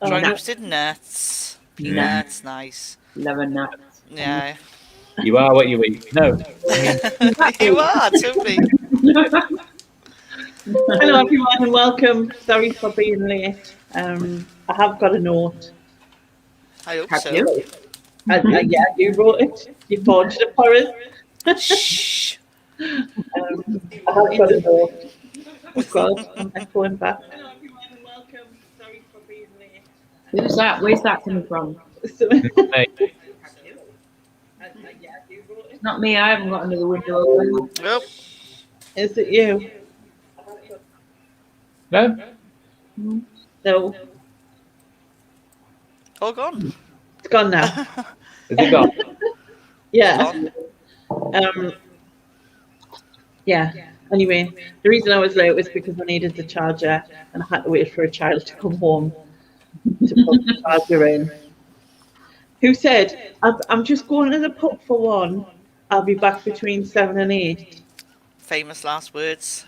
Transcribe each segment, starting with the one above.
Dry nuts. roasted nuts. Peanuts, nice. Love a nut. Yeah. You are what you eat. No. You are, totally. Hello everyone and welcome. Sorry for being late. I have got a note. I hope Have so. you? Yeah, you wrote it. You forged it for us. Shh. I have got a note. Oh God, I'm echoing back. Hello everyone and welcome. Sorry for being late. Who's that? Where's that coming from? Hey, It's not me. I haven't got another window open. Nope. Is it you? no? No, All gone. it's gone now. Is it gone? Yeah. Gone. Yeah. Anyway, the reason I was late was because I needed the charger and I had to wait for a child to come home to put the charger in. Who said, I'm just going to the pub for one. I'll be back between 7 and 8. Famous last words.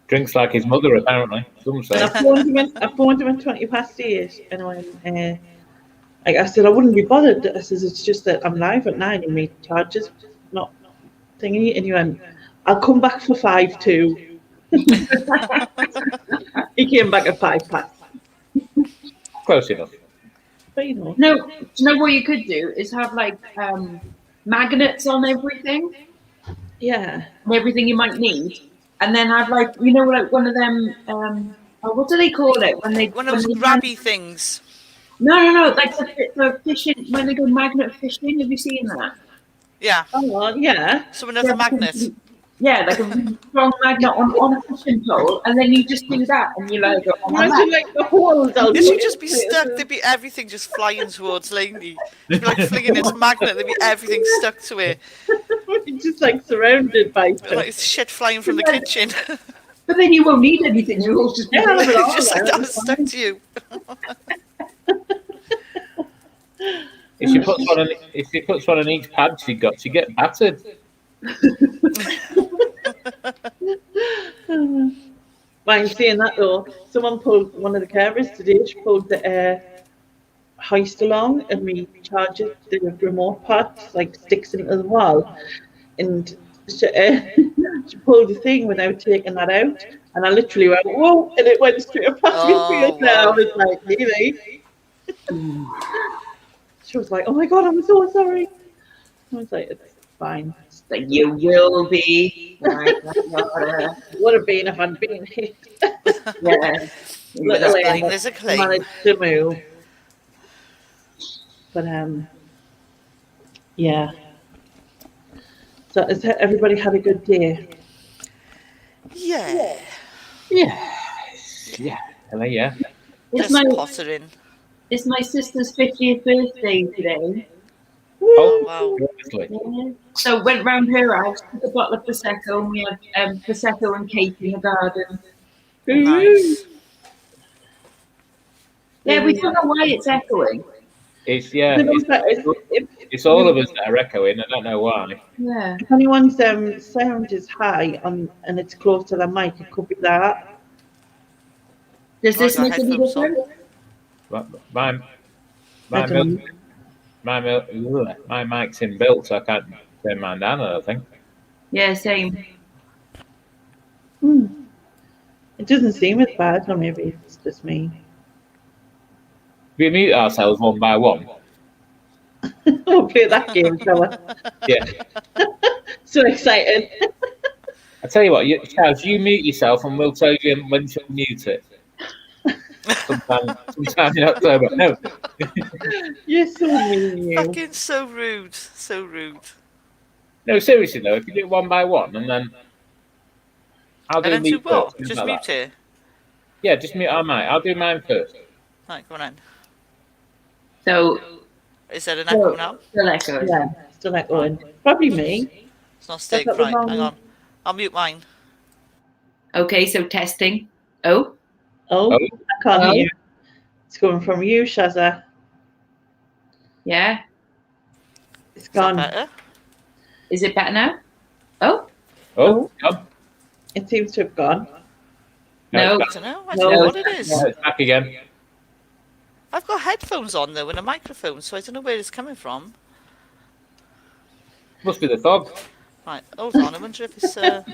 Drinks like his mother, apparently. Some say. And I phoned him at 20 past 8 and I went, I said, I wouldn't be bothered. I said, it's just that I'm live at 9 and my charger's not thingy. And he went, I'll come back for 5 too. He came back at 5 past. Close enough. But you know. No, do you know what you could do is have like magnets on everything, Yeah. and everything you might need, and then have like like one of them. What do they call it when they? One of those grabby things. No, like the fishing when they go magnet fishing. Have you seen that? Yeah. Oh, yeah. So another magnet. Yeah, like a really strong magnet on a fishing pole, and then you just do that, and you like go. Imagine like the holes out. This would just be stuck. There'd be everything just flying towards Laney. It'd be like flinging its magnet. There'd be everything stuck to it. Just like surrounded by stuff. Like shit flying from the kitchen. But then you won't need anything. You'll just be It's just like that stuck to you. If she puts one on each pad she get battered. I'm saying that though, someone pulled one of the carers today. She pulled the hoist along, and we charged the remote part like sticks into the wall, and she pulled the thing without taking that out, and I literally went whoa, and it went straight past my face. Now I was like, really? She was like, oh my God, I'm so sorry. I was like, it's fine. Like you will be. Would have been if I'd been hit. Yeah. There's a claim. Managed to move. But yeah. So has everybody had a good day? Yeah. Yeah. Hello, yeah. Just pottering. It's my sister's 50th birthday today. Oh, wow. Yeah. So went round her house, took a bottle of Prosecco, and we had Prosecco and cake in the garden. Nice. Yeah, we don't know why it's echoing. It's all of us that are echoing. I don't know why. Yeah. If anyone's sound is high and it's close to the mic, it could be that. Does this make any difference? My mic's inbuilt, so I can't turn mine down, I don't think. Yeah, same. It doesn't seem as bad, or maybe it's just me. We mute ourselves one by one. We'll play that game, shall we? Yeah. So excited. I tell you what, Charles, you mute yourself and we'll tell you when to mute it. Sometime in October. No. You're so mean, you. Fucking so rude. So rude. No, seriously though, if you do it one by one and then I'll do mute first. Just mute it? Yeah, just mute our mic. I'll do mine first. Right, go on. So is there an echo now? Still echoing. Yeah, still echoing. Probably me. It's not staying right. Hang on. I'll mute mine. Okay, so testing. Oh, I can't hear you. It's coming from you, Shazza. Yeah. It's gone. Better? Is it better now? Oh, gone. It seems to have gone. No. I don't know. I don't know what it is. No, it's back again. I've got headphones on though and a microphone, so I don't know where it's coming from. Must be the fog. Right, hold on. I wonder if it's The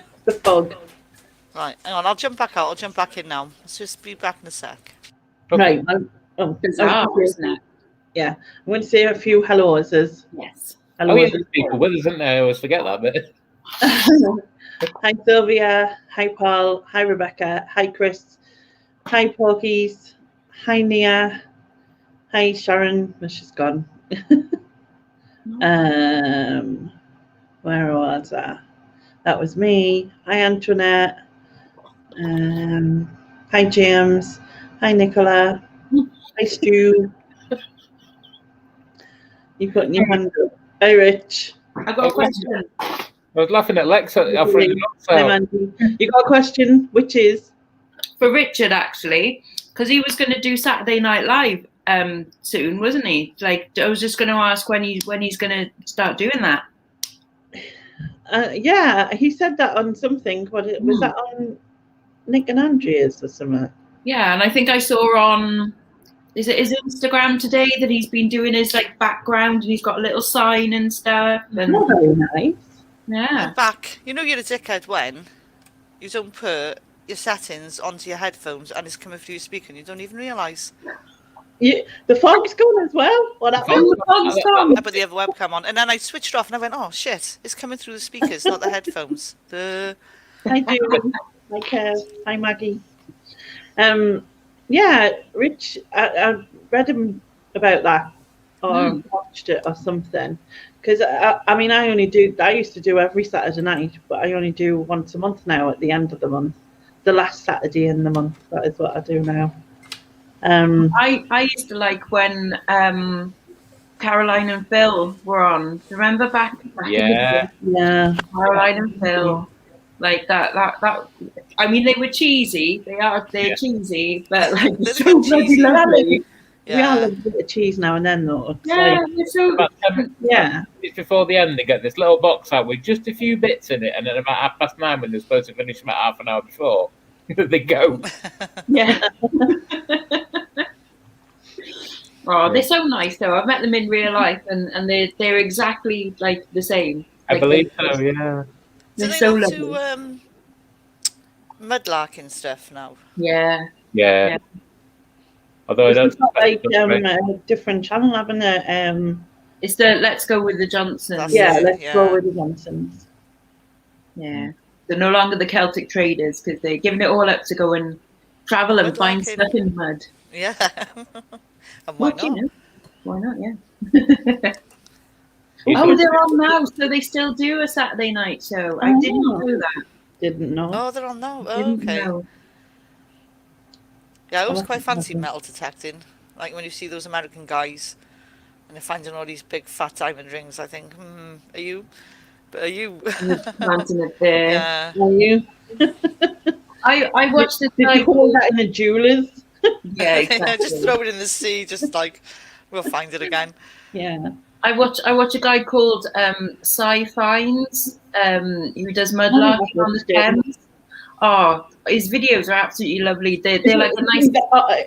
fog. right. Hang on, I'll jump back out. I'll jump back in now. Let's just be back in a sec. Okay. Right. Bizarre, isn't it? Yeah. I'm going to say a few hellos as Yes. Oh, yeah, there's people with us, isn't there? I always forget that bit. Hi Sylvia, hi Paul, hi Rebecca, hi Chris, hi Porkies, hi Nia, hi Sharon, well, she's gone. Where was that? That was me. Hi Antoinette. Hi James. Hi Nicola. Hi Stu. You putting your hand up. Hi Rich. I got a question. I was laughing at Lexx offering an Hi upsell. Mandy. You got a question, which is? For Richard, actually, because he was going to do Saturday Night Live soon, wasn't he? Like, I was just going to ask when he's going to start doing that. Yeah, he said that on something. Was that on Nick and Andrea's or something? Yeah, and I think I saw on his Instagram today that he's been doing his like background and he's got a little sign and stuff. And Not very nice. yeah, Back. You know you're a dickhead when you don't put your settings onto your headphones and it's coming through your speaker and you don't even realise. The fog's gone as well. What happened? oh, the fog's gone. I put the other webcam on and then I switched off and I went, oh shit, it's coming through the speakers, not the headphones. Hi Julie. Hi Kev. Hi Maggie. Yeah, Rich, I read him about that or watched it or something. Because I mean, I used to do every Saturday night, but I only do once a month now at the end of the month. The last Saturday in the month. That is what I do now. I used to like when Caroline and Phil were on. Remember back in the day? Yeah. Caroline and Phil. Like that. I mean, they were cheesy. They're cheesy, but like They're so bloody cheesy. lovely. We all love a bit of cheese now and then, though. It's Yeah, like, they're so. About 10 yeah. minutes before the end, they get this little box out with just a few bits in it, and then about 9:30, when they're supposed to finish about half an hour before, they go. Yeah. Oh, they're so nice though. I've met them in real life, and they're exactly like the same. I Like, believe so, yeah. Do They're they so not lovely. do mudlarking stuff now? Yeah. Yeah. Although I It's don't. not like a different channel, haven't it? It's the Let's Go with the Johnsons. That's Yeah, it, let's yeah. go with the Johnsons. Yeah. They're no longer the Celtic traders because they're giving it all up to go and travel and find Mudlarking. stuff in mud. Yeah. And why What, you not? know? Why not? Yeah. Oh, they're on now, so they still do a Saturday night show. I didn't know that. Didn't know. Oh, they're on now. Oh, Didn't okay. know. Yeah, I always Oh, quite fancy okay. metal detecting. Like when you see those American guys and they're finding all these big fat diamond rings, I think, are you? But are you? Planting it there. Yeah. Are you? I watched this Did guy you call called. that in the jewelers? Yeah, exactly. Just throw it in the sea, just like, we'll find it again. Yeah. I watch a guy called Cy Fines, who does mudlarking on the Thames. Oh, his videos are absolutely lovely. They're like a nice.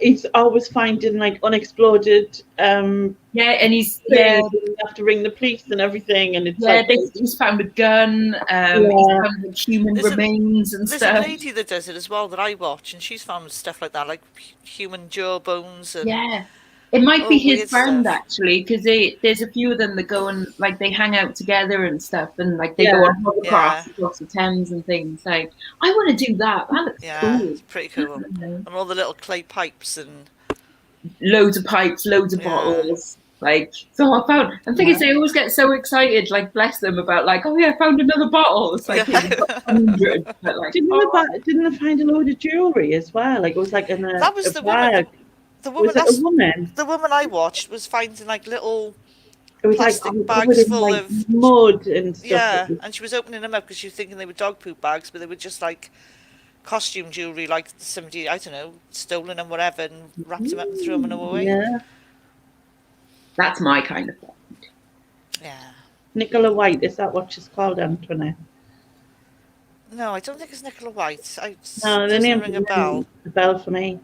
He's always finding like unexploded. Yeah, and he's Things, and you have to ring the police and everything, and it's like he's found a gun. He's found like, human remains and There's stuff. a lady that does it as well that I watch, and she's found stuff like that, like human jaw bones. And Yeah, it might be weird his friend stuff. actually, because there's a few of them that go and like they hang out together and stuff, and like they go on hovercrafts across the Thames and things. Like I want to do that. That looks cool. It's pretty cool. And all the little clay pipes and Loads of pipes, loads of bottles. Like so, I think they always get so excited. Like bless them about like, oh yeah, I found another bottle. It's like you've got 100, but like didn't they find a load of jewelry as well? Like it was like in a that was a the bag. woman. The woman, Was it a woman? the woman I watched was finding like little It was plastic like bags covered in, full like, of mud and stuff. yeah, and she was opening them up because she was thinking they were dog poop bags, but they were just like costume jewelry, like somebody, I don't know, stolen them, whatever, and wrapped them up and threw them away. Yeah. that's my kind of thing. Yeah. Nicola White, is that what she's called, Antoinette? No, I don't think it's Nicola White. No, the doesn't name ring a bell. The bell for me.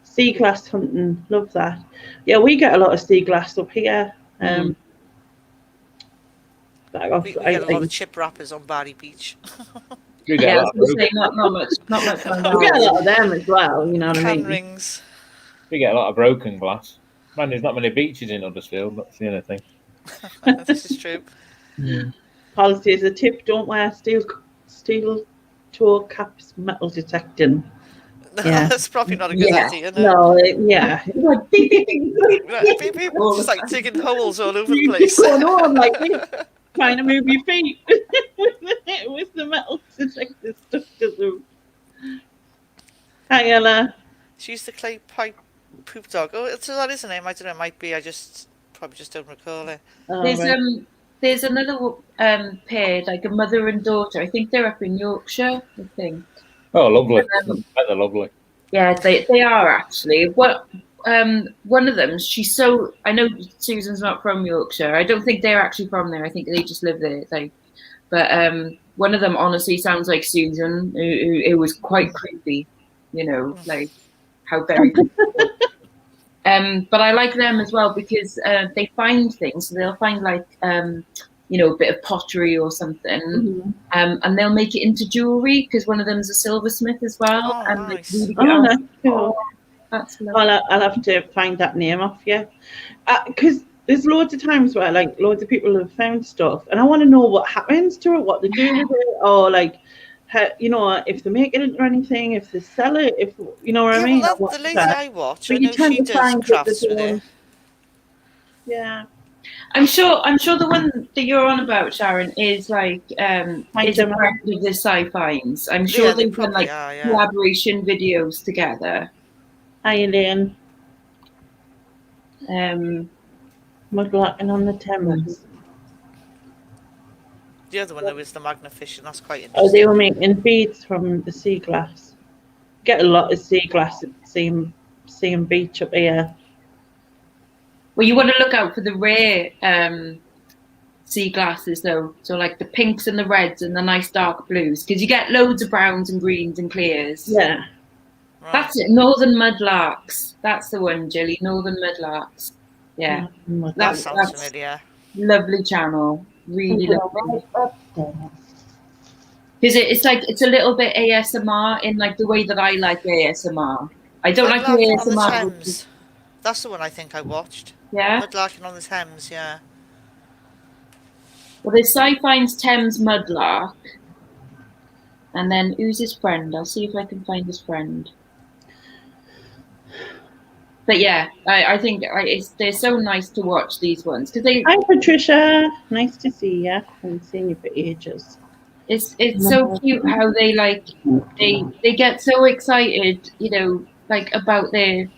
sea glass hunting, love that. Yeah, we get a lot of sea glass up here. We get a lot of chip wrappers on Barry Beach. You get Yeah, a I lot was of going to say not much on We get a that. lot of them as well, you know what I Can mean? rings. you get a lot of broken glass. Man, there's not many beaches in Huddersfield. That's the only thing. This is true. Policy is a tip: don't wear steel toe caps, metal detecting. Yeah. That's probably not a good Yeah. idea. No. No, yeah. Like, beep, beep, beep, beep, Beep, beep, beep, all just the like time. digging holes all over the You place. keep going on like this, trying to move your feet with the metal detector stuck to them. Hi, Ella. She used the clay pipe poop dog. Oh, so that is a name. I don't know. It might be. I probably just don't recall it. There's Right. there's another pair, like a mother and daughter. I think they're up in Yorkshire. I think. Oh, lovely. They're lovely. Yeah, they are actually. What one of them, she's so. I know Susan's not from Yorkshire. I don't think they're actually from there. I think they just live there. Like, but one of them honestly sounds like Susan. Who was quite creepy. You know, like how very. But I like them as well because they find things. So they'll find like you know, a bit of pottery or something, and they'll make it into jewelry because one of them's a silversmith as well. Oh, and nice. really Oh, that's cool. that's lovely. I'll have to find that name off you. Because there's loads of times where like loads of people have found stuff and I want to know what happens to it, what they do with it, or like, how, you know, if they make it into anything, if they sell it, if you know what I mean. Well, the lady I watch, But I you know tend she to does find that crafts they with don't- it. Yeah. I'm sure the one that you're on about, Sharon, is like is a part of the sci-finds. I'm sure Yeah, they they've done probably like are, yeah. collaboration videos together. Hi, Elaine. Mudlarking on the Thames. The other one though is the magnificent. That's quite Oh, interesting. they were making beads from the sea glass. Get a lot of sea glass at the same beach up here. Well, you want to look out for the rare sea glasses though, so like the pinks and the reds and the nice dark blues, because you get loads of browns and greens and clears. Yeah. Right. That's it. Northern Mudlarks. That's the one, Jilly. Northern Mudlarks. Yeah. That sounds familiar. Lovely channel. Really lovely. Because it's like it's a little bit ASMR in like the way that I like ASMR. I don't like the Mudlarking on the ASMR. Thames. That's the one I think I watched. Yeah. Mudlarking on the Thames, yeah. Well, there's Sci-Fine's Thames Mudlark. And then who's his friend? I'll see if I can find his friend. But yeah, I think they're so nice to watch, these ones, because they. Hi, Patricia. Nice to see you. I haven't seen you for ages. It's so cute how they like they get so excited, you know, like about their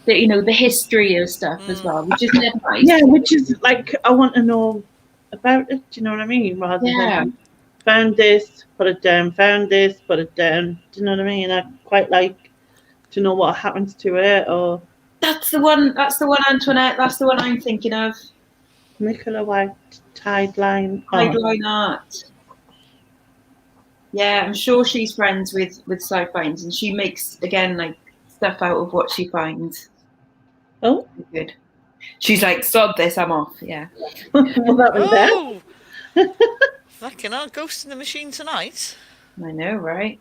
you know, the history of stuff as well, which is never nice. Yeah, which is like I want to know about it. Do you know what I mean? Rather than found this, put it down. Found this, put it down. Do you know what I mean? I quite like to know what happens to it. Or that's the one, Antoinette. That's the one I'm thinking of. Nicola White Tideline Art. Yeah, I'm sure she's friends with Sci-Finds, and she makes again like stuff out of what she finds. Oh, good. She's like, sod this, I'm off. Yeah. Well, that was Oh, fucking hell, Ghost in the Machine tonight. I know, right?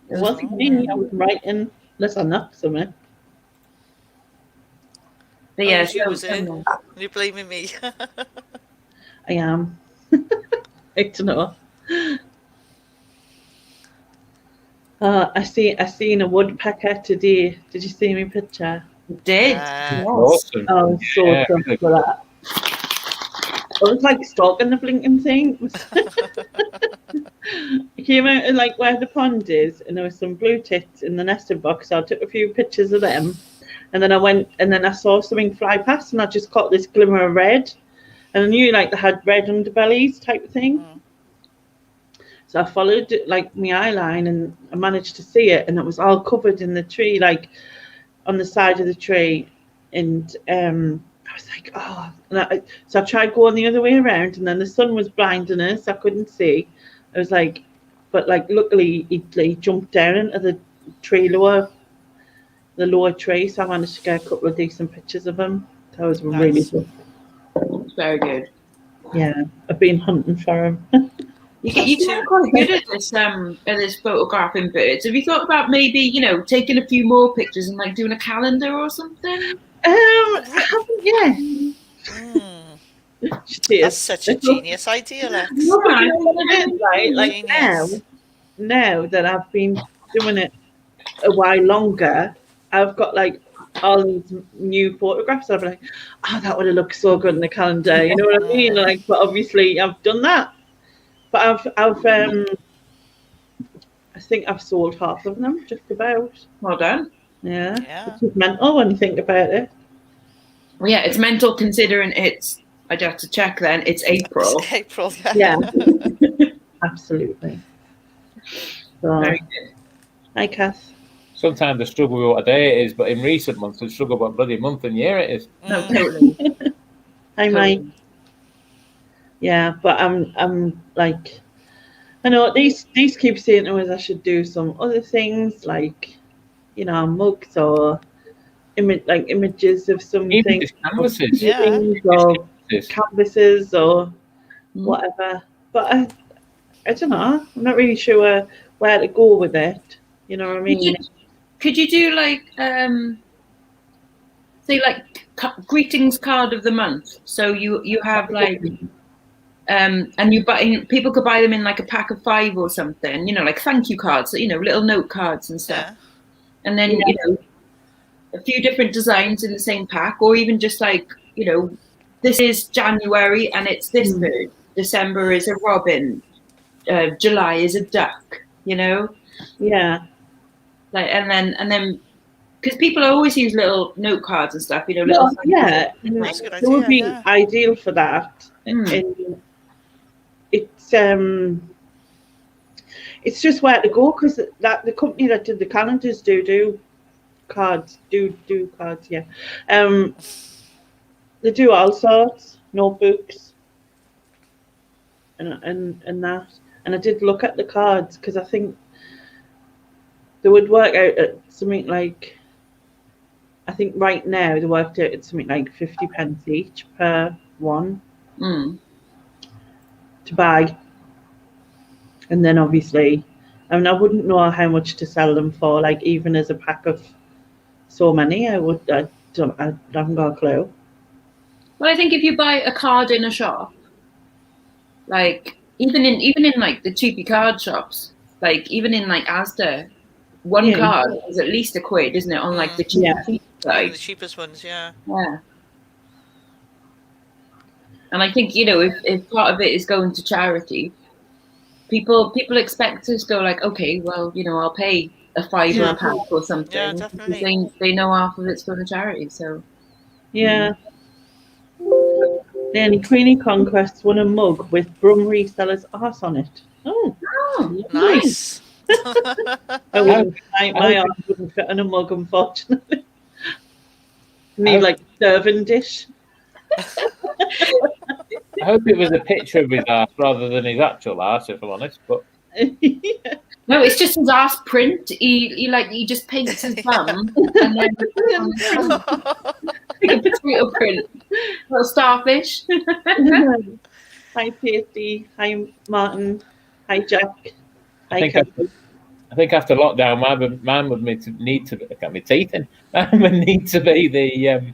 It wasn't me. I was writing. Unless I knocked something. But yeah, You're blaming me. I am. I don't know. I seen a woodpecker today. Did you see my picture? Did. Yeah. Awesome. I was so drunk for that. I was like stalking the blinking thing. I came out and like where the pond is, and there was some blue tits in the nesting box. So I took a few pictures of them, and then I went and then I saw something fly past, and I just caught this glimmer of red, and I knew like they had red underbellies type of thing. So I followed like my eye line, and I managed to see it, and it was all covered in the tree, like on the side of the tree, and I was like, oh, so I tried going the other way around, and then the sun was blinding us, so I couldn't see. I was like, but like luckily he jumped down into tree the lower tree, so I managed to get a couple of decent pictures of him. That was really Nice. good. It's very good. Yeah, I've been hunting for him. You get quite good at this photographing birds. Have you thought about maybe, you know, taking a few more pictures and like doing a calendar or something? Yeah. That's such a genius idea, Lex. Right, like Genius. now that I've been doing it a while longer, I've got like all these new photographs. I'll be like, oh, that would have looked so good in the calendar. You know what I mean? Like, but obviously I've done that. But I've I think I've sold half of them, just about. Well done. Yeah. Which is mental when you think about it. Well, yeah, it's mental considering it's. I'd have to check then. It's April. It's April, yeah. Yeah. Absolutely. So, Very good. hi, Kath. Sometimes I struggle with what a day it is, but in recent months I struggle what bloody month and year it is. No, totally. Hi, Mike. Yeah, but I'm like, I know these keep saying to us I should do some other things like, you know, mugs or images of something, Even just canvases. Yeah. or canvases or whatever. But I don't know. I'm not really sure where to go with it. You know what I mean? Could you do like say like greetings card of the month? So you have like and you buy, people could buy them in like a pack of 5 or something. You know, like thank you cards. You know, little note cards and stuff. Yeah. And then you know, a few different designs in the same pack, or even just like, you know, this is January and it's this bird. December is a robin. July is a duck. You know. Yeah. Like and then. Because people always use little note cards and stuff, you know. Little yeah, That's a good it would idea, be yeah. ideal for that. And it's just where to go because that the company that did the calendars do cards, yeah. They do all sorts, notebooks, and that. And I did look at the cards because I think they would work out at something like. I think right now they worked out at something like 50 pence each per one to buy. And then obviously, I mean, I wouldn't know how much to sell them for, like even as a pack of so many. I haven't got a clue. Well, I think if you buy a card in a shop, like even in like the cheapy card shops, like even in like Asda, one card is at least £1, isn't it? On like the cheap side. The cheapest ones, yeah. Yeah. And I think, you know, if part of it is going to charity, people expect to go like, okay, well, you know, I'll pay a £5 or a pound or something. Yeah, definitely. They know half of it's going to charity, so. Yeah. Then Queenie Conquest won a mug with Brum Reseller's arse on it. Oh, nice. My arse wouldn't fit in a mug, unfortunately. Need like a serving dish. I hope it was a picture of his ass rather than his actual ass, if I'm honest. But no, it's just his ass print. He just paints his bum and then like a potato print, little starfish. Hi, Pasty. Hi, Martin. Hi, Jack. I think after lockdown, mine would need to. I can't be teeth in. Mine would need to be the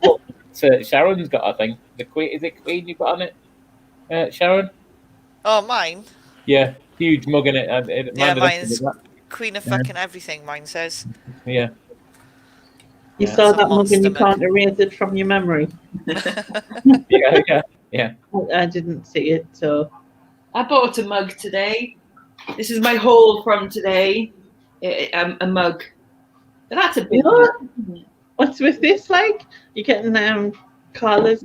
book that Sharon's got. I think the Queen. Is it Queen you got on it, Sharon? Oh, mine. Yeah, huge mug in it. Mine's Queen of fucking everything. Mine says. Yeah. You saw that mug and you can't erase it from your memory. Yeah. I didn't see it, so. I bought a mug today. This is my haul from today. A mug. But that's a big one. What's with this like? You're getting Carla's.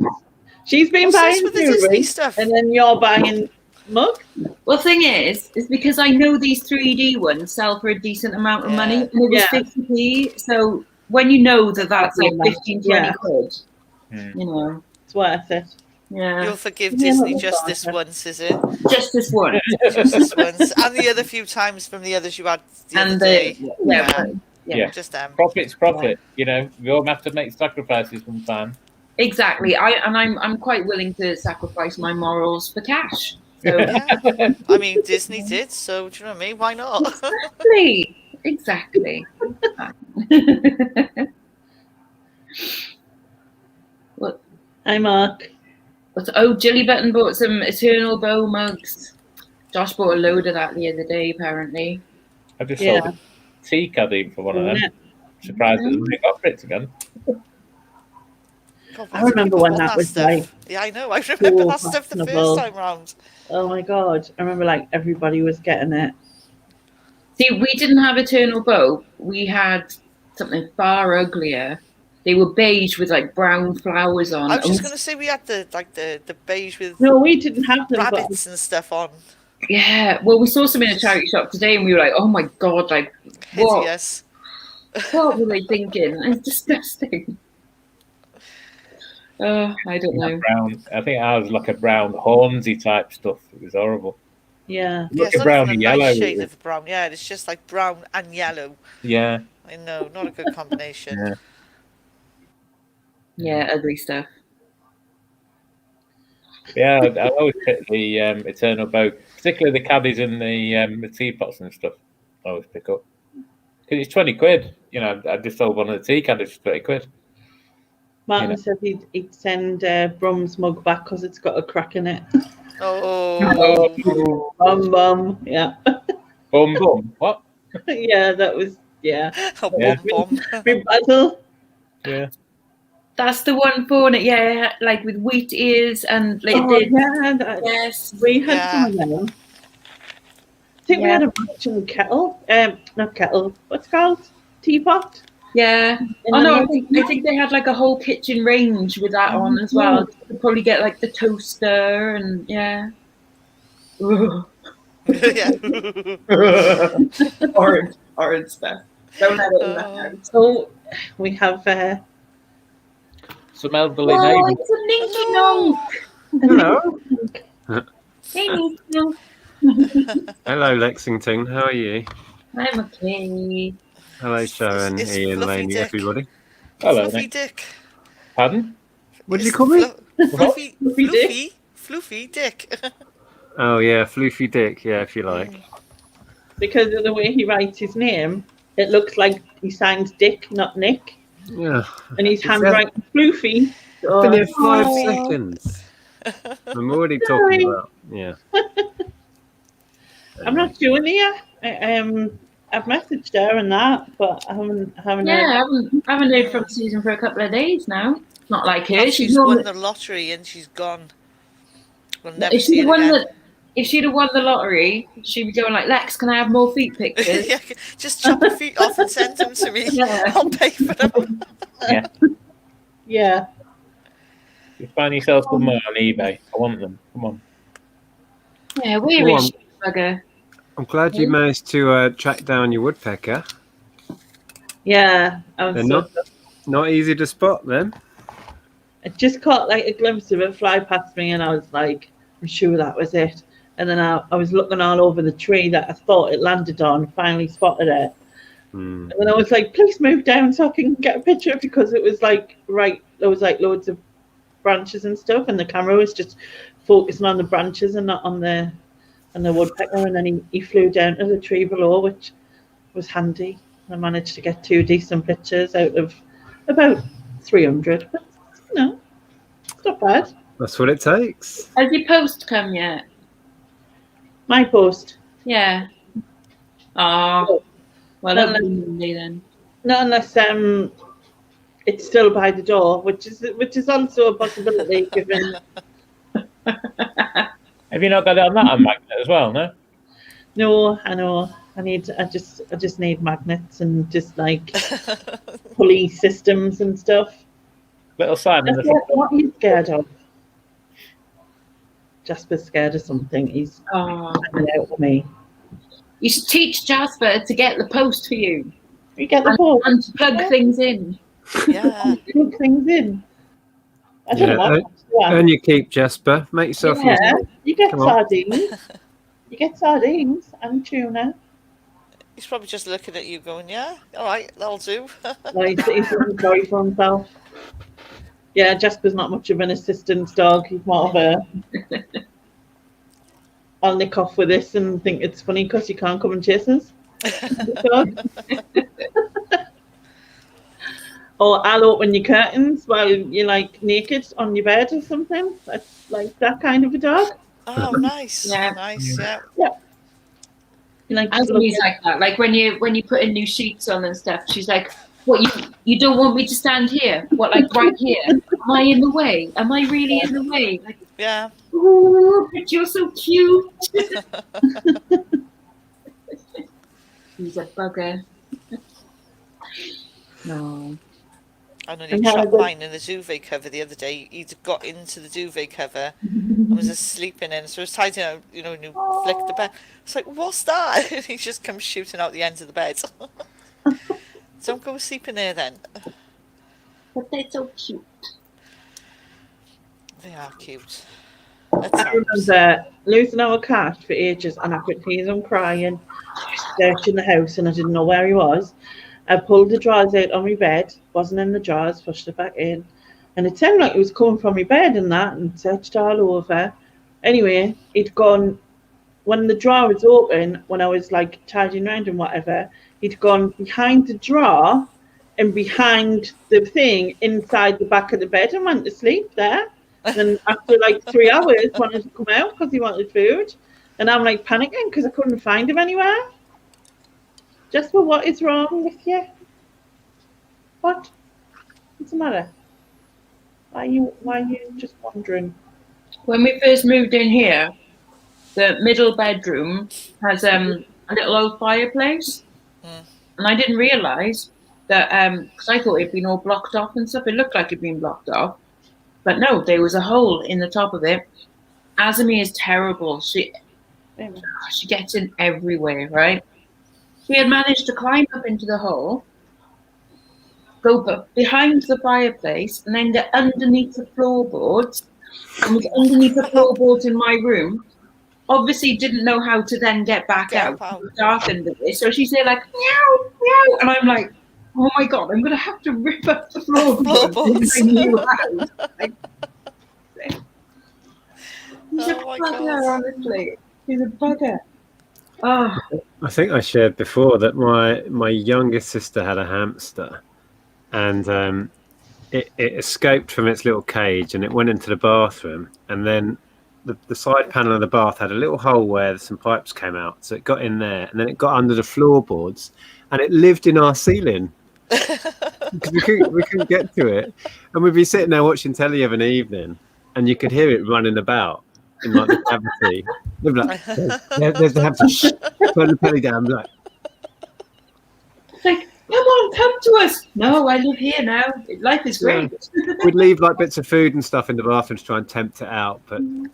She's been buying jewelry stuff, and then you're buying mugs. Well, thing is because I know these 3D ones sell for a decent amount of money, and it was 50p. So when you know that's like 15, 20 quid, you know, it's worth it. Yeah. You'll forgive Yeah, Disney that was just this awesome. once, is it? Just this one. Just this once. And the other few times from the others you had the other And day. yeah. Yeah. Just them. Profit's profit. You know, we all have to make sacrifices sometimes. Exactly. I'm quite willing to sacrifice my morals for cash. So Yeah. I mean, Disney did, so do you know what I mean? Why not? exactly. What? Hi, Mark. Jilly Button bought some Eternal Bow mugs. Josh bought a load of that the other day, apparently. I just Yeah. sold a tea caddy for one of them. Yeah. Surprised that they got for it again. God, I remember people when want that was stuff. like Yeah, I know. I remember so that stuff the first fashionable. time round. Oh my god! I remember like everybody was getting it. See, we didn't have Eternal Bow. We had something far uglier. They were beige with like brown flowers on. I was just going to say we had the beige with No, we didn't have them. But rabbits and stuff on. Yeah, well, we saw some in a charity shop today, and we were like, "Oh my god! Like, what? Hideous. What were they thinking? It's disgusting." I don't know. Brown. I think ours was like a brown hornsy type stuff. It was horrible. yeah, Yeah, Look it's at not brown even and a yellow. nice shade of brown. Yeah, it's just like brown and yellow. Yeah. I know, not a good combination. Yeah. Yeah, ugly stuff. Yeah, I always pick the Eternal Bow, particularly the caddies and the teapots and stuff. I always pick up because it's 20 quid. You know, I just sold one of the tea caddies for 20 quid. Martin Yeah. said he'd send Brum's mug back because it's got a crack in it. Oh. Bum. Yeah, Bum bum. What? yeah, that was yeah. Oh, Yeah. bomb. Basil. Yeah. That's the one for it. Yeah, like with wheat ears and like Oh yeah, yes. we had Yeah. some of them. I think we had a matching kettle. Not kettle. What's it called? Teapot. Yeah. And Oh no, then I think they had like a whole kitchen range with that on as well. You could probably get like the toaster and yeah. Ugh. Yeah. Horrid stuff. Don't let it in the house. So we have Some elderly Oh, neighbours. it's a Ninky Nonk. Hello. Hey, Ninky Nonk. Hello, Lexington. How are you? I'm okay. Hello, Sharon, It's Ian, Fluffy Lainey, Dick. everybody. Hello, Fluffy Nick. Dick. Pardon? What did you It's call me? Fluffy Dick. Oh, yeah, Floofy Dick. Yeah, if you like. because of the way he writes his name, it looks like he signs Dick, not Nick. Yeah. And his handwriting floofy. Been here 5 Oh. seconds. I'm already talking about. Yeah. I'm not doing it. I've messaged her and that, but I haven't Yeah, heard. I haven't heard from Susan for a couple of days now. Not like her. Perhaps She's she's won normally, the lottery and she's gone. We'll never if see she'd it won again. if she'd have won the lottery, she'd be going like, Lex, can I have more feet pictures? Yeah, just chop your feet off and send them to me. Yeah. I'll pay for them. Yeah. You find yourself some more on eBay. I want them. Come on. Yeah, where Go is on. she, bugger? I'm glad you managed to track down your woodpecker. Yeah. They're not easy to spot then. I just caught like a glimpse of it fly past me, and I was like, I'm sure that was it. And then I was looking all over the tree that I thought it landed on, finally spotted it. Hmm. And then I was like, please move down so I can get a picture, because it was like there was like loads of branches and stuff, and the camera was just focusing on the branches and not on the woodpecker. And then he flew down to the tree below, which was handy. I managed to get 2 decent pictures out of about 300. But it's not bad. That's what it takes. Has your post come yet? My post. Yeah. Oh, well, No, that'll be Monday then. Not unless it's still by the door, which is also a possibility given. Have you not got it on that on magnet as well, no? No, I know. I just need magnets and just like pulley systems and stuff. Little Simon. That's what he's scared of. Jasper's scared of something. He's Oh, hanging out with me. you should teach Jasper to get the post for you We get the ball. and to plug things in. Yeah. Plug things in. I don't know what. And you keep Jasper. Make yourself Yeah, useful. you get Come on. sardines. You get sardines and tuna. He's probably just looking at you going, yeah, all right, that'll do. No, he's feeling sorry for himself. Yeah, Jasper's not much of an assistance dog. He's more of a I'll nick off with this and think it's funny because you can't come and chase us. Dog. Or I'll open your curtains while you're like naked on your bed or something. That's like that kind of a dog. Oh, nice. Yeah. Nice, yeah. You like Anthony's like that. Like when you put in new sheets on and stuff, she's like, "What you don't want me to stand here? What, like right here? Am I in the way? Am I really in the way?" Like, Yeah. "Ooh, but you're so cute." He's a bugger. No. I nearly trapped mine in the duvet cover the other day. He'd got into the duvet cover and was asleep in it. So I was tidying out, you know, when you flick the bed. It's like, what's that? And he just comes shooting out the ends of the bed. Don't go sleep in there then. But they're so cute. They are cute. I remember losing our cat for ages and I could hear him crying, searching the house and I didn't know where he was. I pulled the drawers out on my bed, wasn't in the drawers, pushed it back in, and it sounded like it was coming from my bed and that, and searched all over. Anyway, he'd gone, when the drawer was open, when I was like tidying around and whatever, he'd gone behind the drawer and behind the thing inside the back of the bed and went to sleep there. And after like 3 hours, wanted to come out because he wanted food. And I'm like panicking because I couldn't find him anywhere. Jasper, what is wrong with you? What? What's the matter? Why are you just wandering? When we first moved in here, the middle bedroom has a little old fireplace, and I didn't realise that because I thought it'd been all blocked off and stuff. It looked like it'd been blocked off, but no, there was a hole in the top of it. Azumi is terrible. She gets in everywhere, right? We had managed to climb up into the hole, go behind the fireplace, and then get underneath the floorboards. And was underneath the floorboards in my room. Obviously, didn't know how to then get back out. It was dark under there. So she's there like, meow, meow. And I'm like, oh my God, I'm going to have to rip up the floorboards in my new house. Like, he's a bugger, honestly. He's a bugger. Oh. I think I shared before that my youngest sister had a hamster, and it escaped from its little cage and it went into the bathroom, and then the side panel of the bath had a little hole where some pipes came out, so it got in there, and then it got under the floorboards, and it lived in our ceiling because we couldn't get to it, and we'd be sitting there watching telly of an evening, and you could hear it running about in like the cavity. They'd be like, there's the hamster. Shh, turn the telly down. Like, come on, come to us. No, I live here now. Life is great. Yeah. We'd leave like bits of food and stuff in the bathroom to try and tempt it out, but and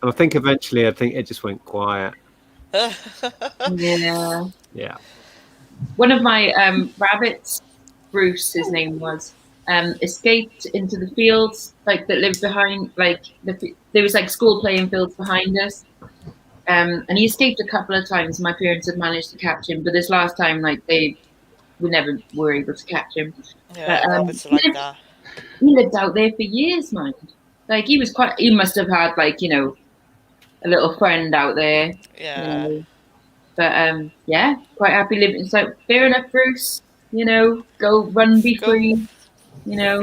I think eventually, it just went quiet. Yeah. Yeah. One of my rabbits, Bruce, his name was, escaped into the fields, like that lived behind, like there was like school playing fields behind us, and he escaped a couple of times. My parents had managed to catch him, but this last time, like we never were able to catch him. Yeah, rabbits are like that. He lived out there for years, man. Like he must have had like, you know, a little friend out there. Yeah. You know. But yeah, quite happy living. It's like, fair enough, Bruce. You know, go run, be free. You know,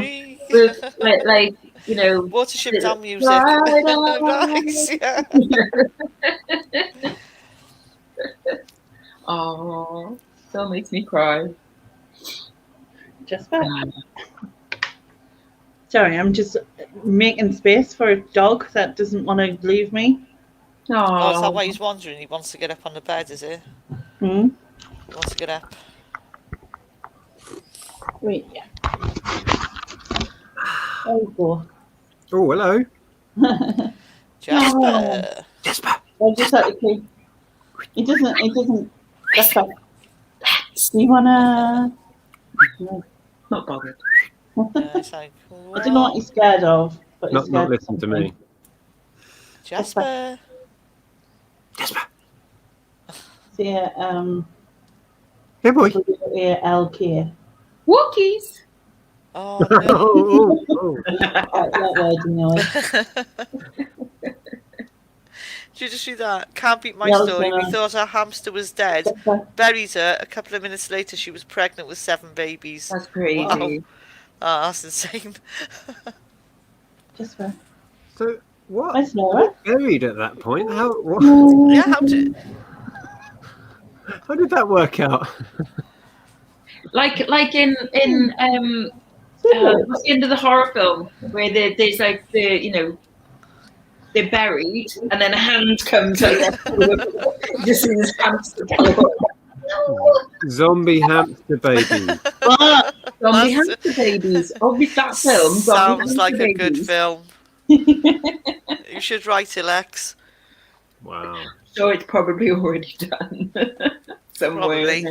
with, like you know, Watership Down music. Nice, yeah. Oh, that makes me cry. Jasper. Sorry, I'm just making space for a dog that doesn't want to leave me. Oh, is that why he's wandering? He wants to get up on the bed, is it? Hmm. He wants to get up. Wait, yeah. Oh, go. Oh, hello. Jasper. Jasper. I just had to keep. It doesn't. Jasper. Do you wanna? Not bothered. Yeah, it's like, I don't know what he's scared of, but he's Not scared of listen to me. Jasper. See, Hey boy. LK. Wookies. Oh, Oh, no. oh, oh. That word, you know. Did you just see that? Can't beat my Yeah, I was story. We gonna- thought our hamster was dead. Buried her. A couple of minutes later, she was pregnant with 7 babies. That's crazy. Wow. Oh, that's insane. Just for So what? Where's Laura? Buried at that point? How? What? Yeah, how to... How did that work out? Like in what's the end of the horror film where there's like they're buried and then a hand comes like that. Just see this hamster. Zombie hamster baby. Zombie hamster babies. Obviously, that film. Sounds like a good film. You should write it, Lexx. Wow. So it's probably already done. Somewhere. Probably.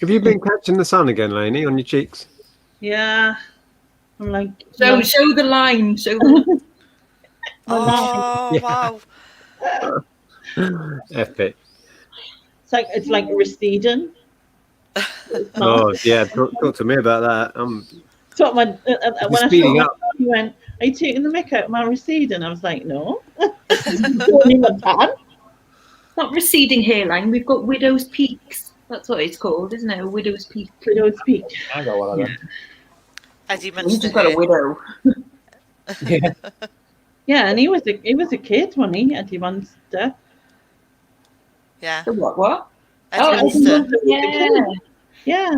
Have you been catching the sun again, Lainey, on your cheeks? Yeah. I'm like, So show the line. Show the Oh, Yeah. wow. Epic. it's like receding. Oh yeah, talk to me about that. So when I speeding saw up. he went, "Are you taking the mick out of my receding?" I was like, "No." Only my tan. not receding hairline. We've got widow's peaks. That's what it's called, isn't it? A widow's peak. Widow's peak. I got one of them. Eddie We've Munster just got a here. widow. Yeah. Yeah, and he was a kid, wasn't he? Eddie Munster. Yeah. The what? Eddie Oh, Munster. yeah. Yeah.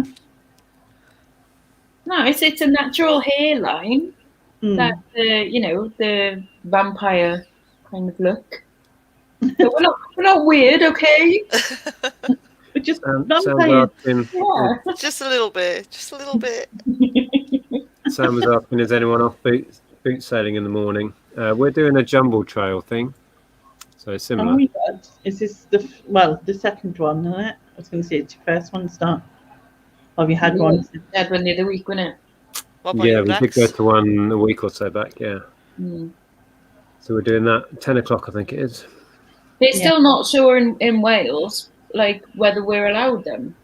No, it's a natural hairline. Mm. That the vampire kind of look. So we're not weird, okay? But just Sam vampires. was asking, Yeah. Just a little bit. Just a little bit. Sam was asking, is anyone off boot sailing in the morning? We're doing a jumble trail thing, so it's Oh similar. my God. Is this the second one, isn't it? I was going to say it's your first one to start. Or have you had one? Had one the other week, wasn't it? What about Yeah, you, we did go Lexx? to one a week or so back. Yeah, Mm. so we're doing that 10 o'clock, I think it is. They're Yeah. still not sure in Wales, like whether we're allowed them.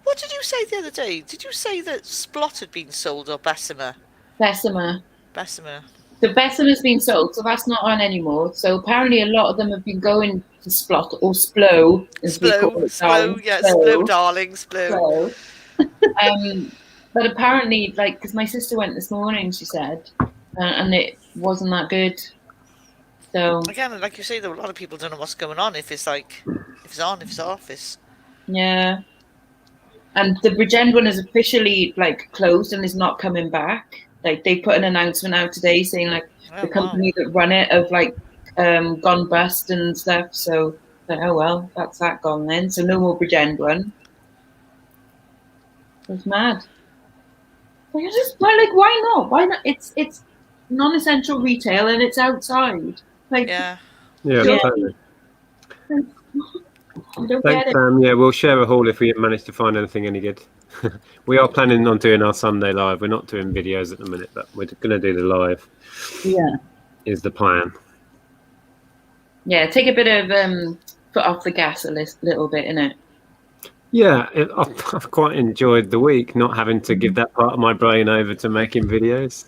What did you say the other day? Did you say that Splot had been sold or Bessemer? Bessemer. Bessemer. The Bessimer's been sold, so that's not on anymore. So apparently a lot of them have been going to Splot or Splo, as we call it. Splo, yeah, Splo, darling, Splo. Splo. But apparently, like, because my sister went this morning, she said, and it wasn't that good. So Again, like you say, though, a lot of people don't know what's going on. If it's like, if it's on, if it's off, it's... yeah. And the Bridgend one is officially like closed and is not coming back. Like they put an announcement out today saying like the company that run it have like gone bust and stuff. So like, oh well, that's that gone then. So no more Bridgend one. It's mad. Like, why not? Why not? It's non-essential retail and it's outside. Like Yeah. Yeah, Yeah. totally. you don't get Thanks, it. Sam. Yeah, we'll share a haul if we manage to find anything any good. We are planning on doing our Sunday live. We're not doing videos at the minute, but we're going to do the live. Yeah. Is the plan. Yeah, take a bit of foot off the gas a little bit, innit? Yeah, I've quite enjoyed the week, not having to give that part of my brain over to making videos.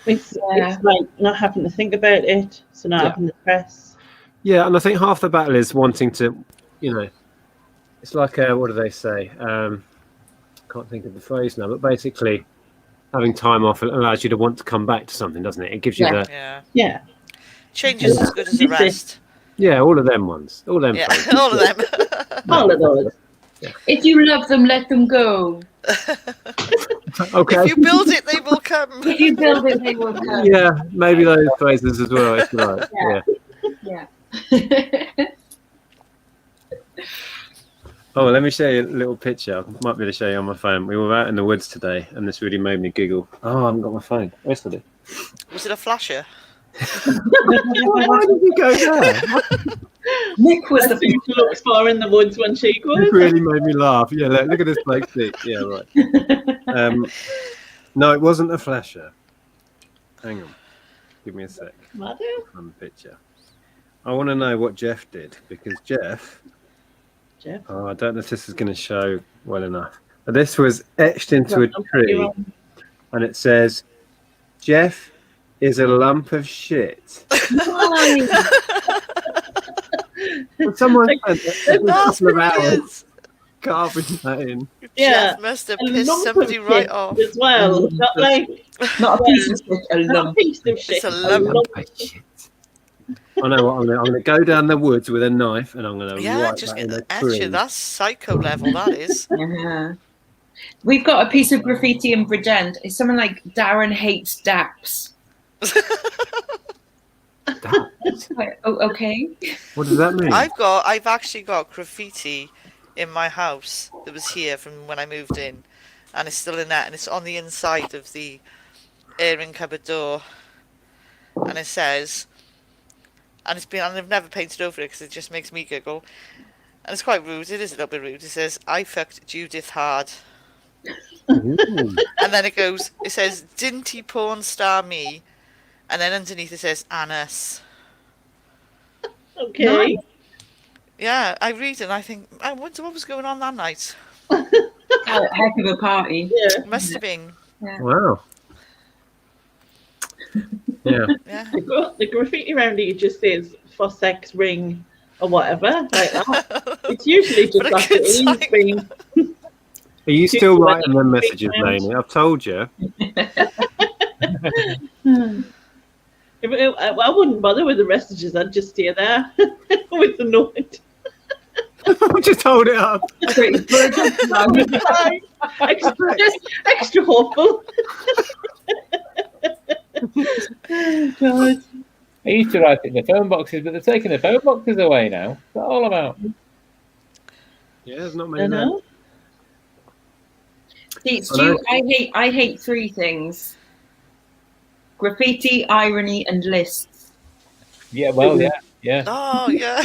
It's Yeah. like not having to think about it, so not Yeah. having to press. Yeah, and I think half the battle is wanting to, it's like, what do they say? Can't think of the phrase now, but basically having time off allows you to want to come back to something, doesn't it? It gives you Yeah. the, Yeah. Yeah. Change is as good as a rest. yeah, all of them ones. All them Yeah, phrases. all of them. All of those. If you love them, let them go. Okay. If you build it, they will come. If you build it, they will come. Yeah, maybe those phrases as well, if you like. Yeah. Yeah. Oh, let me show you a little picture. I might be able to show you on my phone. We were out in the woods today, and this really made me giggle. Oh, I haven't got my phone. Where's it? Was it a flasher? Why did you go there? Nick was That's the who she looks for in the woods when she goes. It really made me laugh. Yeah, look at this bloke stick. Yeah, right. No, it wasn't a flasher. Hang on. Give me a sec. Madhu? On the picture. I want to know what Jeff did because Jeff. Oh, I don't know if this is going to show well enough. But this was etched into a tree, and it says, "Jeff is a lump of shit." Someone spent a couple of hours carving that in. Yeah, Jeff must have a pissed lump somebody of right shit off. as well. Not like Not a piece of shit, a not a lump. piece of shit. It's a lump. Of shit. I know what I'm going to go down the woods with a knife, and I'm going to Yeah, write just that in a actually, tree. that's psycho level. That is. Yeah. We've got a piece of graffiti in Bridgend. It's something like Darren hates Daps. Like, oh, okay. What does that mean? I've actually got graffiti in my house that was here from when I moved in, and it's still in that, and it's on the inside of the airing cupboard door, and it says, and I've never painted over it because it just makes me giggle, and it's quite rude. It is a little bit rude. It says, "I fucked Judith hard," Ooh. and then it says, "Didn't he porn star me?" And then underneath it says, "Anus." Okay. Yeah, I read it and I think, I wonder what was going on that night. A heck of a party. Yeah. Must have been. Yeah. Wow. Yeah. Yeah. The graffiti around it just says for sex ring or whatever like that. It's usually just But a like good it sign. is being. Are you still writing them messages, Lainey? I've told you. I wouldn't bother with the messages. I'd just stay there with the note. Just hold it up. extra hopeful. God. I used to write it in the phone boxes, but they're taking the phone boxes away now. What's that all about? Yeah, there's not I many there. know. See, Stu, I hate three things: graffiti, irony, and lists. Yeah, well, yeah. Oh, yeah.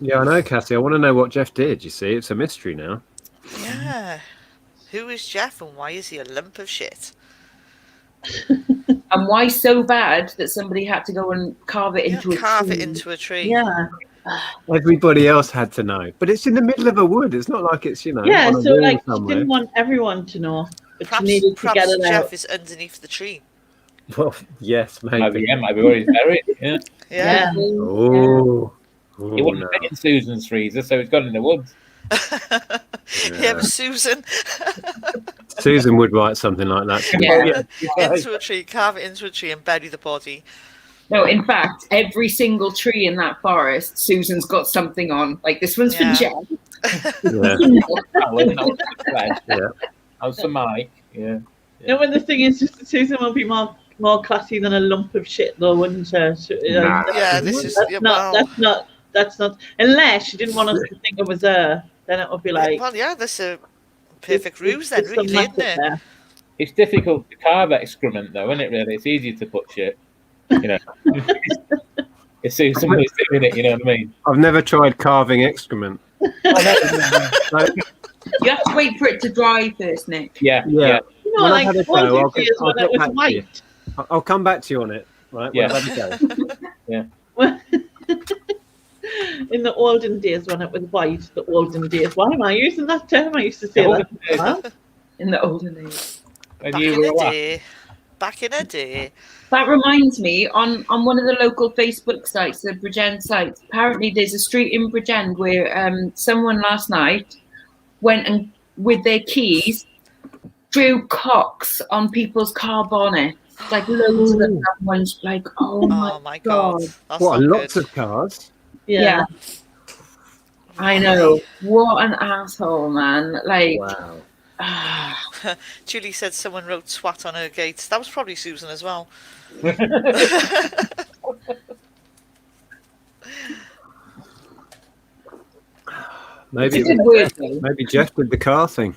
Yeah, I know, Cassie. I want to know what Jeff did. You see, it's a mystery now. Yeah. Who is Jeff and why is he a lump of shit? And why so bad that somebody had to go and carve it into a Carve tree? it into a tree. Yeah. Everybody else had to know, but it's in the middle of a wood. It's not like it's on Yeah, a so wall like she somewhere. didn't want everyone to know, but Perhaps, she needed to get it Jeff out. is underneath the tree. Well, yes, maybe. Might be where he's buried. Yeah. Yeah. Oh, He wouldn't no. fit in Susan's freezer, so he's gone in the woods. Yeah, but Susan. Susan would write something like that. Yeah. Into a tree, carve it into a tree and bury the body. No, in fact, every single tree in that forest, Susan's got something on. Like, this one's Yeah. for Jeff. Yeah. Yeah. How's the mic? Yeah. No, and the thing is, just Susan will be more classy than a lump of shit, though, wouldn't she? Nah. Yeah, this is. That's not. Unless she didn't want us to think it was her, then it would be like. Well, yeah, that's a perfect ruse then, there's some really, isn't method it? there. It's difficult to carve excrement, though, isn't it, really? It's easier to put shit. You know. It's somebody's doing it, you know what I mean? I've never tried carving excrement. You have to wait for it to dry first, Nick. Yeah. Yeah. You know, When like I've had a olden go, I'll days get when it back was to white. I'll come back to you on it. Right? Yeah. When I've had a go. In the olden days when it was white, the olden days. Why am I using that term? I used to say that. In the olden days. And Back you in were the a laugh. day. Back in a day. That reminds me, on one of the local Facebook sites, the Bridgend site, apparently there's a street in Bridgend where someone last night went and, with their keys, drew cocks on people's car bonnets. Like loads of them. One's like, oh my God. That's What, not lots good. of cars? Yeah. I know. What an asshole, man. Like, Wow. Julie said someone wrote swat on her gate. That was probably Susan as well. it's a good word, though. Maybe Jeff did the car thing.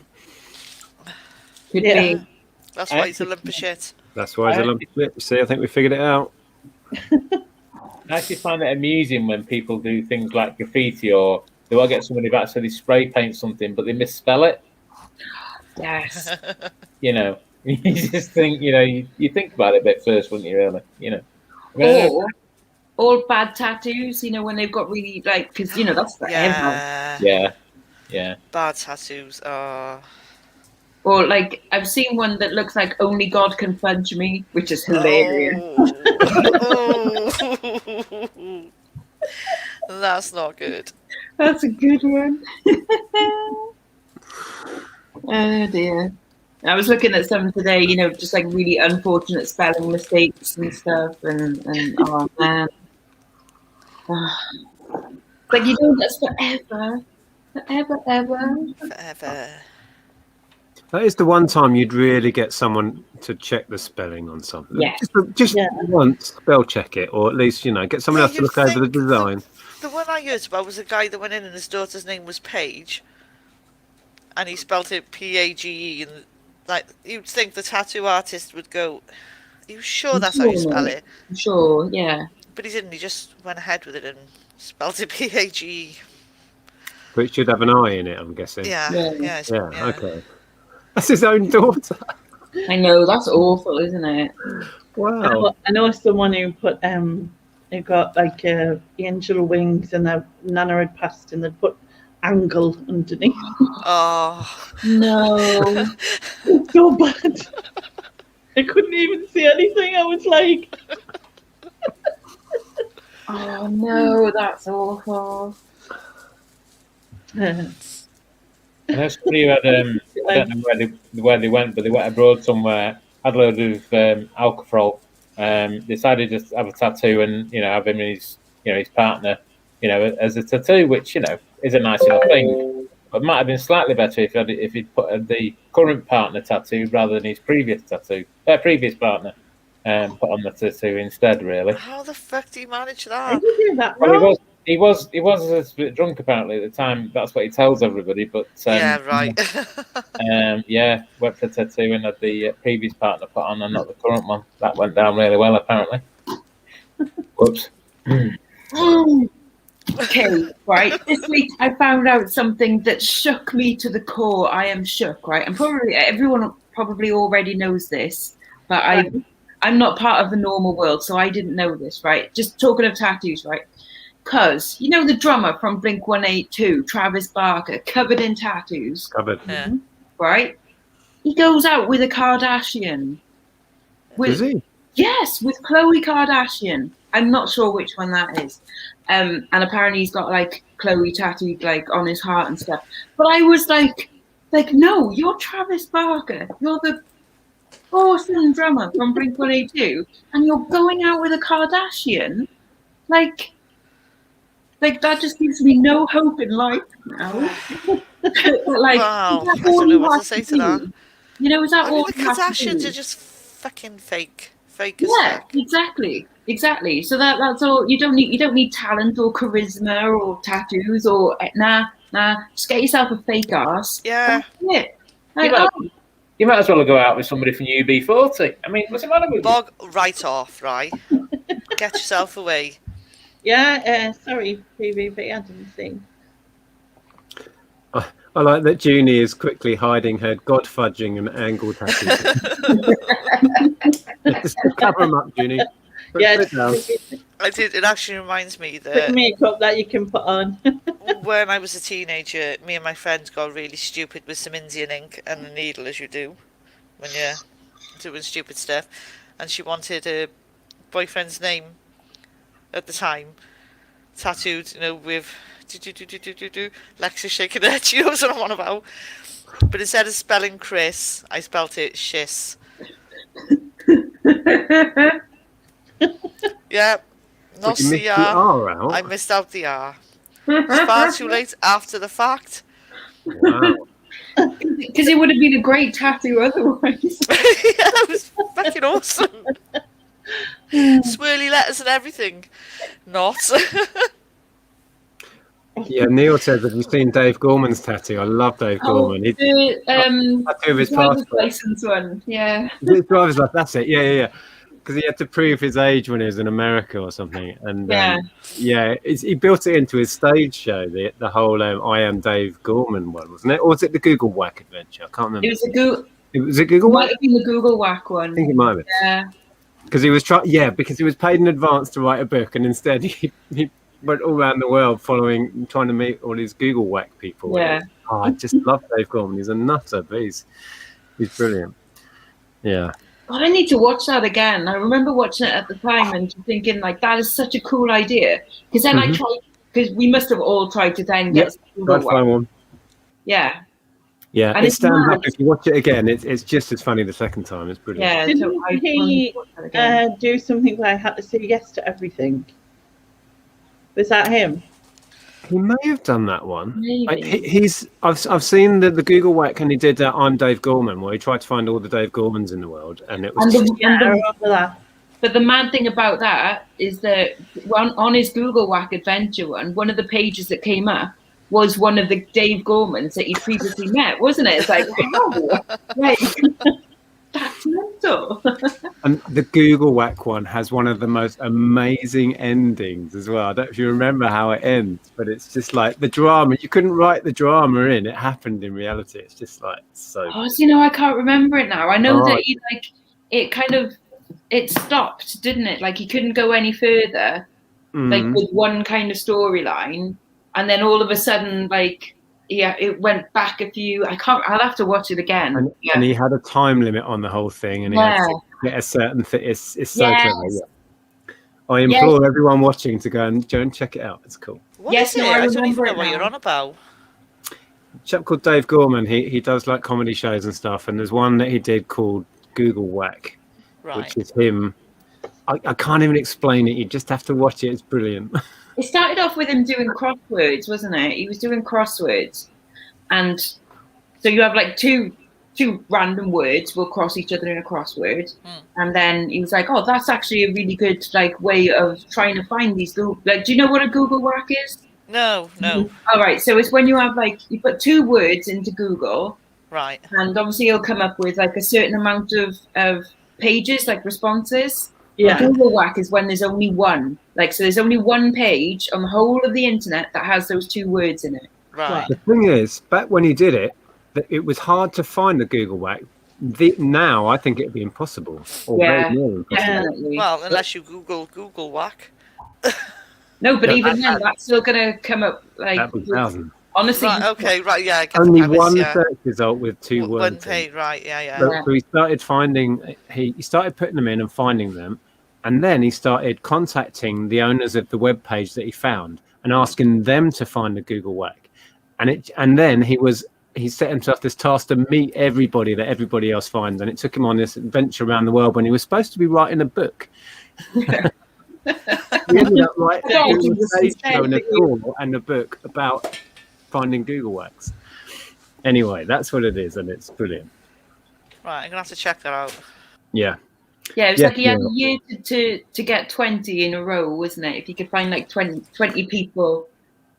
Could Yeah. be. That's why he's a lump of shit. That's why he's a lump of shit. See, I think we figured it out. I actually find it amusing when people do things like graffiti or they will get somebody to actually spray paint something, but they misspell it. Yes. You know, you just think, you know, you think about it a bit first, wouldn't you? Really, you know. I mean, Or all bad tattoos, you know, when they've got really like, because you know that's forever. yeah. Bad tattoos. Oh. Or like I've seen one that looks like only God can fudge me, which is hilarious. Oh. That's not good. That's a good one. Oh dear. I was looking at some today, you know, just like really unfortunate spelling mistakes and stuff, and oh man, like you do this forever, ever. Forever. That is the one time you'd really get someone to check the spelling on something. Yeah. Just once, spell check it, or at least, you know, get someone else to look over the design. The one I heard about was a guy that went in and his daughter's name was Paige, and he spelled it P-A-G-E, and like you'd think the tattoo artist would go, "Are you sure that's how you spell it?" Sure, yeah. But he didn't. He just went ahead with it and spelled it P-A-G-E. But it should have an I in it, I'm guessing. Yeah. Okay. That's his own daughter. I know, that's awful, isn't it? Wow. I know someone who put who got like angel wings, and their nana had passed, and they'd put angle underneath. Oh. No. It's so bad. I couldn't even see anything. I was like, Oh no, that's awful. I know somebody who had, I don't know where they went, but they went abroad somewhere, had a load of alcohol, decided just to have a tattoo and, you know, have him and his, you know, his partner, you know, as a tattoo, which, you know, is a nice enough thing. But it might have been slightly better if he'd put the current partner tattoo rather than his previous partner, put on the tattoo instead, really. How the fuck do you manage I that? did do that Well, wrong. he was a bit drunk apparently at the time. That's what he tells everybody. But Yeah, right. went for a tattoo and had the previous partner put on and not the current one. That went down really well apparently. Whoops. Okay, right. This week I found out something that shook me to the core. I am shook, right? And probably everyone probably already knows this, but I'm not part of the normal world, so I didn't know this, right? Just talking of tattoos, right? Because, you know, the drummer from Blink-182, Travis Barker, covered in tattoos. Covered. Yeah. Right? He goes out with a Kardashian. Is he? Yes, with Khloe Kardashian. I'm not sure which one that is. And apparently he's got like Khloe tattooed like on his heart and stuff. But I was like, no, you're Travis Barker. You're the awesome drummer from Blink-182, and you're going out with a Kardashian. Like that just gives me no hope in life now. Like, Wow. I don't know what to say to that. You know, is that I mean, all the you have to Kardashians do? are just fucking fake. Fake as Yeah, fuck. exactly. So that's all. You don't need talent or charisma or tattoos or nah. Just get yourself a fake ass. Yeah. That's it. Like, You might as well go out with somebody from UB40. I mean, what's the matter with you? Bog right off, right? Get yourself away. Yeah, sorry, PVP, I didn't see. I like that Junie is quickly hiding her god-fudging and angle tattoos. Just cover them up, Junie. Put it down. I did. It actually reminds me Quick that makeup that you can put on. when I was a teenager, me and my friends got really stupid with some Indian ink and a needle, as you do when you're doing stupid stuff. And she wanted a boyfriend's name at the time tattooed, you know, with Lexx is shaking her head. She knows what I'm on about. But instead of spelling Chris, I spelt it Shiss. Yeah, no But you missed the CR. R out. I missed out the R. It's far too late after the fact. Wow. because it would have been a great tattoo otherwise. Yeah, it was fucking awesome. Swirly letters and everything. Not. Yeah, Neil says, have you seen Dave Gorman's tattoo? I love Dave Gorman. He's The tattoo of his driver's passport. license one, yeah. His driver's license, that's it. Yeah. because he had to prove his age when he was in America or something, and Yeah. he built it into his stage show. The whole I Am Dave Gorman one, wasn't it? Or was it the Google Whack adventure? I can't remember. It was a Google. It was a Google Might Whack. have been the Google Whack one. I think it might have been. Yeah. Because he was because he was paid in advance to write a book, and instead he went all around the world trying to meet all these Google Whack people. Yeah. Oh, I just love Dave Gorman. He's a nutter, but he's brilliant. Yeah. God, I need to watch that again. I remember watching it at the time and thinking like that is such a cool idea. Because then I tried, because we must have all tried to then get Google Whack. One. Yeah. Yeah, And it it's stands mad. up. If you watch it again, it's just as funny the second time. It's brilliant. Yeah. Didn't So I he watch that again. do something where I had to say yes to everything? Was that him? He may have done that one. Maybe. I've seen the Google Whack, and he did I'm Dave Gorman, where he tried to find all the Dave Gormans in the world, and it was. Yeah, I remember that. But the mad thing about that is that on his Google Whack adventure one of the pages that came up was one of the Dave Gormans that he previously met, wasn't it? It's like, wow, right. That's mental. And the Google Whack one has one of the most amazing endings as well. I don't know if you remember how it ends, but it's just like the drama. You couldn't write the drama in. It happened in reality. It's just like so. Oh, so, I can't remember it now. I know that he it stopped, didn't it? Like he couldn't go any further, like with one kind of storyline, and then all of a sudden, it went back a few. I'll have to watch it again. And he had a time limit on the whole thing, and he had to get a certain thing. It's so clever. Yeah. I implore everyone watching to go and check it out. It's cool. What is it? I don't even know what you're on about. A chap called Dave Gorman. He does like comedy shows and stuff, and there's one that he did called Google Whack, which is him. I can't even explain it. You just have to watch it. It's brilliant. It started off with him doing crosswords, wasn't it? He was doing crosswords, and so you have like two random words will cross each other in a crossword, and then he was like, "Oh, that's actually a really good way of trying to find these Google." Do you know what a Google Whack is? No. All right, so it's when you have you put two words into Google, right, and obviously it'll come up with a certain amount of pages, responses. Yeah. Google Whack is when there's only one. So there's only one page on the whole of the internet that has those two words in it. Right. The thing is, back when he did it, it was hard to find the Google Whack. Now I think it'd be impossible. Or very near impossible. Definitely. Well, unless you Google Whack. No, but even then, that's still gonna come up That'd be 1,000. Honestly. Right, okay, right, yeah. I get Only the premise, one yeah. search result with two words. One page, right, yeah. So he started he started putting them in and finding them, and then he started contacting the owners of the web page that he found and asking them to find the Google Whack. And then he set himself this task to meet everybody that everybody else finds, and it took him on this adventure around the world when he was supposed to be writing a book. He ended up writing a stage show and a tour and a book about finding Google Whacks. Anyway, that's what it is, and it's brilliant. Right, I'm gonna have to check that out. Yeah. Yeah, it was he had a year to get 20 in a row, wasn't it? If you could find 20 people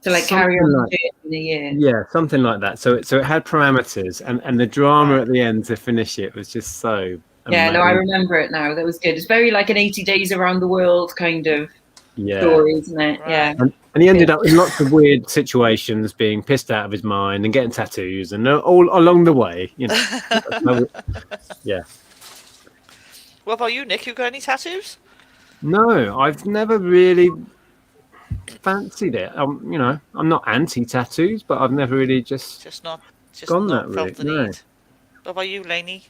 to carry on in a year. Yeah, something like that. So it had parameters, and the drama at the end to finish it was just so amazing. Yeah, no, I remember it now. That was good. It's very like an 80 days around the world kind of story, isn't it? Right. Yeah. And he ended up in lots of weird situations, being pissed out of his mind and getting tattoos, and all along the way, yeah. What about you, Nick? You got any tattoos? No, I've never really fancied it. I'm not anti-tattoos, but I've never really just gone that route. No. What about you, Lainey?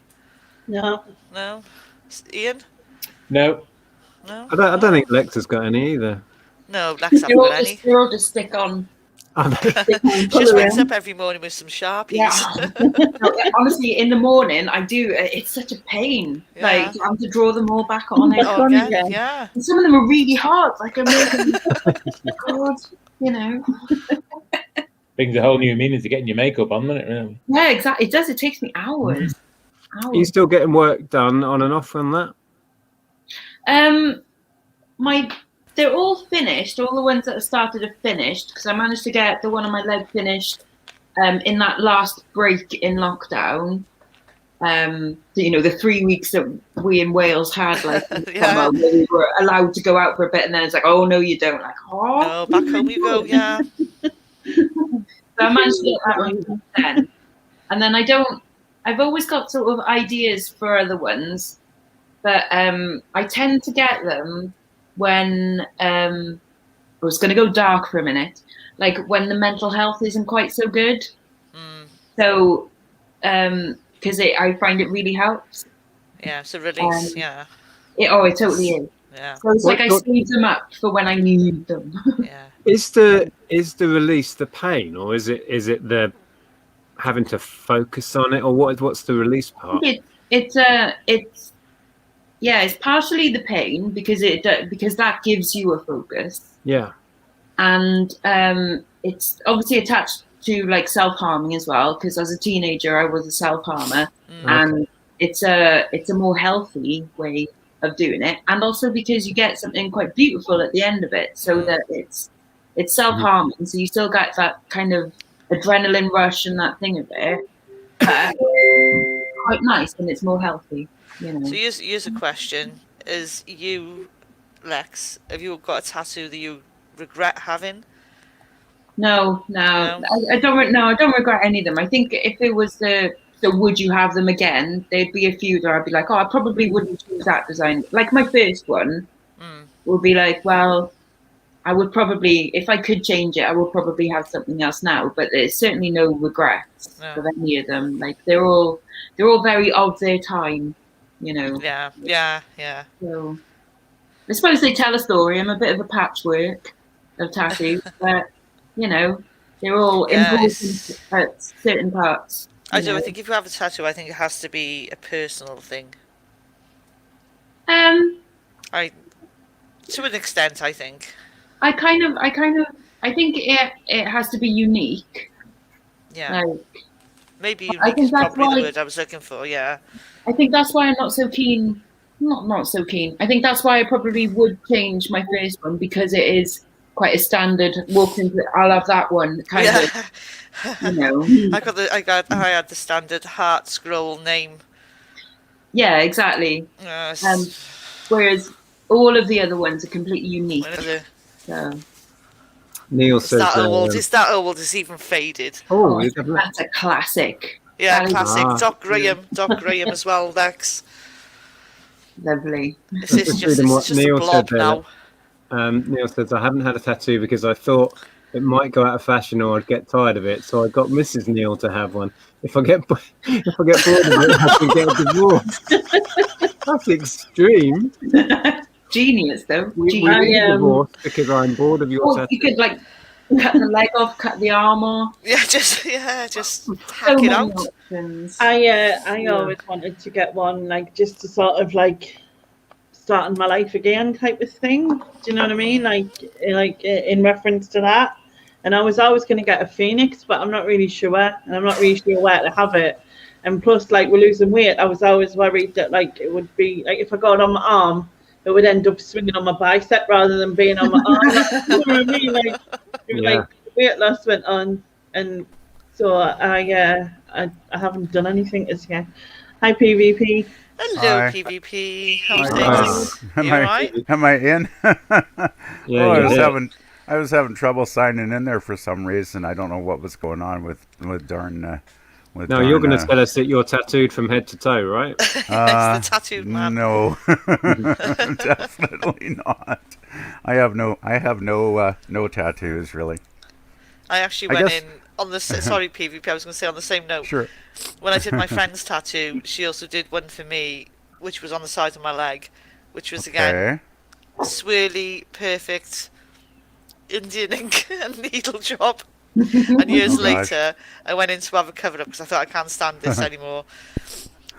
No. No. Ian? No. No. I don't think Lexx has got any either. No, Lexx hasn't got any. They're all just stick on. She just wakes up every morning with some Sharpies. Yeah. Honestly, in the morning, I do. It's such a pain. Yeah. I'm to draw them all back on it. Oh, yeah. And some of them are really hard. I'm making, God, Brings a whole new meaning to getting your makeup on, doesn't it? Really? Yeah, exactly. It does. It takes me hours. Are you still getting work done on and off on that? They're all finished. All the ones that have started are finished because I managed to get the one on my leg finished in that last break in lockdown. the 3 weeks that we in Wales had, like, Yeah. where we were allowed to go out for a bit, and then it's like, oh no, you don't. Like, Oh, back home you go. Yeah. So I managed to get that one then, and then I've always got sort of ideas for other ones, but I tend to get them when I was going to go dark for a minute, like when the mental health isn't quite so good. So because I find it really helps. Yeah, it's a release. Yeah. It totally is. Yeah. So it's like I save them up for when I need them. Yeah. Is the release the pain, or is it the having to focus on it, or what's the release part? It's partially the pain because that gives you a focus. Yeah. And it's obviously attached to like self-harming as well, because as a teenager I was a self-harmer, and it's a more healthy way of doing it, and also because you get something quite beautiful at the end of it, so that it's self-harming, so you still get that kind of adrenaline rush and that thing of it, but quite nice, and it's more healthy, So here's a question: is you, Lexx, have you got a tattoo that you regret having? No. I don't regret any of them. I think if it was the would you have them again, there'd be a few that I'd be like, I probably wouldn't choose that design. Like my first one would be like, well, I would probably, if I could change it, I would probably have something else now. But there's certainly no regrets of any of them. Like they're all very of their time, Yeah. So I suppose they tell a story. I'm a bit of a patchwork of tattoos, but they're all important at certain parts. I do. I think if you have a tattoo, I think it has to be a personal thing. To an extent, I think. I think it has to be unique. Yeah. Maybe unique I think is probably the word I was looking for. Yeah. I think that's why I'm not so keen. Not so keen. I think that's why I probably would change my first one, because it is quite a standard. Walk into I'll have that one kind of. I had the standard heart scroll name. Yeah, exactly. Whereas all of the other ones are completely unique. So. Neil says it's that old. It's even faded. Oh, that's a classic. Yeah, classic. Doc Graham as well, Lexx. Lovely. It's just a blob now. Neil says, I haven't had a tattoo because I thought it might go out of fashion or I'd get tired of it, so I got Mrs. Neil to have one. If I get bored of it, I can get a divorce. That's extreme. Genius, though. We need divorce because I'm bored of your tattoo. You could cut the leg off, cut the arm off. Yeah, just hack it out. Options. I always wanted to get one, just to sort of starting my life again type of thing. Do you know what I mean? Like in reference to that. And I was always going to get a phoenix, but I'm not really sure, and I'm not really sure where to have it. And plus, we're losing weight. I was always worried that it would be if I got it on my arm, it would end up swinging on my bicep rather than being on my arm. You know what I mean? Weight loss went on, and so I haven't done anything as yet. Hi, PvP. Hello, Hi. PvP. How's things? You alright? Am I in? Yeah, I was having trouble signing in there for some reason. I don't know what was going on with darn. No, you're going to tell us that you're tattooed from head to toe, right? It's the tattooed man. No, definitely not. I have no tattoos really. I actually went in on the sorry PvP. I was going to say on the same note. Sure. When I did my friend's tattoo, she also did one for me, which was on the side of my leg, which was again swirly, perfect Indian ink and needle job. And years later, I went in to have a cover up because I thought I can't stand this anymore.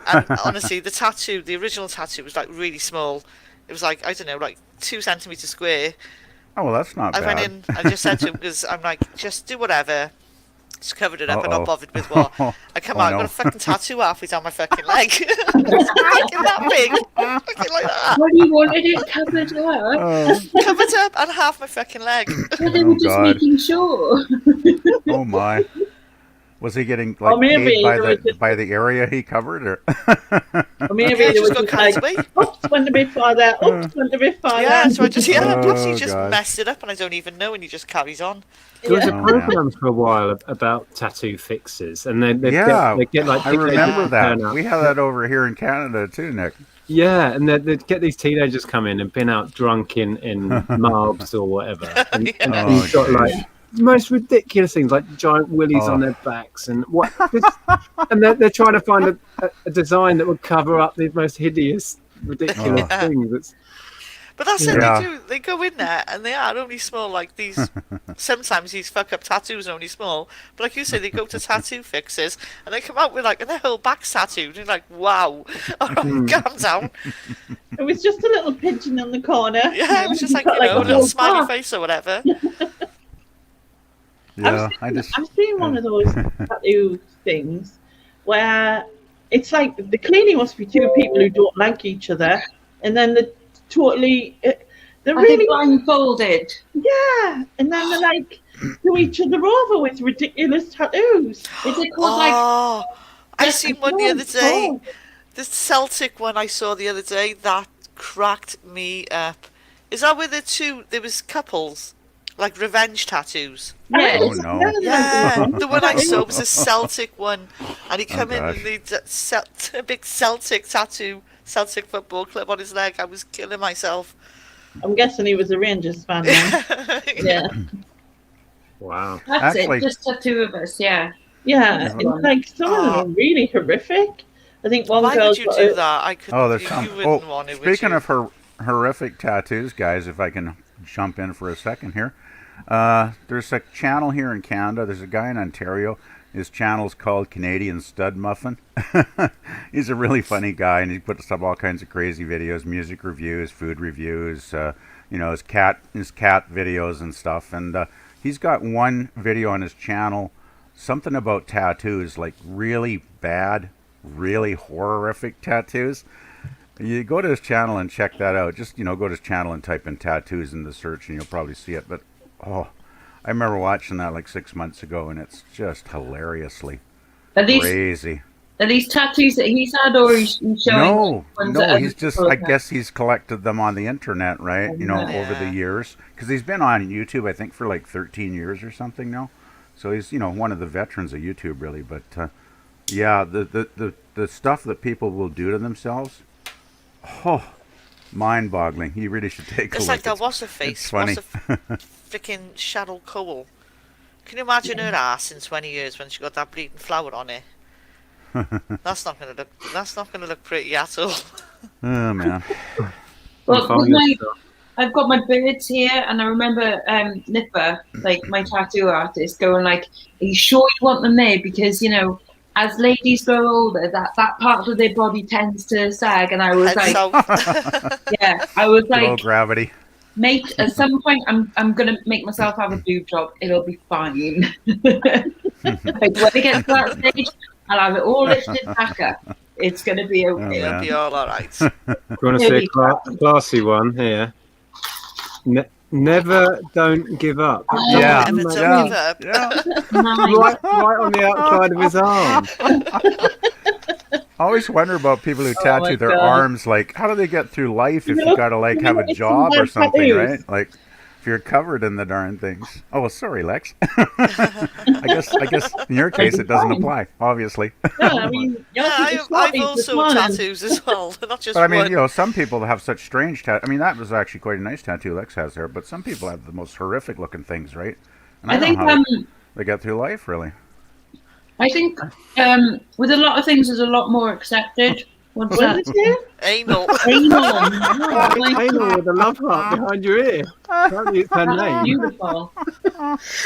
And honestly, the original tattoo was really small. It was I don't know, 2 centimeters square. Oh, well, that's not bad. I went in and just said to him, because I'm just do whatever. Just covered it up and not bothered with what. I come out, I've got a fucking tattoo halfway down my fucking leg. It's that big. Fucking like that. What do you wanted it covered up? Covered up and half my fucking leg. Well, they were just making sure. Oh my. Was he getting Or like maybe paid they were just- by the area he covered, or? Or maybe Yeah, they were just got just like, carried away. oops, went a bit farther, oops, went a bit farther. Yeah, so I just perhaps he Oh, just God. messed it up and I don't even know, and he just carries on. There was a Oh, program for a while about tattoo fixes, and then they Yeah, get like I teenagers remember to that. turn up. We have that over here in Canada too, Nick. Yeah, and they'd get these teenagers come in and been out drunk in Marbs or whatever, and Oh, you've got geez. like the most ridiculous things like giant willies on their backs and what, and they're trying to find a design that would cover up the most hideous, ridiculous things. It's, But that's it, Yeah. they do. They go in there and they are only small, like these. Sometimes these fuck up tattoos are only small. But like you say, they go to tattoo fixers and they come out with like their whole back's tattooed. And you're like, wow, all right, calm down. It was just a little pigeon in the corner. Yeah, it was just like, Got you know, a a little whole smiley park. face or whatever. Yeah, I've seen one of those tattoo things where it's like the clearly must be two people who don't like each other, and then they're Are they really blindfolded? yeah, and then they're like to each other over with ridiculous tattoos. Is it called like? Oh, I seen one the other day. Oh, The Celtic one I saw the other day, that cracked me up. Is that where there was couples? Like revenge tattoos? Yes. Oh, no. Yeah, the one I saw was a Celtic one, and he Oh, come in gosh. and he'd a big Celtic tattoo, Celtic football club on his leg. I was killing myself. I'm guessing he was a Rangers fan. Then. Yeah, wow. That's Actually- it. Just the two of us. Yeah. yeah. It's like some of them are really horrific. I think one Why girl would you do that? I could. Oh, there's you, some. you wouldn't want it. Speaking would you? of horrific tattoos, guys, if I can jump in for a second here, there's a channel here in Canada. There's a guy in Ontario. His channel's called Canadian Stud Muffin. He's a really funny guy, and he puts up all kinds of crazy videos, music reviews, food reviews, his cat videos and stuff. And he's got one video on his channel, something about tattoos, like really bad, really horrific tattoos. You go to his channel and check that out. Just, go to his channel and type in tattoos in the search and you'll probably see it. But, I remember watching that like 6 months ago and it's just hilariously Are these crazy. tattoos that he's had, or he's showing? No, he's just, I guess he's collected them on the internet, right? Over the Yeah. years. Because he's been on YouTube, I think, for like 13 years or something now. So he's, one of the veterans of YouTube, really. But, yeah, the stuff that people will do to themselves, mind-boggling. You really should take a It's look. like that. What's her face? It's funny. Freaking Cheryl Cole. Can you imagine her ass in 20 years when she got that bleeding flower on it? That's not gonna look pretty at all. Oh, man. Well, Fine, with so- I've got my birds here, and I remember Nipper, like my tattoo artist, going like, "Are you sure you want them there? Because as ladies grow older, that part of their body tends to sag." And I was Head like, south. "Yeah," I was Low like, gravity. "Mate, at some point, I'm gonna make myself have a boob job. It'll be fine." Like when it gets to that stage, I'll have it all lifted back up. It's gonna be okay. It'll be all right. Do you want to see a classy one here? Never don't give up. Yeah. Never Right, don't give up. Yeah. Nice. right on the outside of his arm. I always wonder about people who tattoo my their God. arms. Like, how do they get through life if you gotta like have a it's job some or something, tattoos. right? Like, if you're covered in the darn things. Oh, sorry, Lex. I guess in your case it doesn't apply, obviously. Yeah, I mean, Yeah, I've also tattoos as well, not just But I mean, one. some people have such strange tattoos. I mean, that was actually quite a nice tattoo Lex has there. But some people have the most horrific looking things, right? And I don't think know how they get through life, really. I think with a lot of things, there's a lot more accepted. What's What that? is it? Anal. Anal with a love heart behind your ear. Apparently it's her That's name. beautiful.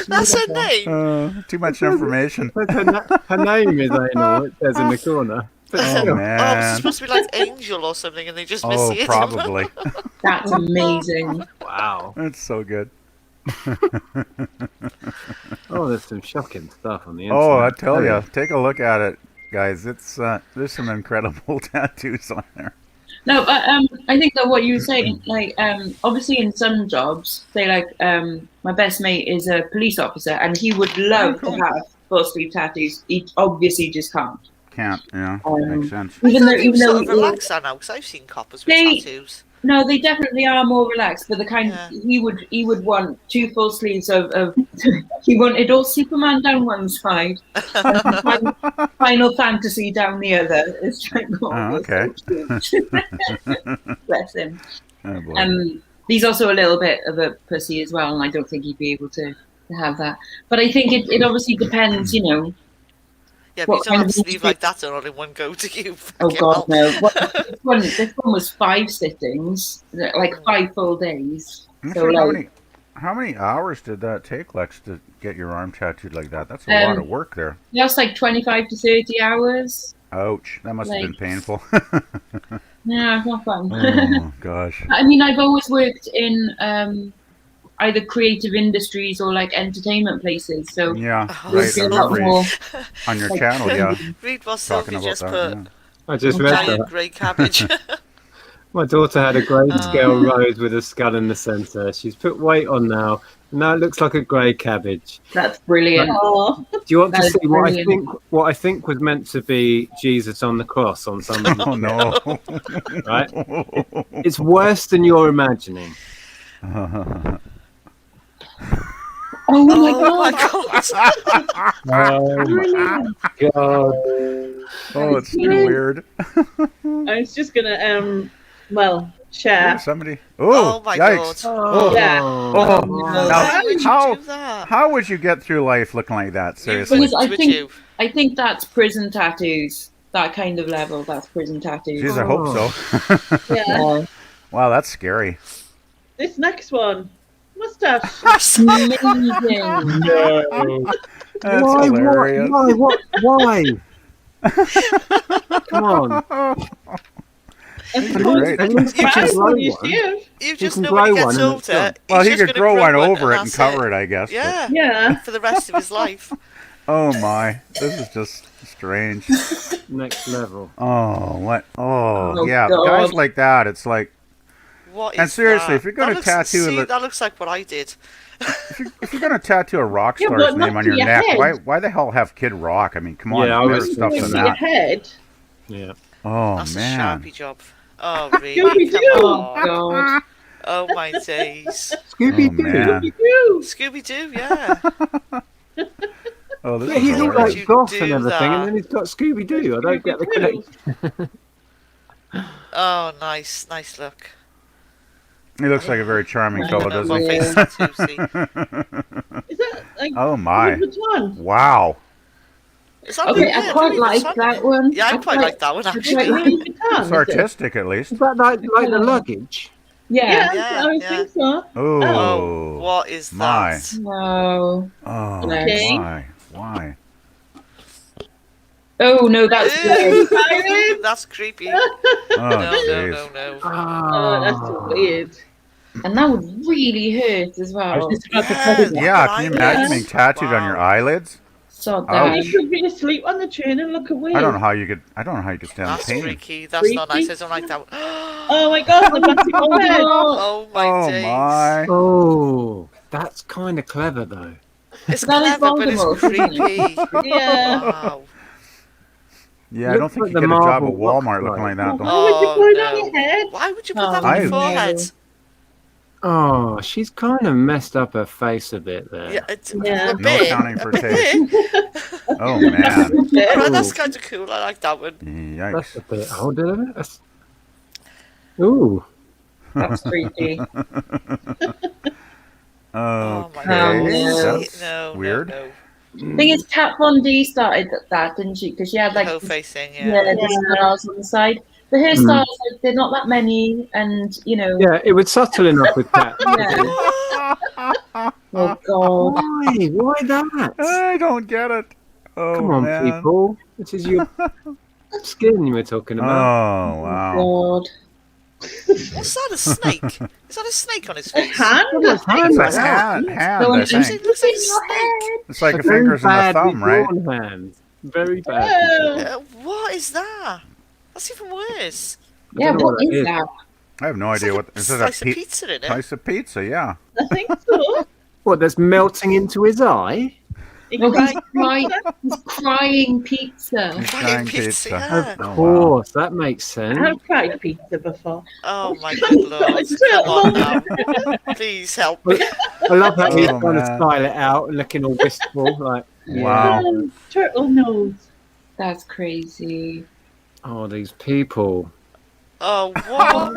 That's her name. Too much information. Her name is Anal, it says in the corner. But Oh, still, Oh, it's man. supposed to be like Angel or something, and they just miss Oh, it. probably. That's amazing. wow. It's so good. Oh, there's some shocking stuff on the internet. Oh, I tell you, take a look at it, guys. It's there's some incredible tattoos on there. No, but I think that what you were saying, like, obviously in some jobs, say like, my best mate is a police officer, and he would love to have full sleeve tattoos, he obviously just can't. Can't. Yeah, makes sense. I Even thought though, he was even sort though of relaxed now, because I've seen coppers with They- tattoos. no, they definitely are more relaxed. But the kind Yeah. he would want 2 full sleeves of he wanted all Superman down one side, and Final Fantasy down the other. It's like, Okay. Bless him. Oh, boy. He's also a little bit of a pussy as well, and I don't think he'd be able to have that. But I think it obviously depends, you know. Yeah, but What you don't kind have of a sleeve like that on in one go, do you? Oh Fucking God, hell. no! This one was 5 sittings, like 5 full days. I'm So sure like, how many hours did that take, Lex, to get your arm tattooed like that? That's a lot of work there. that's like 25 to 30 hours. Ouch. That must have been painful. Yeah, it's not fun. Oh, gosh. I mean, I've always worked in either creative industries or like entertainment places. So Yeah, Oh, right. there's I a lot remember more. on your channel, yeah, Read what talking Sylvie about just that. put. Yeah. I just read Giant that. grey cabbage. My daughter had a grayscale rose with a skull in the centre. She's put weight on now. Now it looks like a grey cabbage. That's brilliant. Oh, Do you want to That is see brilliant. what I think was meant to be Jesus on the cross on Sunday? Oh, no. Right? It's worse than you're imagining. Oh my Oh God! my god. Oh Brilliant. my God. Oh, it's too weird. I was just gonna share. Somebody. Oh Oh, my yikes. god. Oh, Yeah. oh. No. Now, Why would you how, do that? how would you get through life looking like that? You Seriously. Because would, I would think- you? I think that's prison tattoos. That kind of level. That's prison tattoos. Jeez, I hope so. Yeah. Wow, that's scary. This next one, mustache. Amazing. No. That's Why? hilarious. Why? Come on. And Great. At least you can Right, grow you one. shave. You just can know when he grow gets one and it's older. done. Well, he's he just could gonna grow one over it and and that's cover it, I guess. but- Yeah. Yeah. For the rest of his life. Oh, my. This is just strange. Next level. Oh, what? Oh, Oh, yeah. God. Guys like that, it's like, What is And seriously, that? if you're gonna That looks- tattoo see, the- that looks like what I did. if you're going to tattoo a rock Yeah, star's but not name on to your your neck, head. why the hell have Kid Rock? I mean, come on, Yeah, I there's was better stuff Going than to your that. head. Yeah. Oh, That's a man. Sharpie job. Oh, really? Scooby-Doo. Come Oh on. God. Oh, my days. Scooby Oh, Doo. man. You. Scooby-Doo, yeah. Oh, this Yeah, is he's all would hilarious. you like goth do and everything, that? and then he's got Scooby Doo. I don't get the connection. Oh, nice. Nice look. He looks like a very charming fellow, No, doesn't he? face tattoo, see. Is that like Oh, my. Louis Vuitton? Wow. Is that Okay, Louis- I yeah, quite Louis like Vuitton? that one. Yeah, I quite like that one, Like actually. Louis Vuitton, It's is it? artistic, at least. Is that like the luggage? Yeah. Yeah, Yeah, I would yeah. think so. Oh, Oh, what is my. that? No. Oh, Okay. my. Why? Oh no, that's weird. Ew, that's creepy. No, Oh, no, jeez. no, no. Oh, that's so weird. And that would really hurt as I was well. just about to Yeah. say that. Yeah, can you imagine Yeah. being tattooed on your Wow. eyelids? Sod Oh. that. You could be asleep on the train and look away. I don't know how you could stand That's the pain. freaky. That's not nice. Freaky? I don't like that. Oh my god, the back of your head. Oh my Oh, days. my. Oh, that's kind of clever though. It's That is clever, but it's Voldemort, isn't it? creepy. Yeah. Wow. Yeah, I don't Looks think like you the get a job at Marvel Walmart rock looking like light. that. Why would you Oh, put it no. on your head? Why would you put Oh, that on your no. forehead? Oh, she's kind of messed up her face a bit there. Yeah, it's Yeah. a No bit. accounting for a taste. bit. Oh, man. Right, that's kind of cool. I like that one. That's a Yikes. bit. Oh, did I? That's... Ooh. That's creepy. Oh my Okay, God. that's No, weird. No, Thing is, Kat Von D started that, didn't she? Because she had no. like Whole face thing, yeah, yeah. the stars on the side. The hairstyles, like, they're not that many, and you know. Yeah, it was subtle enough with that. Yeah. Oh God. Why that? I don't get it. Oh, Come on, man. people. This is your skin you were talking Oh, about. wow. God. What's that, a snake? Is that a snake on his A face? hand? Someone's hand It's like a that. hand, No, I it's think. It looks like a snake. It's like a very fingers and a badly thumb, right? drawn hand. Very bad. Oh. What is that? That's even worse. Yeah, don't know what what that is is. that? I have no It's idea like what. a Is it slice a of pizza in it. slice of pizza? Yeah. I think so. What, that's melting into his eye? He No, cried. he's crying pizza. He's Crying crying pizza, pizza. yeah. Of Oh, wow. course, that makes sense. I've cried pizza before. Oh my good lord. Come on now. Please help me. I love how he's Oh, trying to man. style it out, looking all wistful, like Wow. yeah. Turtle nose. That's crazy. Oh, these people. Oh, what?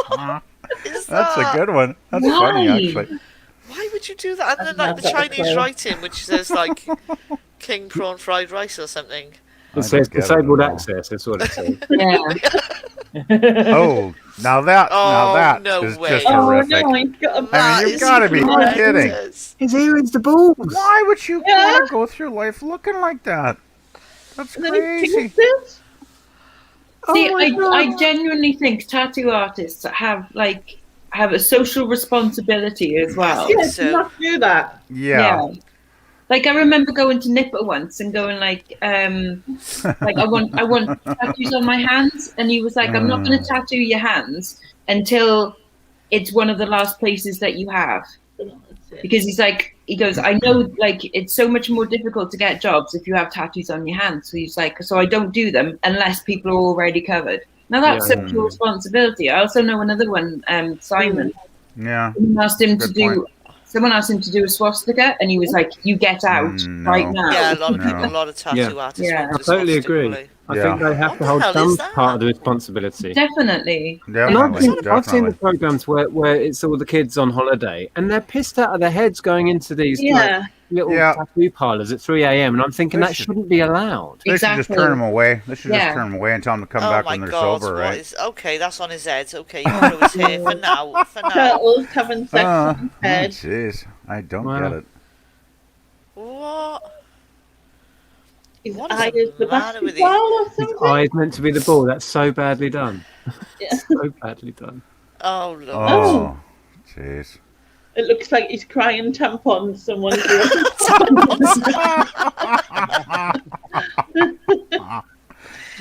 What is That's that? a good one. That's Why? funny, actually. Why would you do that? And then I've like the never got a Chinese clue. writing, which says like king prawn fried rice or something. I It says don't get it disabled at all. access. That's what it says. Yeah. Oh, now that Oh, no is way. just Oh horrific. no, he's got a I mean, That you've is gotta be kidding. horrendous. His earrings, the balls. Why would you Yeah. want to go through life looking like that? That's And then he crazy. thinks this. See, Oh my God. I genuinely think tattoo artists have a social responsibility as well. Yeah. Yes, So- do not do that. Yeah. Like I remember going to Nipper once and going like I want tattoos on my hands, and he was like, I'm not going to tattoo your hands until it's one of the last places that you have, because he goes, I know like it's so much more difficult to get jobs if you have tattoos on your hands. So he's like, so I don't do them unless people are already covered. Now that's Yeah. social responsibility. I also know another one, Simon. Yeah. Someone asked him to do a swastika, and he was like, "You get out No. right now." Yeah, a lot of people, No. a lot of tattoo Yeah. artists. Yeah. won't I do totally swastika, agree. will they? I Yeah. think they have What to the hold hell some is that? part of the responsibility. Definitely. And Definitely. I've seen the Definitely. programs where it's all the kids on holiday and they're pissed out of their heads going into these like, Yeah. little Yeah. tattoo parlors at 3 a.m. and I'm thinking They that should- shouldn't be allowed. They should just Exactly. turn them away. They should Yeah. just turn them away and tell them to come Oh back my when they're god, sober, what right? is... Okay, that's on his head. Okay, you can throw his hair for now. For now. Turtles having sex Oh, on his head. jeez. I don't Wow. get it. What? His What is eye the is the matter with basketball or His something. eye's meant to be the ball. That's so badly done. Yeah. So badly done. Oh, Lord. Oh, jeez. It looks like he's crying tampons. Someone's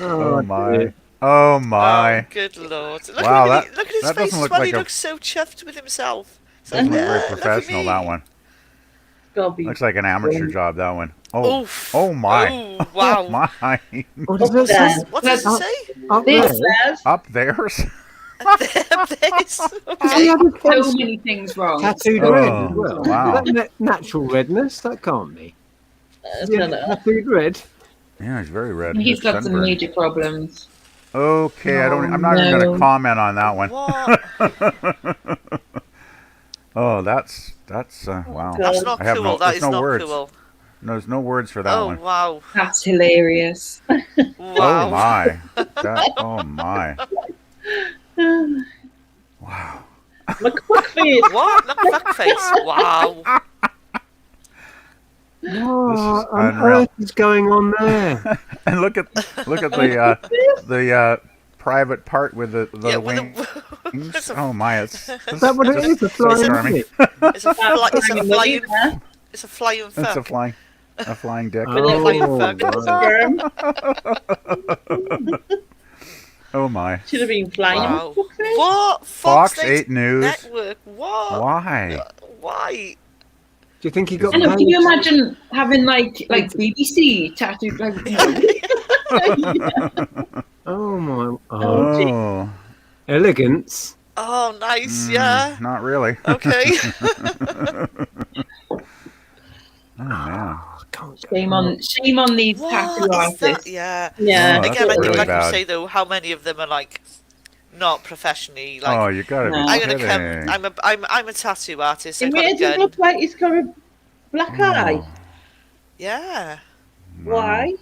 Oh, my. dear. Oh, my. Oh, good Lord. Look, Wow, look at his that face doesn't as look well. like He a- looks so chuffed with himself. It's Doesn't look like, very look at professional, me." that one. Gobby. Looks like an amateur job, that one. Oh, Oof. oh my. Oh, wow. Oh, my. What does it there. say? What does it say? Up This- there? Up theirs? This. Oh, Okay. yeah, the So face many things wrong. tattooed Oh, red as well. wow. Is that natural redness? That can't be. I Yeah, don't know. tattooed red. Yeah, he's very red. He's It's got some sunburned. major problems. Okay, I'm not even no. going to comment on that one. What? Oh, that's wow. That's not I have cool. no- That there's is no not words. cool. There's no words for that Oh, one. wow. That's hilarious. Oh Wow. my. Oh my. Wow. McQuackface. What? Look at that face. Wow. What on unreal. earth is going on there? And look at the private part with the Yeah, with wings. It's a- Oh my, it's Is that what it is? A so flying charming. dick? It's a flying. It's a flying It's a fuck. flying dick. Oh, fuck. right. Sperm. Oh my. Should have been flying. Wow. McQuackface. What? Fox 8 News. Network. What? Why? Why? Do you think he got I know. Can you paid? imagine having like BBC tattooed? Like, Oh my! Oh, Oh. elegance. Oh, nice. Yeah. Not really. Okay. Oh man. I can't get shame on these tattoo What is that? artists. Yeah. Yeah. Oh, that's Again, really like you bad. say though, how many of them are like not professionally like? Oh, you gotta be No. I'm gonna kidding. come. I'm a tattoo artist. It I've got a made him gun. look like he's got a black eye. Oh, Yeah. Why?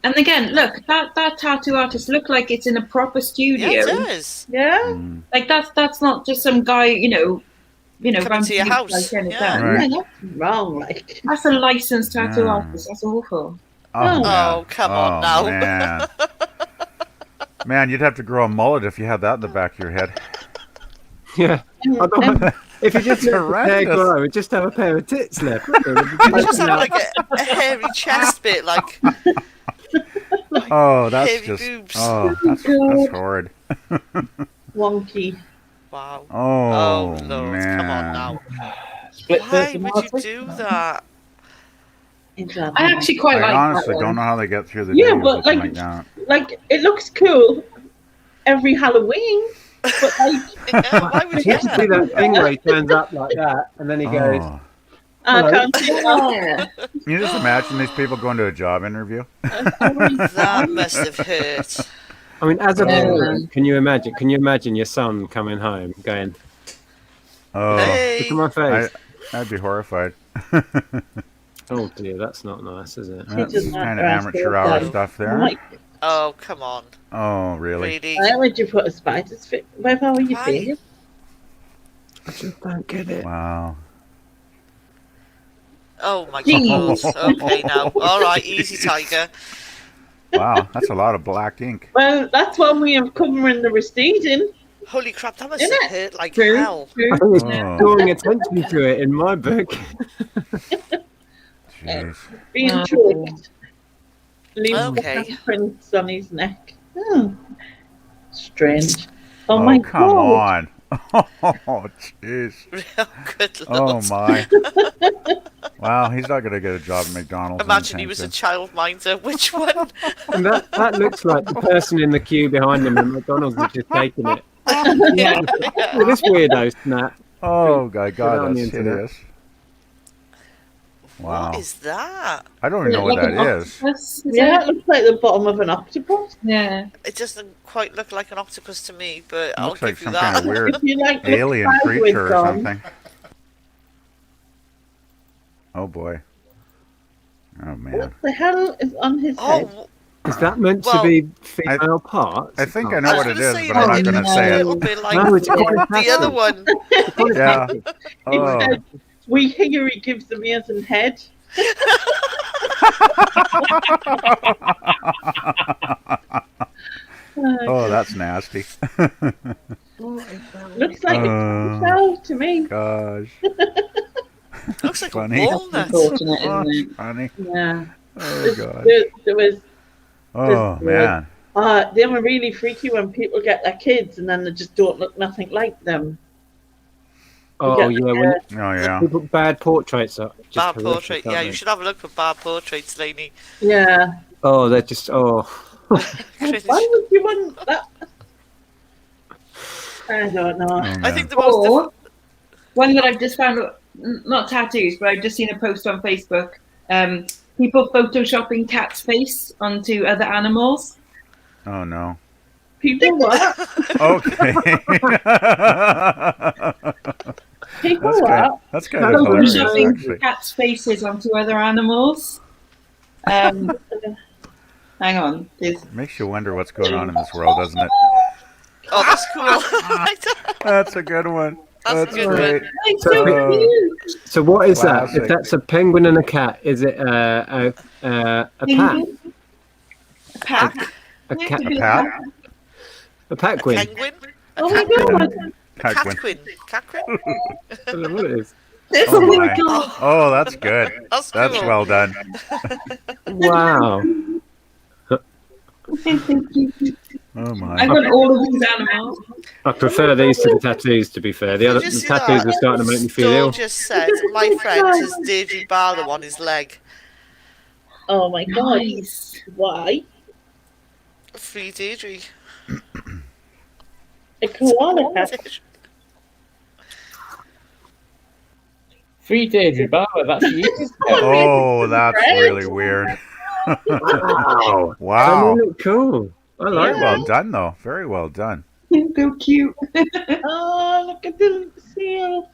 And again, look, that tattoo artist looked like it's in a proper studio. Yeah, it does. Yeah. Mm. Like that's not just some guy, Coming round to your the house. like, getting it Yeah. done. Right. Yeah, that's wrong. Like. That's a licensed tattoo Yeah. artist. That's awful. Oh, Oh, man. come on now. Man. Man, you'd have to grow a mullet if you had that in the back of your head. Yeah. I don't know. If you just That's let the hair horrendous. grow, it'd just have a pair of tits left. You just have like a hairy chest bit, like Oh, that's Heavy just. boobs. Oh, that's horrid. Wonky. wow. Oh, Oh Lord, man. come on now. Split Why person, would you Marty? do that? Exactly. I actually quite I like honestly that don't one. know how they get through the Yeah, day with but something like- that. Like, it looks cool every Halloween, but like, Yeah, why would You you? should see that thing where he turns up like that, and then he goes, Oh. I Hello. can't see that. Yeah. Can you just imagine these people going to a job interview? That must have hurt. I mean, as a Yeah. parent, can you imagine? Can you imagine your son coming home going, Oh, "Look Hey. at my face"? I'd be horrified. Oh dear, that's not nice, is it? That's doesn't kind like of that. amateur hour No. stuff I'm there. like, Oh, come on. Oh, really? Really? why would you put a spider's fit? Where are you Why? feeling? I just don't get it. Wow. Oh my Jeez. god. Okay now. Alright, easy tiger. Wow, that's a lot of black ink. Well, that's one way of covering the receding. Holy crap, that must Isn't have hurt like True. hell. I think it's Oh. drawing attention to it in my book. Jeez. Being Oh. choked. Leaves Okay. the prints on his neck. Oh, strange. Oh, Oh, my come god. on. Oh, jeez. Oh, good Oh, lord. my. Wow, he's not going to get a job at McDonald's. Imagine he was a childminder. Which one? And that looks like the person in the queue behind him at McDonald's is just taking it. Yeah. Look, this weirdo snap. Oh, my Put it on God, the that's internet. hideous. Wow. What is that? I don't even know what Like that an is. octopus, is Yeah, it? it looks like the bottom of an octopus. Yeah. It doesn't quite look like an octopus to me, but I'll Looks like give you some that. kind of weird If you like the alien sideways creature or on, something. Oh, boy. Oh, man. What the hell is on his head? Oh, Is that meant Well, to be female parts? I think I I know was what it gonna is, say but I'm that not it going to looks say a it. little bit like No, it's the other one. Yeah. He Oh. said, we hear he gives the amazing head. Oh, that's nasty. Looks like a shell to me. Gosh. Looks like Funny. a walnut. Unfortunate, Oh, isn't it? funny. Yeah. Oh, God. There was, Oh, man. they were really freaky when people get their kids and then they just don't look nothing like them. Oh yeah, when Oh, yeah. people bad portraits are just Bad horrific, portrait. aren't Yeah, they? you should have a look for bad portraits, Lainey. Yeah. Oh, they're just Cringe. Why would you want that? I don't know. Oh, I man. think the most. Or one that I've just found, not tattoos, but I've just seen a post on Facebook. People photoshopping cat's face onto other animals. Oh, no. People what? Okay. People That's what? That's kind of hilarious, Photoshopping actually. cats' faces onto other animals. Hang on. Makes you wonder what's going on in this world, doesn't it? Oh, that's cool. That's a good one. That's a good one. great. It's so Oh. cute. So what is that? Classic. If that's a penguin and a cat, is it a pat? A pack. A cat? A pat? A paquin? Penguin? Oh my god. Catquin. Catquin. Catquin? I don't know what it is. Oh, Oh my my. god. Oh, that's good. That's That's cool. well done. Wow. Oh, I my. want all of these animals. I prefer these to the tattoos, to be fair. The Did you see tattoos that? are starting to make me feel Stoll ill. just said, my friend has Deirdre Barlow on his leg. Oh my god. Nice. Why? Free Deirdre. A koala cat. Free Deirdre Barlow, that's you. Oh, that's really weird. Wow. Wow. They look cool. I like Very well done, though. Very well done. So cute. Oh, look at the seal.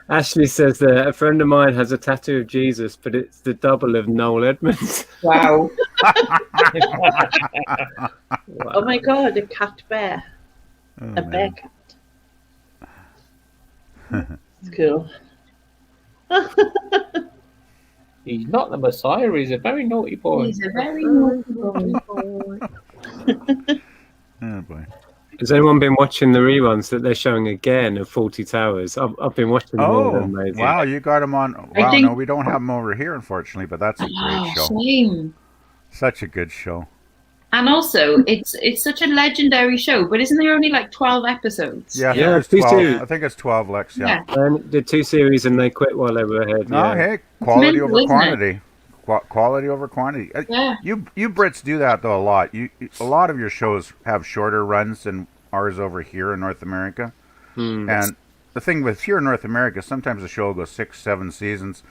Ashley says that a friend of mine has a tattoo of Jesus, but it's the double of Noel Edmonds. Wow. Oh my god, a cat bear. Oh, A bear man. cat. It's cool. He's not the Messiah, he's a very naughty boy. He's a very naughty boy. Oh, boy. Has anyone been watching the reruns that they're showing again of 40 Towers? I've been watching them all. Oh, They're amazing. wow. You got him on. I Wow, think- no, we don't have him over here, unfortunately, but that's a great Oh, show. shame. Such a good show. And also, it's such a legendary show, but isn't there only like 12 episodes? Yeah, I think, Yeah, it's me 12. too. I think it's 12, Lex. Yeah. Yeah. And did 2 series and they quit while they were ahead. No, yeah. hey, quality mental, over isn't it? quantity. quality over quantity. Yeah. You Brits do that though a lot. A lot of your shows have shorter runs than ours over here in North America. And the thing with here in North America, sometimes a show will go 6, 7 seasons,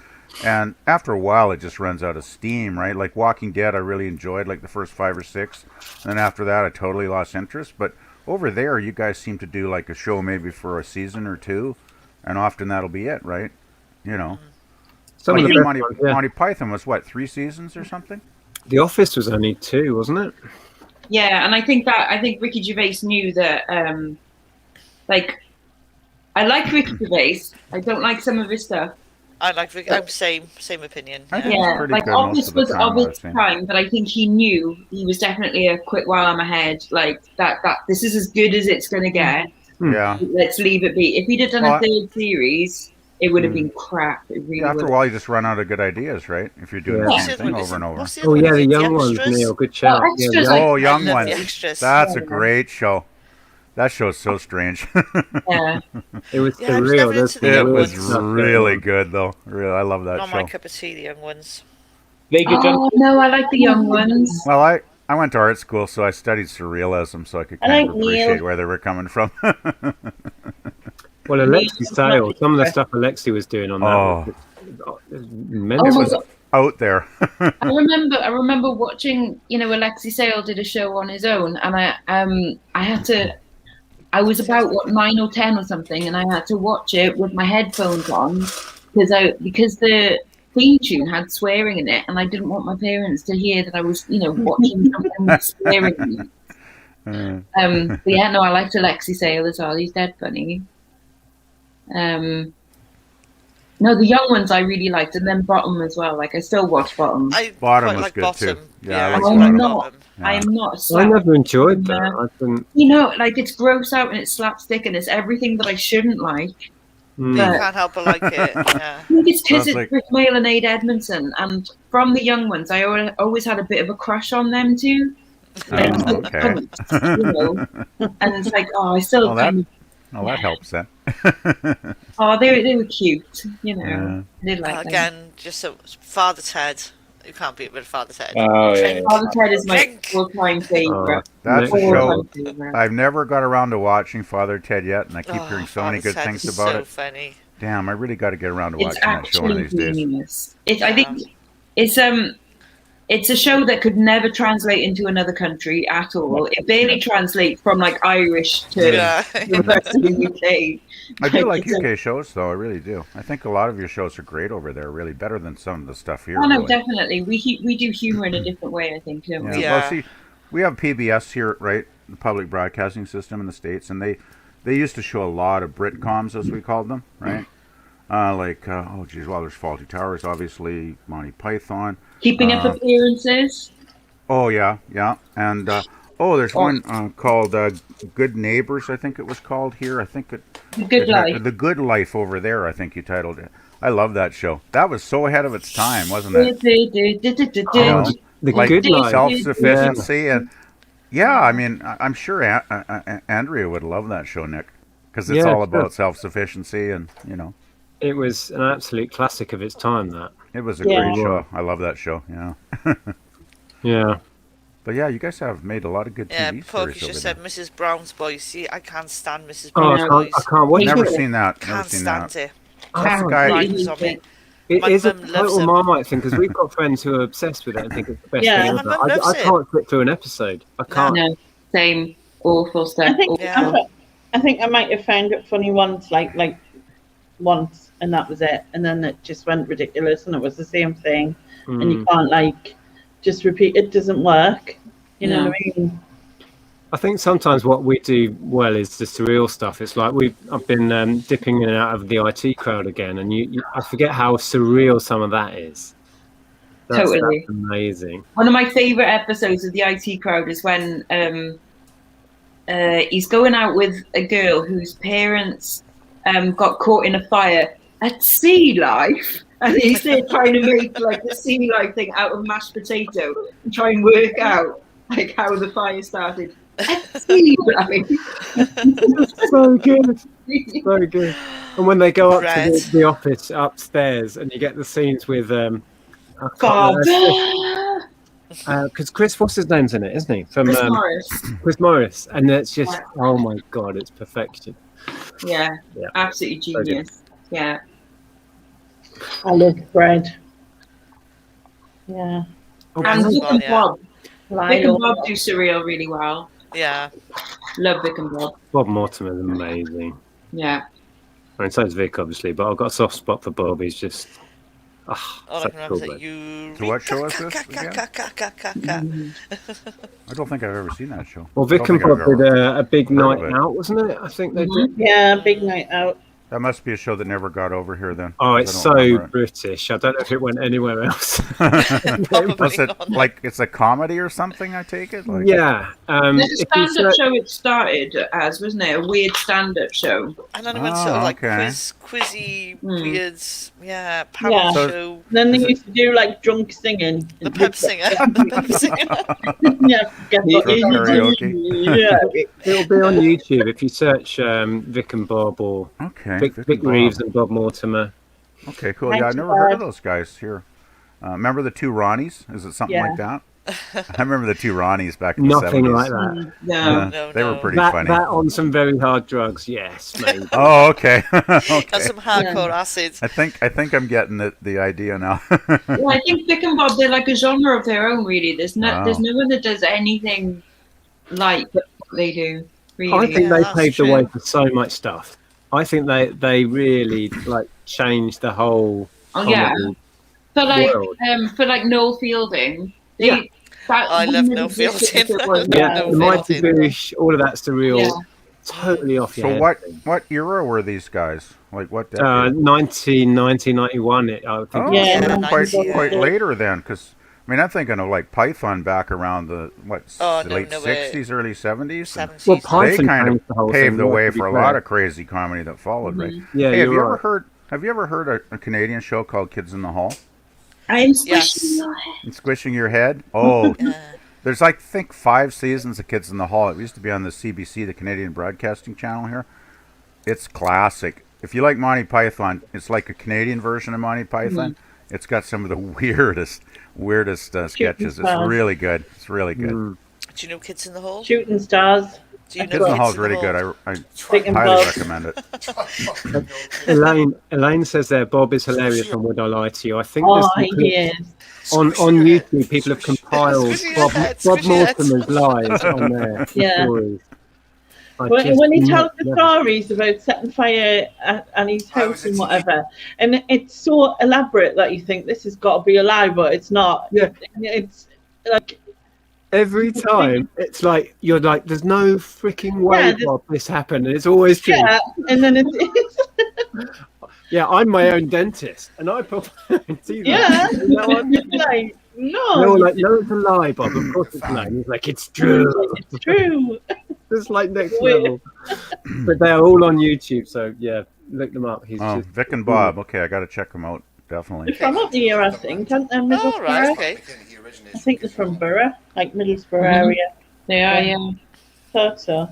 and after a while it just runs out of steam, right? Like Walking Dead, I really enjoyed like the first 5 or 6, and then after that I totally lost interest. But over there, you guys seem to do like a show maybe for a season or 2, and often that'll be it, right? You know. Some Like of the even best ones, yeah. Monty Python was what, 3 seasons or something? The Office was only 2, wasn't it? Yeah, and I think Ricky Gervais knew that. Like, I like Ricky Gervais. I don't like some of his stuff. I like Rick. I'm same opinion. I Yeah. think it's Yeah, pretty like good most Office of the was time, of I've its seen. time, but I think he knew he was definitely a quick while I'm ahead. Like that this is as good as it's gonna get. Yeah. Let's leave it be. If he'd have done Well, a 3rd series, it would have been crap. It really Yeah, after a would. while, you just run out of good ideas, right? If you're doing Yeah. the What's same the thing other over and one? over. What's the other Oh one? yeah, Is the it young ones, Extras? Neil. Good shout. Oh, Yeah, Extras, the like- Oh, Young love Ones. the Extras. That's a Yeah. great show. That show's so strange. Yeah. it was Yeah, I was surreal. never There's into the some It young weird was ones. stuff going really on. good, though. Really, I love that Not show. my cup of tea, the young ones. Very good, John. Oh no, I like the young ones. Well, I went to art school, so I studied surrealism, so I could I kind like of appreciate Neil. where they were coming from. Well, Alexi Sale, some of the stuff Alexi was doing on that Oh. was Oh mental. my was God. out there. I remember watching, Alexi Sale did a show on his own, and I was about 9 or 10 or something, and I had to watch it with my headphones on because the theme tune had swearing in it, and I didn't want my parents to hear that I was, watching something with swearing in it. But yeah, no, I liked Alexi Sale as well. He's dead funny. No, the young ones I really liked, and then Bottom as well. Like I still watch Bottom. I Bottom quite was like good, Bottom. too. Yeah, I I like quite Bottom. Bottom. I am not. I slap- never enjoyed that. Yeah. I didn't. Like it's gross out and it's slapstick and it's everything that I shouldn't like. Mm. You But- can't help but like it. Yeah. I think it's because Sounds it's like- Rick Mail and Aid Edmondson, and from the young ones, I always had a bit of a crush on them too. Like, Oh, okay. And it's like, oh, I still Well, that- kind of, Well, that helps then. oh, they were cute, Yeah. I did like them. Again, just a Father Ted. You can't beat with Father Ted. Oh, yeah. Drink. Father Ted is my Drink. all-time favorite. That's a Next show. level. I've never got around to watching Father Ted yet, and I keep hearing so many Father good Ted things is about so it. funny. Damn, I really got to get around to It's watching that show one of actually these days. genius. I think it's a show that could never translate into another country at all. It barely translates from like Irish to Yeah. the rest of the UK. I do like it's a- UK shows, though. I really do. I think a lot of your shows are great over there. Really better than some of the stuff here. Oh no, really. definitely. We do humor in a different way, I think, don't Yeah. we? Yeah. Well, see, we have PBS here, right? The public broadcasting system in the States, and they used to show a lot of Britcoms, as we called them, right? There's Faulty Towers, obviously, Monty Python. Keeping up appearances. Oh, yeah, and there's one called Good Neighbors, I think it was called here. I think it. The Good Life. The Good Life over there, I think you titled it. I love that show. That was so ahead of its time, wasn't it? You know, The like good life. self-sufficiency and I mean, I'm sure Andrea would love that show, Nick, because it's Yeah, all sure. about self-sufficiency and It was an absolute classic of its time. That. it was a Yeah. great show. I love that show. Yeah, Yeah. but yeah, you guys have made a lot of good Yeah, TV Pokey series over just there. said Mrs. Brown's Boys. See, I can't stand Mrs. Oh, Brown's I Boys. can't watch Never it. seen that. Never Can't seen stand that. it. That's the Oh, guy. Lines on me. It My is a mum loves total them. Marmite thing because we've got friends who are obsessed with it and think it's the best Yeah, thing my ever. mum loves I it. can't sit through an episode. I can't. No, same. Awful stuff. I think Yeah. I think I might have found it funny once, like once, and that was it. And then it just went ridiculous, and it was the same thing. And you can't just repeat. It doesn't work. You know what I mean? I think sometimes what we do well is the surreal stuff. It's like I've been dipping in and out of the IT crowd again, and I forget how surreal some of that is. Totally. That's amazing. One of my favorite episodes of the IT Crowd is when he's going out with a girl whose parents got caught in a fire at Sea Life, and he's there trying to make like the Sea Life thing out of mashed potato and try and work out like how the fire started at Sea Life. So good. So good. And when they go up Red. to the office upstairs, and you get the scenes with Bob. Because Chris, what's his name's in it, isn't he? From Chris Morris. Chris Morris, and it's just, oh my god, it's perfection. Yeah, Yeah. absolutely genius. Yeah. I love bread. Yeah. Oh, And Chris- Vic and Bob. Vic and Lyle. Bob do surreal really well. Yeah. Love Vic and Bob. Bob Mortimer's amazing. Yeah. I mean, so is Vic, obviously, but I've got a soft spot for Bob. He's just, All I so can remember is cool, that you. So what show is this again? I don't think I've ever seen that show. Well, Vic Don't and think I've Bob did ever a big heard night of it. out, wasn't it? I think they did. Yeah, big night out. That must be a show that never got over here then. Oh, 'cause it's I so don't remember British. I don't know if it went anywhere else. it. Probably Was it not. like it's a comedy or something? I take it. Like, Yeah. There's a if you stand-up search- show it started as, wasn't it? A weird stand-up show. And then it went sort Oh, of like okay. quizzy, Mm. weird, panel Yeah. So- show. Then they used to do like drunk singing. The pub singer. The pub singer. Yeah, get Drunk karaoke. Yeah. It'll be on YouTube if you search Vic and Bob or Okay. Vic and Bob. Reeves and Bob Mortimer. Okay, cool. Yeah, Thanks, I've never heard of Bob. those guys here. Remember the two Ronnies? Is it something Yeah. like that? I remember the two Ronnies back in the Nothing 70s. like that. No. Yeah, No, they were no. pretty That, funny. that on some very hard drugs, yes, maybe. Oh, okay. Okay. And some hardcore acid. I think I'm getting the idea now. Well, I think Vic and Bob, they're like a genre of their own, really. There's Wow. no one that does anything like what they do. Really. I think Yeah, they that's paved the true. way for so much stuff. I think they really like changed the whole Oh yeah. comedy world. For like Noel Fielding. They, Yeah. I love wouldn't Noel exist if Fielding. it wasn't Yeah, No the Mighty Fielding. Boosh, all of that surreal, Yeah. totally off your So head. what era were these guys? Like what decade? 1990, 91, I think. Oh, Yeah, so quite 90s. later then, because I mean I'm thinking of like Python back around the Oh, no, late no way. 60s, early 70s. 70s. Well, They Python kind changed of the whole paved thing, the way to be for a fair. lot of crazy comedy that followed, right? Yeah, Hey, have you're you right. ever heard a Canadian show called Kids in the Hall? I'm Yes. squishing your head. And Squishing Your Head? Oh, Yeah. there's I think 5 seasons of Kids in the Hall. It used to be on the CBC, the Canadian Broadcasting Channel here. It's classic. If you like Monty Python, it's like a Canadian version of Monty Python. It's got some of the weirdest sketches. It's stars. really good. It's really good. Mm. Do you know Kids in the Hole? Shooting stars. Do you know Kids in the Hall is really Hole? good. I Big and highly Bob. recommend it. Elaine says there, Bob is hilarious and would I lie to you? I think Oh, there's he is. on YouTube people have compiled Squish your head, Bob squish your head. Mortimer's lies on their Yeah. stories. I When, just when he not- tells the never- stories about setting fire at his house and whatever, and it's so elaborate that you think this has got to be a lie, but it's not. Yeah. It's like, Every time it's like you're like, there's no freaking way, Yeah, there's- Bob, this happened. And it's always true. yeah, and then it's Yeah, I'm my own dentist, and I probably see that. yeah. You know what? It's like, no, They're all like, no, it's a lie, Bob. Of course it's a lie. And he's like, it's true. it's true. It's like next Weird. level. But they're all on YouTube, so yeah, look them up. He's Oh, just Vic and Bob. Okay, I got to check them out. Definitely. From up here, I think, aren't they? Middlesbrough? Oh, right, okay. I think they're from Borough, like Middlesbrough Mhm. area. They are, yeah. Thought so.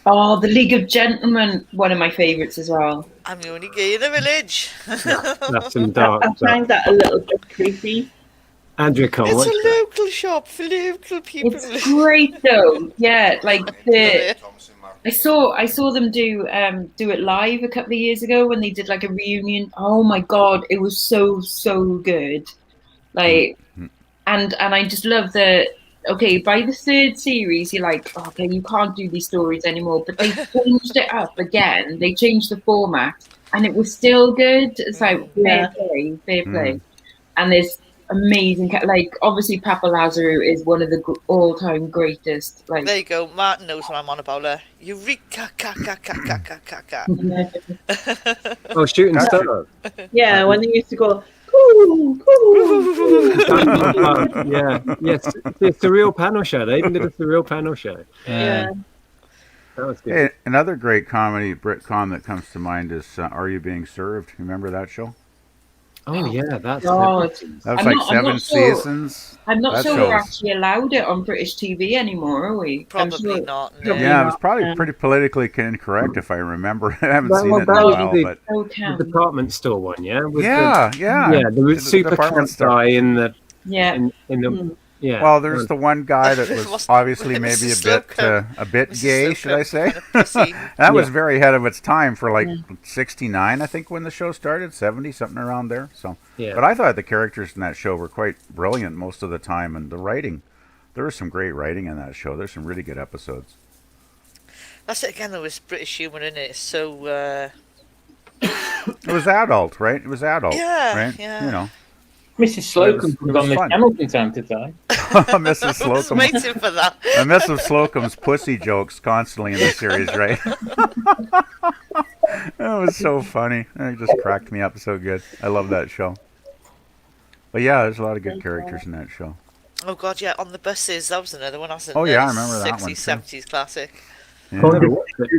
Oh, the League of Gentlemen, one of my favourites as well. I'm the only gay in the village. that's some dark I stuff. find that a little bit creepy. Andrea Cole. It's what's a that? local shop for local people. It's great though. Yeah, like I saw them do it live a couple of years ago when they did like a reunion. Oh my god, it was so good. Like, and I just love okay, by the third series, you're like, okay, you can't do these stories anymore. But they changed it up again. They changed the format, and it was still good. It's like Yeah. fair play. And there's amazing, like obviously Papa Lazarou is one of the all-time greatest. Like, There you go. Martin knows what I'm on about. Eureka, ka, ka, ka, ka, ka, ka, ka. Oh, Shooting Star. Yeah, when they used to go, coo, coo. Yeah, yes, it's a real panel show. They even did a surreal panel show. Yeah. That was good. Hey, another great comedy Britcom that comes to mind is Are You Being Served? Remember that show? Oh yeah, that's God. That was I'm like not- I'm seven not sure. seasons. I'm not That sure we're shows- actually allowed it on British TV anymore, are we? I'm Probably sure- not. No. Yeah, it was not, probably pretty politically incorrect if I remember. I haven't Well, seen it in that a was while, the- but So the can. department store one, yeah. With yeah. the The super department cat store. guy in the Yeah. in the Mm. yeah. Well, there's the one guy that was Must- obviously Mrs. maybe Slocum. a bit Mrs. gay, Slocum, should I say? kind of pussy. That was Yeah. very ahead of its time for like 69, I think, when the show started, 70, something around there. So, Yeah. but I thought the characters in that show were quite brilliant most of the time, and the writing. There was some great writing in that show. There's some really good episodes. That's it again. There was British humour in it. So It was adult, right? It was adult, Yeah, right? yeah. You know, Mrs. Slocum It comes was on this fun. channel from time to time. Mrs. I was Slocum. waiting for that. And Mrs. Slocum's pussy jokes constantly in the series, right? That was so funny. It just cracked me up so good. I love that show. But yeah, there's a lot of good characters in that show. Oh god, yeah, on the buses. That was another one. That's Oh, yeah, I remember that one, 60s, too. 70s classic. Yeah. I never watched it.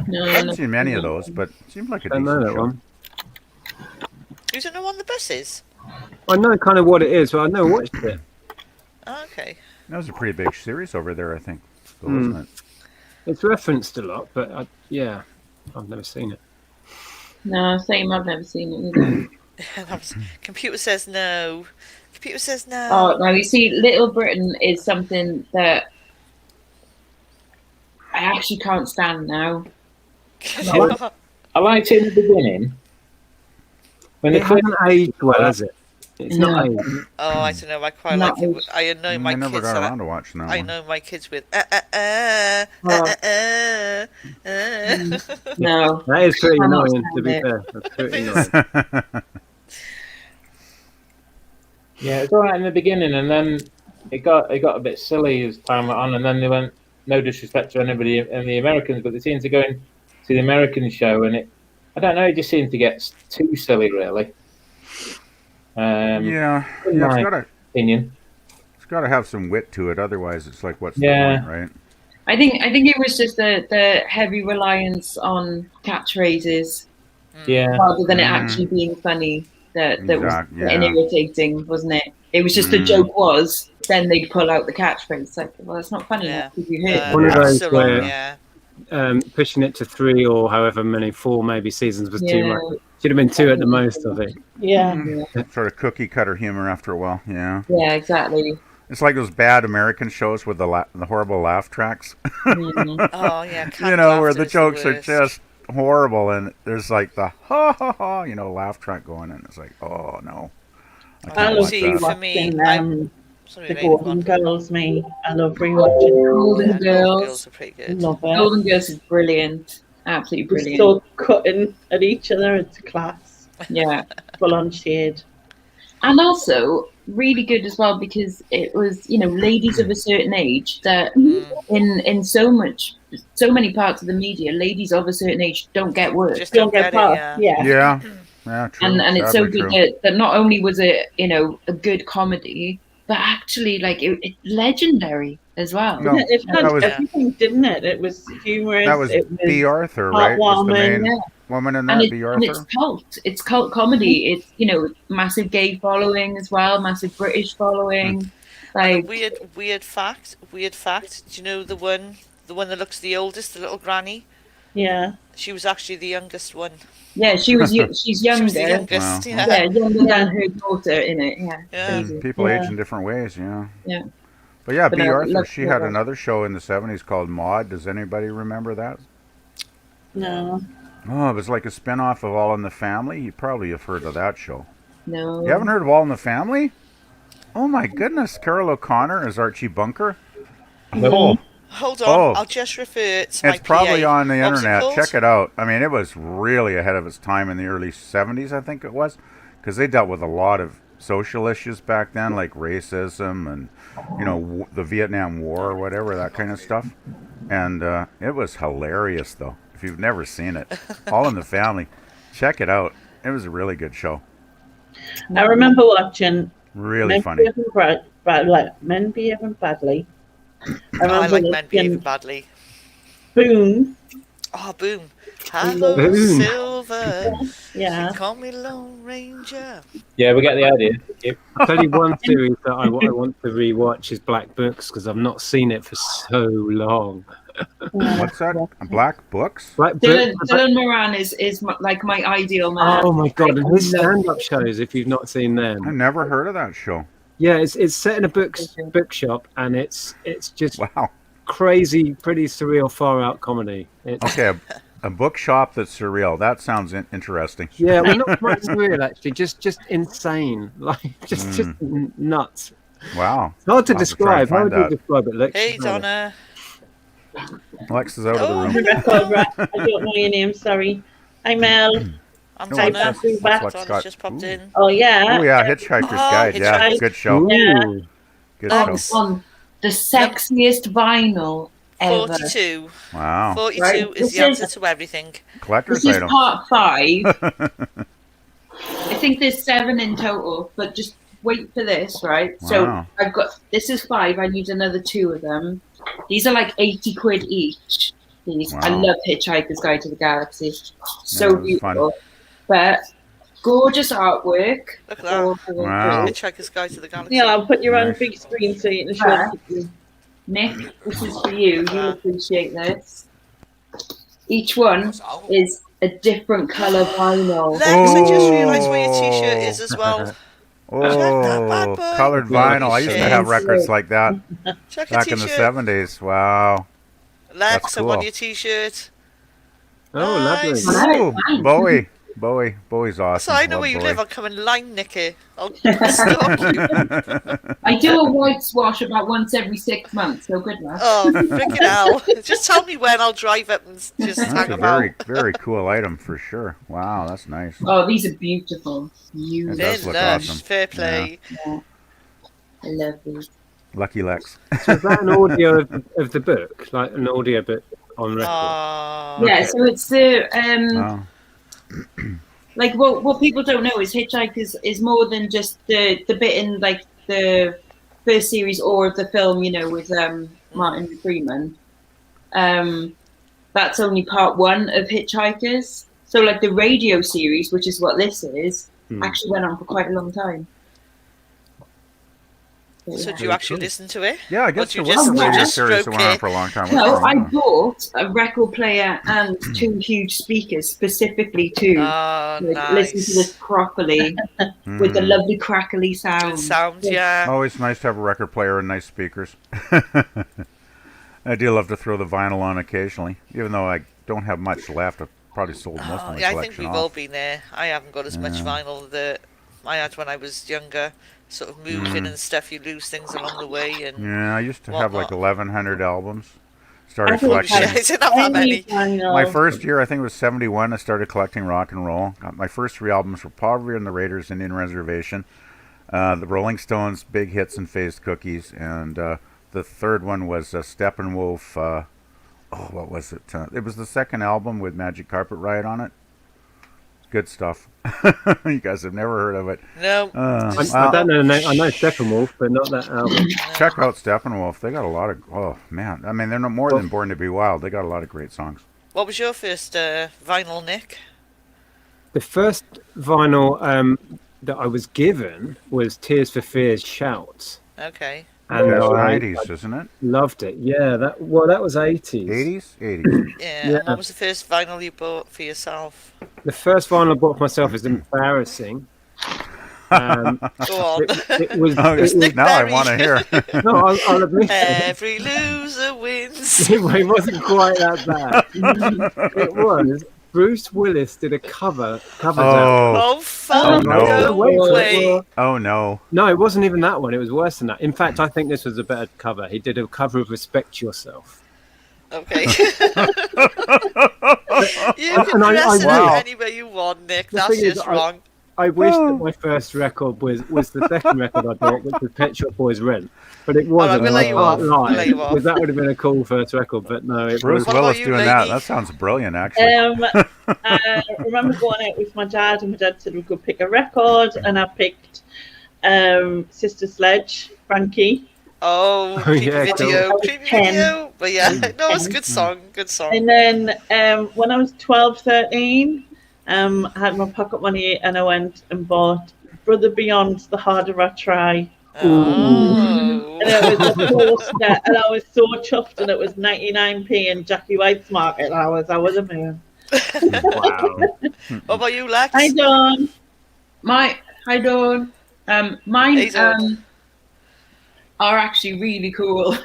No, I haven't seen many of those, but it seemed like a I decent know that show. one. You don't know on the buses? I know kind of what it is, but I never watched it. Oh, okay. That was a pretty big series over there, I think. So, Hmm. wasn't it? It's referenced a lot, but yeah, I've never seen it. no, same. I've never seen it either. And that was, computer says no. Computer says no. Oh, now you see, Little Britain is something that I actually can't stand now. I liked it in the beginning. When It they first, hasn't aged well, has it? It's not No. aged. Oh, I don't know. I quite Not like it. as- I annoy my I never kids. got that around to watching that I one. know my kids with No. That is pretty I'm not annoying, to be stand it. fair. That's pretty annoying. yeah, it was all right in the beginning, and then it got a bit silly as time went on, and then they went. No disrespect to anybody and the Americans, but they seemed to go into the American show, and I don't know, it just seemed to get too silly, really. Yeah, in yeah, my opinion. it's got to have some wit to it. Otherwise, it's like, what's Yeah. the point, right? I think it was just the heavy reliance on catchphrases Yeah, rather than it Mm. actually being funny that was Exact- getting yeah. irritating, wasn't it? It was just the Mm. joke was then they'd pull out the catchphrase. It's like, well, that's not funny Yeah. enough because you heard. One of those so where- long, yeah. Pushing it to 3 or however many, 4 maybe seasons was too Yeah. much. Should have been 2 at the most, I think. Yeah. Sort of cookie cutter humor after a while. Yeah, Yeah, exactly. it's like those bad American shows with the horrible laugh tracks. Mhm. Oh yeah. You canned know, where laughter the is jokes are worst. just horrible, and there's like the ha ha ha, laugh track going, and it's like, oh no, I I can't love watch see that. for me, watching, Sorry, the Ray, Golden go on. Girls, me. I love rewatching. Golden Yeah, Girls. Girls are pretty good. Love it. Golden Girls is brilliant. Absolutely We're brilliant. so cutting at each other. It's a class. Yeah. Full on shade. And also really good as well because it was, ladies of a certain age that in so many parts of the media, ladies of a certain age don't get work. Just Don't get it, past. yeah. Yeah. Yeah, true. And it's so Sadly good true. that not only was it, a good comedy, but actually like it's legendary as well. No, It had that was- everything, didn't it? It was humorous. That was it was B. Arthur, right? Was the heartwarming, main yeah. woman in And, that, B. and it's Arthur? cult. It's cult comedy. It's massive gay following as well, massive British following. Like Weird fact. Do you know the one that looks the oldest, the little granny? Yeah. She was actually the youngest one. yeah, she's She was the younger. youngest. Wow. Yeah. Yeah, younger than her daughter in it. Yeah, Yeah. crazy. People Yeah. age in different ways, yeah. Yeah. But yeah, But B. I Arthur, love she had her. another show in the 70s called Maude. Does anybody remember that? No. Oh, it was like a spin-off of All in the Family. You probably have heard of that show. No. You haven't heard of All in the Family? Oh my goodness, Carol O'Connor as Archie Bunker. Oh, Hold on, Oh. I'll just refer to my it's probably PA. on the What was it internet. called? Check it out. I mean, it was really ahead of its time in the early 70s, I think it was, because they dealt with a lot of social issues back then, like racism and, the Vietnam War or whatever, that kind of stuff. And it was hilarious, though, if you've never seen it. All in the Family. Check it out. It was a really good show. I remember watching Really Men funny. Men Behaving Badly. I Oh, I remember like Men Behaving watching Badly. Boom. Oh, Boom. Hello, Boom. Silver. Yeah. You call me Lone Ranger. Yeah, we get the idea. Yep. I'll tell you one series that I want to rewatch is Black Books because I've not seen it for so long. What's that? Black Books? Black Dylan, Books. Dylan Moran is like my ideal man. Oh my god! And his I love stand-up shows, if you've not seen them, I've never heard of that show. yeah, it's set in a bookshop, and it's just Wow. crazy, pretty surreal, far-out comedy. It's, Okay, a bookshop that's surreal. That sounds interesting. yeah, well, not quite surreal actually, just insane, like just nuts. Wow. It's hard to I'll have to try describe. and How find would you that. describe it, Lex? Hey, Donna. Lex is out Oh, of the room. Record, right. I don't know your name, sorry. I'm Mel. I'm No, Donna. that's Back. Lex Donna's Scott. just popped Ooh. in. Oh, yeah. Oh yeah, Hitchhiker's Guide. Yeah, Hitchhiker's- good show. Ooh. Good Lex. show. on the sexiest vinyl ever. 42. Wow. 42 Right. is This the answer is- to everything. Collector's This is item. part 5. I think there's 7 in total, but just wait for this, right? So Wow. I've got, this is 5. I need another 2 of them. These are like 80 quid each. These. I Wow. love Hitchhiker's Guide to the Galaxy. So Yeah, it was beautiful. But gorgeous artwork. Look at that. Wow. Hitchhiker's Guide to the Galaxy. Yeah, I'll put you on Nice. big screen so you can show Yeah. people. Nick, this is for you. You'll appreciate this. Each one is a different colour vinyl. Lex, I just realised where your t-shirt is as well. that bad Oh, boy. colored vinyl. I used to have Shit. records like that Check your back in the t-shirt. 70s. Wow. Lex, That's I want cool. your t-shirt. Oh, lovely. Nice. Ooh, Nice. Bowie's awesome. So I know Love where you Bowie. live. I'll come and line nick it. I'll stalk you. I do a white wash about once every 6 months, so good luck. Oh, freaking hell. Just tell me when I'll drive up and just That's hang a about. very, very cool item for sure. Wow, that's nice. Oh, these are beautiful. It Beautiful. does They're look lush. awesome. Fair play. I love these. Lucky Lex. So is that an audio of the book, like an audio book on record? Oh. Yeah, so it's the Wow. like what people don't know is Hitchhikers is more than just the bit in like the first series or of the film, you know, with Martin Freeman. That's only part 1 of Hitchhikers. So like the radio series, which is what this is, actually went on for quite a long time. So do you actually listen to it? Yeah, I Or guess do there you was a just- radio just series that stroke went on it? for a long time. No, What's I going on? bought a record player and 2 huge speakers specifically to Oh, listen to this nice. properly with the Mm. lovely crackly sound. Good sound, yeah. Always nice to have a record player and nice speakers. I do love to throw the vinyl on occasionally, even though I don't have much left. I've probably sold most of Oh, my yeah, I think collection we've all off. been there. I haven't got as much Yeah. vinyl that I had when I was younger. Sort of moving and stuff, you lose things along the way. And Yeah, I used to have like whatnot. 1,100 albums. I Started think oh, collecting. shit, I didn't have that many. My first year, I think it was 71, I started collecting rock and roll. Got my first 3 albums were Poverty and the Raiders, Indian Reservation, the Rolling Stones, Big Hits and Phased Cookies, and the third one was Steppenwolf. What was it? It was the second album with Magic Carpet Ride on it. Good stuff. You guys have never heard of it. No. I don't know the name. I know Steppenwolf, but not that album. Check out Steppenwolf. They got a lot of, oh man. I mean, they're no more than Born to Be Wild. They got a lot of great songs. What was your first vinyl, Nick? The first vinyl that I was given was Tears for Fears Shouts. Okay. And That's I 90s, isn't it? loved it. Yeah, that was 80s. 80s? 80s. Yeah. Yeah. And what was the first vinyl you bought for yourself? The first vinyl I bought for myself is embarrassing. Go on. It was. Oh, It was Nick now I Berry. want to hear. no, I'll admit it. Every loser wins. It wasn't quite that bad. It was. Bruce Willis did a cover album. Oh, Oh, fuck. no. No way. oh no. No, it wasn't even that one. It was worse than that. In fact, I think this was a better cover. He did a cover of Respect Yourself. Okay. You can And I dress it wow. up any way you want, Nick. The That's thing is, just wrong. I wish Oh. that my first record was the second record I bought, which was Pet Shop Boys Rent. But it right, wasn't. we'll and I let you can't off. lie, We'll let you off. because that would have been a cool first record. But no, it Bruce was. What about Willis you, doing that. lady? That sounds brilliant, actually. I remember going out with my dad, and my dad said we could pick a record, and I picked Sister Sledge, Frankie. Oh, Oh, creepy yeah, video, cool. creepy 10. video. But yeah, no, it's a good song, good song. And then when I was 12, 13, I had my pocket money and I went and bought Brother Beyond's The Harder I Try. Oh. And it was a poster, and I was so chuffed, and it was 99p in Jackie White's market. I was a moon. Wow. What about you, Lex? Hi, Dawn. Hi Dawn. Mine Hey, Dawn. are actually really cool.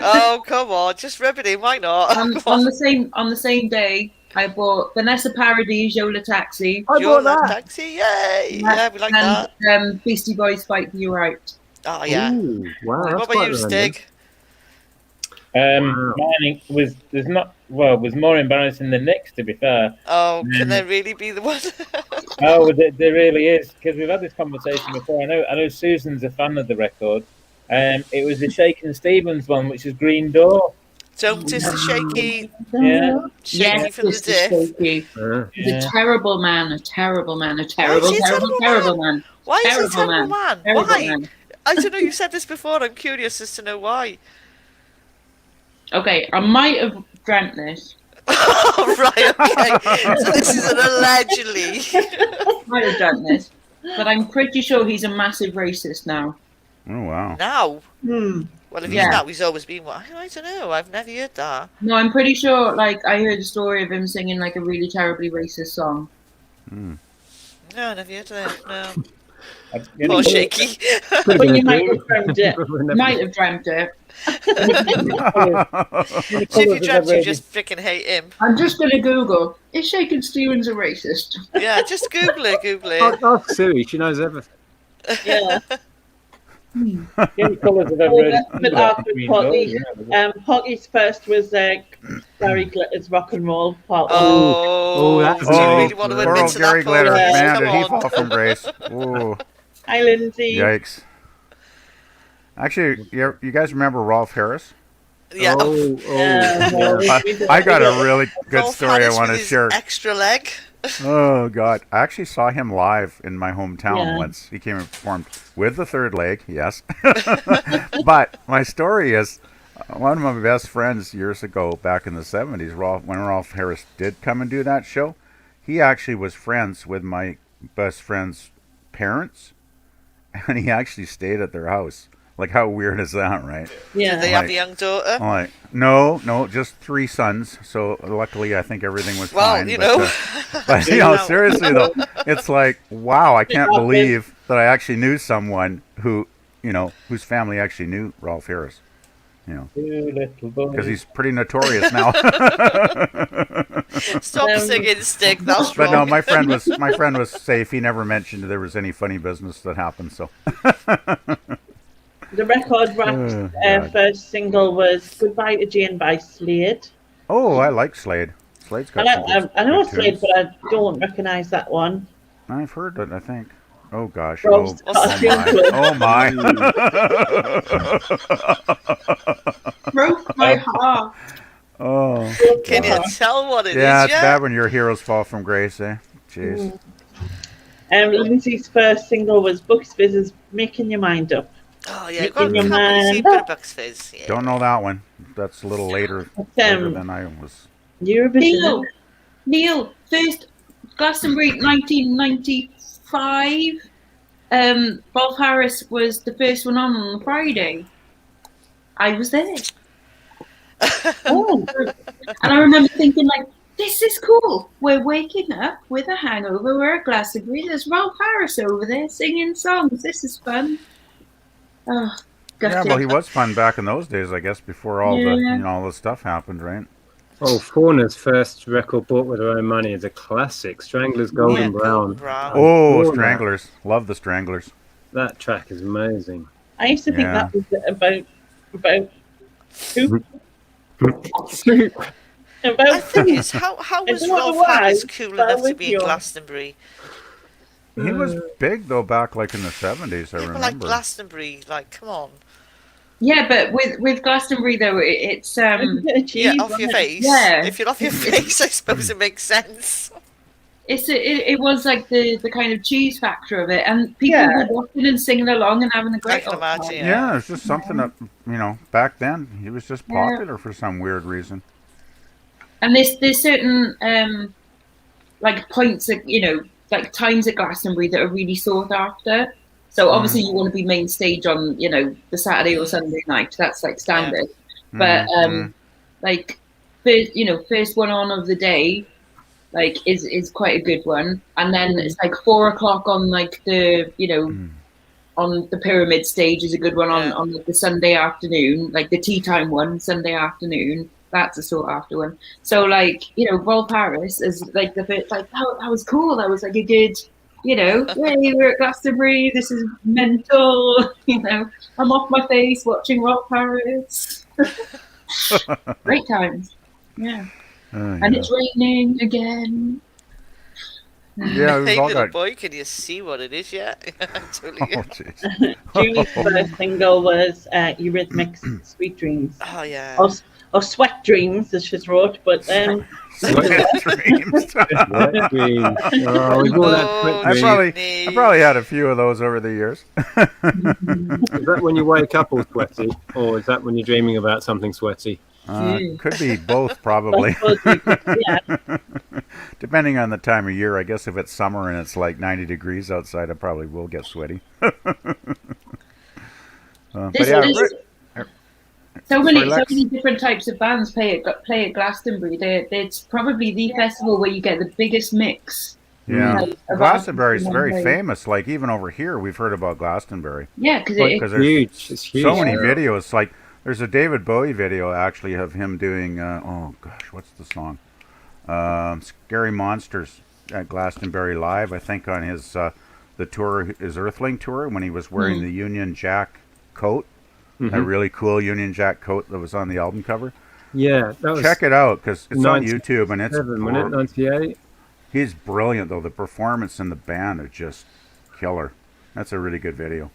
Oh, come on, just rub it in. Why not? on the same day, I bought Vanessa Paradis' Yola Taxi I Your bought that. taxi, yay! Yeah, we like that. and Beastie Boys Fight For You Out. Oh yeah. Ooh, wow. That's What about quite you, random. Stig? Mine was more embarrassing than Nick's, to be fair. Oh, can there really be the one? Oh, there really is, because we've had this conversation before. I know Susan's a fan of the record. It was the Shakin' Stevens one, which is Green Door. Don't is the shaky, Yeah. shaky from the Mr. diff. Shaky. He's Yeah. a terrible man, a terrible man. Why is he a terrible man. Why is he a Terrible terrible man. man? Terrible Why? man. I don't know. You said this before. I'm curious as to know why. Okay, I might have dreamt this. Oh, right. Okay. So this is an allegedly. Might have dreamt this. But I'm pretty sure he's a massive racist now. Oh wow. Now. Hmm. Well, if he's Yeah. not, he's always been one. I don't know. I've never heard that. No, I'm pretty sure, like, I heard a story of him singing, like, a really terribly racist song. No, I never heard that. No. You Poor know, shaky. But you might have dreamed it. Might have dreamt it. So if you dreamt, you just freaking hate him. I'm just going to Google, is Shakin' Stevens a racist? Yeah, just Google it. Google it. Ask Sue. She knows everything. Yeah. the only colours I've ever Oh, heard that's is been Green after Door, Potty. yeah. Poggy's first was Gary Glitter's Rock and Roll Part 1. Oh, that's do you Oh, really want to poor admit old to Gary that, Paul? Glitter. Yeah. Man, Come did he on. fall from grace? Ooh, Hi, Lindsay. yikes. Actually, you guys remember Rolf Harris? Yeah. I got a really good Rolf story I Harris want to with his share. Extra leg. Oh God! I actually saw him live in my hometown Yeah. once. He came and performed with the third leg, yes. But my story is, one of my best friends years ago, back in the '70s, when Rolf Harris did come and do that show, he actually was friends with my best friend's parents, and he actually stayed at their house. Like, how weird is that, right? Yeah. Did they have a young daughter? I'm like, no, just 3 sons. So luckily, I think everything was Well, fine. you but, know. but seriously though, it's like, wow, I can't believe that I actually knew someone who, whose family actually knew Rolf Harris. Two little boys. Because he's pretty notorious now. Stop singing, Stick. That's But no, wrong. my friend was safe. He never mentioned there was any funny business that happened. So The record wrapped first single was Goodbye to Jane by Slade. oh, I like Slade. Slade's got some good, I know good Slade, tunes. but I don't recognise that one. I've heard it, I think. Oh gosh. Rob's Oh cartoon my. club. Oh my. Broke my heart. Oh. Can you tell what it is? Yeah, it's bad when your heroes fall from grace, eh? Jeez. Lindsay's first single was Bucks Fizz's Making Your Mind Up. Oh, yeah. Got Making a your couple of mind bit up. of Bucks Fizz. Yeah. Don't know that one. That's a little later than I was. Eurovision. Neil, first Glastonbury 1995. Rolf Harris was the first one on Friday. I was there. Oh, And I remember thinking, like, this is cool. We're waking up with a hangover. We're at Glastonbury. There's Rolf Harris over there singing songs. This is fun. Oh, Yeah, well, he was fun back in those days, I guess, before all Yeah. all the stuff happened, right? Oh, Fauna's first record bought with her own money is a classic. Stranglers Golden Yeah, Brown. Brown. Oh, Fauna. Stranglers. Love the Stranglers. That track is amazing. I used to think Yeah. that was about soup. I About think it's how was don't know Rolf why, Harris cool but enough to with be in you. Glastonbury? He was big, though, back like in the 70s, I People like remember. Glastonbury, like, come on. Yeah, but with Glastonbury though, it's a bit of cheese, Yeah, off your wasn't it? face. Yeah. If you're off your face, I suppose it makes sense. it was like the kind of cheese factor of it, and people Yeah. were watching and singing along and having a I great can old imagine. time. Yeah, it's just something that, back then he was just popular for some weird reason. And there's certain like points that like times at Glastonbury that are really sought after. So obviously you want to be main stage on the Saturday or Sunday night. That's like standard. But like first one on of the day, like is quite a good one. And then it's like 4 o'clock on like the on the pyramid stage is a good one on like, the Sunday afternoon, like the tea time one Sunday afternoon. That's a sought after one. So like Rolf Harris is like the bit like that was cool. That was like a good hey, we're at Glastonbury. This is mental. I'm off my face watching Rolf Harris. Great times. Yeah. And it's raining again. Yeah, Hey, we've all little got. boy, can you see what it is yet? Totally. Oh, jeez. Julie's first single was Eurythmics' Sweet Dreams. Oh yeah. Or Sweat Dreams, as she's wrote, but Sweat dreams. Wet dreams. Oh, we've all had wet I dreams. probably had a few of those over the years. Is that when you wake up all sweaty, or is that when you're dreaming about something sweaty? Could be both, probably. yeah. Depending on the time of year. I guess if it's summer and it's like 90 degrees outside, I probably will get sweaty. So many different types of bands play at Glastonbury. It's probably the festival where you get the biggest mix. Yeah, Glastonbury is very famous. Like even over here, we've heard about Glastonbury. Yeah, because it's huge. It's huge. So many videos. Like there's a David Bowie video actually of him doing. Oh gosh, what's the song? Scary Monsters at Glastonbury Live. I think on his the tour, his Earthling tour, when he was wearing the Union Jack coat. A really cool Union Jack coat that was on the album cover. Yeah, that was check it out because it's on YouTube and it's 98. He's brilliant though. The performance and the band are just killer. That's a really good video.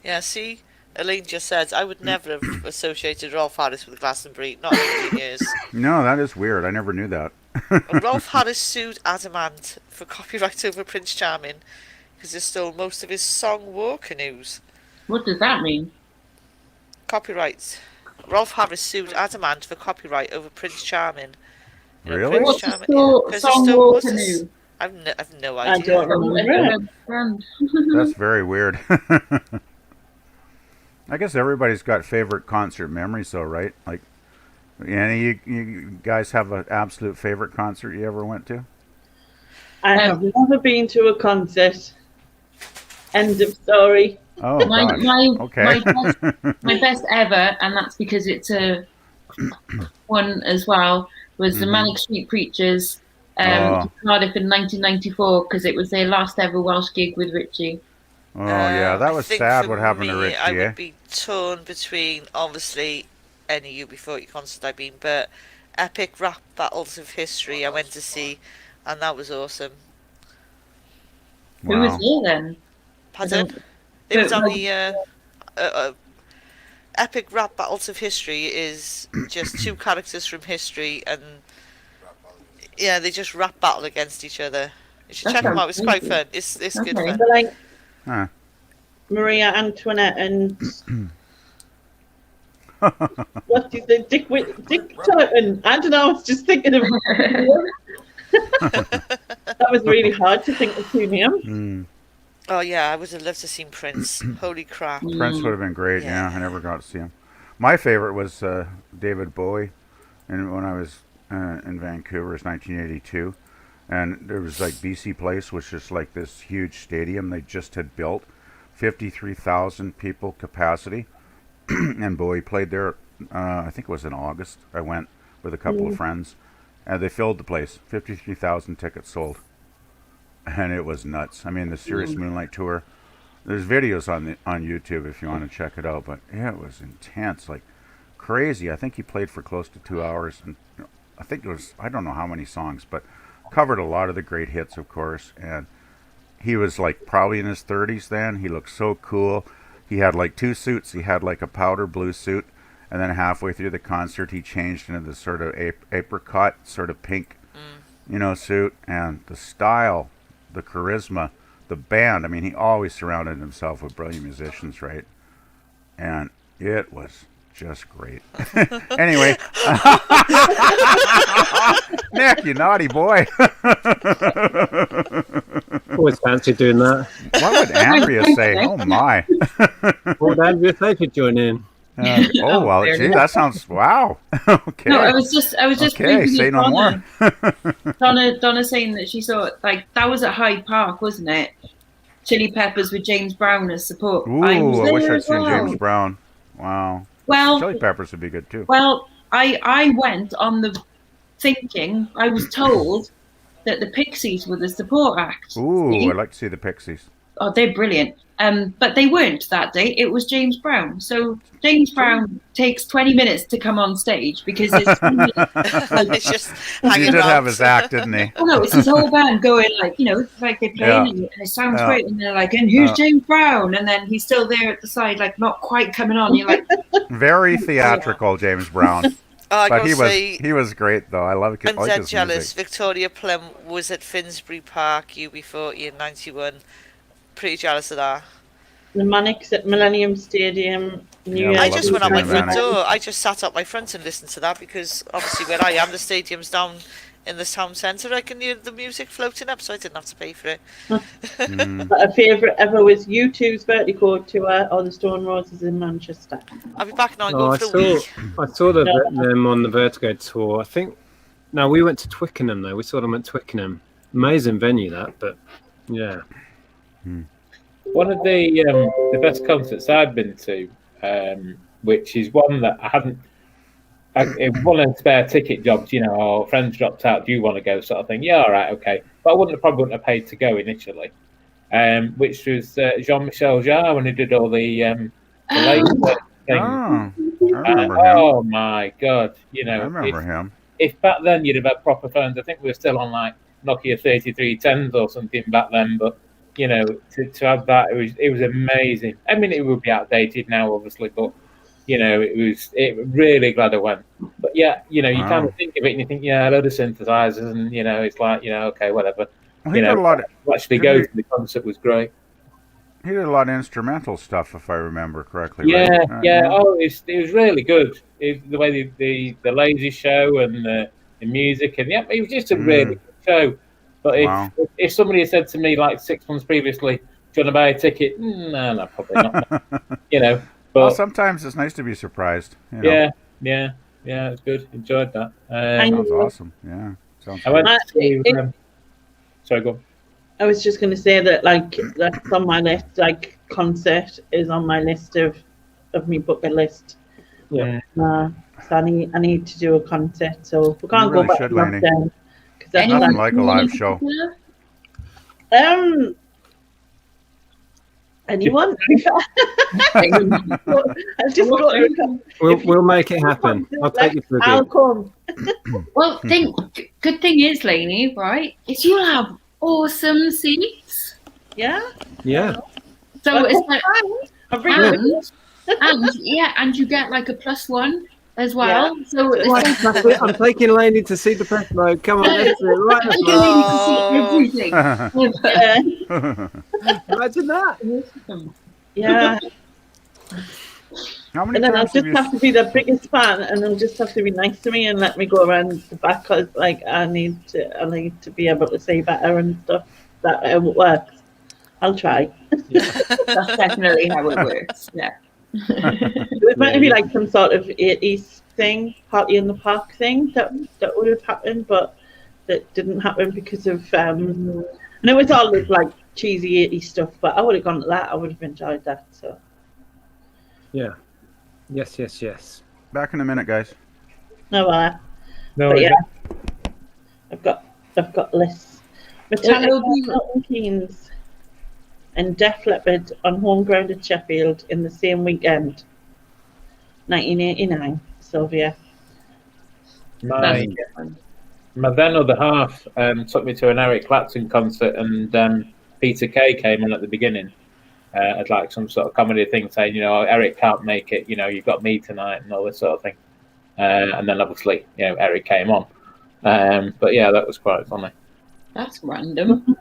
Yeah, see, Elaine just said I would never have associated Rolf Harris with Glastonbury, not in a million years. No, that is weird. I never knew that. Rolf Harris sued Adamant for copyright over Prince Charming because they stole most of his song War Canoes. What does that mean? Copyright. Rolf Harris sued Adamant for copyright over Prince Charming. Really? What's the song War Canoe? I've no idea. I don't remember. That's very weird. I guess everybody's got favorite concert memories, though, right? Like, any of you guys have an absolute favorite concert you ever went to? I have never been to a concert. End of story. Oh, my best ever, and that's because it's a one as well, was the Manic Street Preachers in Cardiff in 1994 because it was their last ever Welsh gig with Richie. Oh yeah, that was sad. What happened to Richie? I would be torn between obviously any UB40 concert I've been, but Epic Rap Battles of History I went to see, and that was awesome. Who was there then? Pardon? It was on the Epic Rap Battles of History is just two characters from history, and yeah, they just rap battle against each other. You should check them out. It's quite fun. It's good fun. So like Maria Antoinette and what do you say, Dick Turton? I don't know. I was just thinking of that was really hard to think of two names. Oh yeah, I would have loved to see Prince. Holy crap! Prince would have been great. Yeah, I never got to see him. My favorite was David Bowie, and when I was in Vancouver, it was 1982, and there was like BC Place, which is like this huge stadium they just had built, 53,000 people capacity, and Bowie played there. I think it was in August. I went with a couple of friends, and they filled the place. 53,000 tickets sold. And it was nuts. I mean, the Serious Moonlight Tour. There's videos on YouTube if you want to check it out. But yeah, it was intense, like crazy. I think he played for close to 2 hours, and I think it was, I don't know how many songs, but covered a lot of the great hits, of course. And he was like probably in his 30s then. He looked so cool. He had like two suits. He had like a powder blue suit, and then halfway through the concert, he changed into this sort of apricot, sort of pink suit, and the style, the charisma, the band. I mean, he always surrounded himself with brilliant musicians, right? And it was just great. Anyway, Nick, you naughty boy. Always fancy doing that. What would Andrea say? Oh my. What would Andrea say to join in? Oh well, gee, that sounds wow. Okay. No, I was just okay. Say no more. Donna saying that she saw it, like, that was at Hyde Park, wasn't it? Chili Peppers with James Brown as support. Ooh, I wish I'd seen James Brown. Wow. Well, Chili Peppers would be good too. Well, I went on the thinking, I was told that the Pixies were the support act. Ooh, I'd like to see the Pixies. Oh, they're brilliant. But they weren't that day. It was James Brown. So James Brown takes 20 minutes to come on stage because it's It's just hanging He did around. have his act, didn't he? oh no, it's his whole band going like, like they're playing and it sounds great, and they're like, and here's James Brown, and then he's still there at the side, like not quite coming on. You're like, Very theatrical, James Brown. I But gotta say, he was great though. I love it. I'm like dead his jealous. music. Victoria Plum was at Finsbury Park UB40 in '91. Pretty jealous of that. The Manics at Millennium Stadium. New Yeah, Year I love just to went out see my the front Manics. door. I just sat up my front and listened to that because obviously where I am, the stadium's down in the town centre. I can hear the music floating up, so I didn't have to pay for it. But a favourite ever was U2's Vertigo tour or the Stone Roses in Manchester. I'll be back now and Oh, go I for the saw week. I saw them on the Vertigo tour. I think. No, we went to Twickenham though. We saw them at Twickenham. Amazing venue that, but yeah. One of the best concerts I've been to, which is one that I haven't. It one of the spare ticket jobs, or friends dropped out. Do you want to go? Sort of thing. Yeah, all right, okay. But I probably wouldn't have paid to go initially. Which was Jean-Michel Jarre when he did all the laser thing. Oh, I remember him. Oh my God! I remember him. If back then you'd have had proper phones, I think we were still on like Nokia 3310s or something back then. But to have that, it was amazing. I mean, it would be outdated now, obviously, but it really glad I went. But yeah, you kind of think of it and you think, yeah, a load of synthesizers, and it's like, okay, whatever. Well, he did a lot of, to actually go to the concert was great. he did a lot of instrumental stuff, if I remember correctly. Yeah, right? yeah. Oh, it was really good. The way the lazy show and the music, and yeah, it was just a really good show. But if somebody had said to me like 6 months previously, "Do you want to buy a ticket?" No, probably not. But Well, sometimes it's nice to be surprised. yeah, it's good. Enjoyed that. Sounds awesome. Yeah, sounds. I went It- to. Sorry, go on. I was just going to say that, like, that's on my list. Like, concert is on my list of my bucket list. Yeah. So I need to do a concert. So we can't really go back should, to Lainey. lockdown. 'Cause that's Nothing like a live show. Anyone? I just We'll make it happen. I'll take you to the I'll gig. come. well, good thing is, Lainey, right? Is you'll have awesome seats. Yeah. Yeah. So it's like, I'll bring it. and you get like a +1 as well. Yeah. So it's like, That's it. I'm taking Lainey to see the press mode. Come on, let's do it right as well. everything. Imagine that. Yeah. How many And then I'll times have just you? have to be the biggest fan, and they'll just have to be nice to me and let me go around the back, cause like I need to be able to see better and stuff. That it works. I'll try. That's definitely how it works. Yeah. It was meant to be like some sort of 80s thing, party in the park thing that would have happened, but that didn't happen because of and it was all this like cheesy 80s stuff. But I would have gone to that. I would have enjoyed that. So Yeah. Yes. Back in a minute, guys. no, No, but yeah, I've got lists. It'll Metallica, be- Milton Keynes, and Def Leppard on home ground at Sheffield in the same weekend, 1989. So yeah, my then other half took me to an Eric Clapton concert, and Peter Kay came on at the beginning as like some sort of comedy thing, saying, Eric can't make it, you've got me tonight and all this sort of thing. And then obviously, Eric came on. But yeah, that was quite funny. That's random.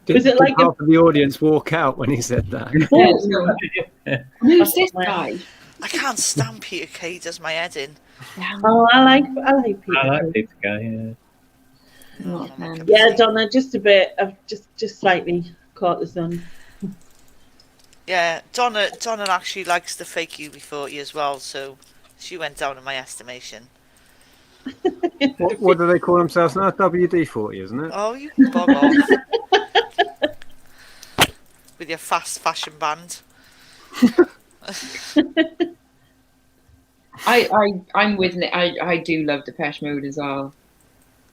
Was it like half of the audience walk out when he said that? Who's this guy? I can't stand Peter Kay. He does my head in. Oh, I like Peter. I like this guy. Yeah. Not a fan. Yeah, Donna, just a bit. I've just slightly caught the sun. Yeah, Donna actually likes the fake UB40 as well, so she went down in my estimation. What do they call themselves now? WD-40, isn't it? Oh, you bog off. With your fast fashion band. I'm with Nick. I do love Depeche Mode as well.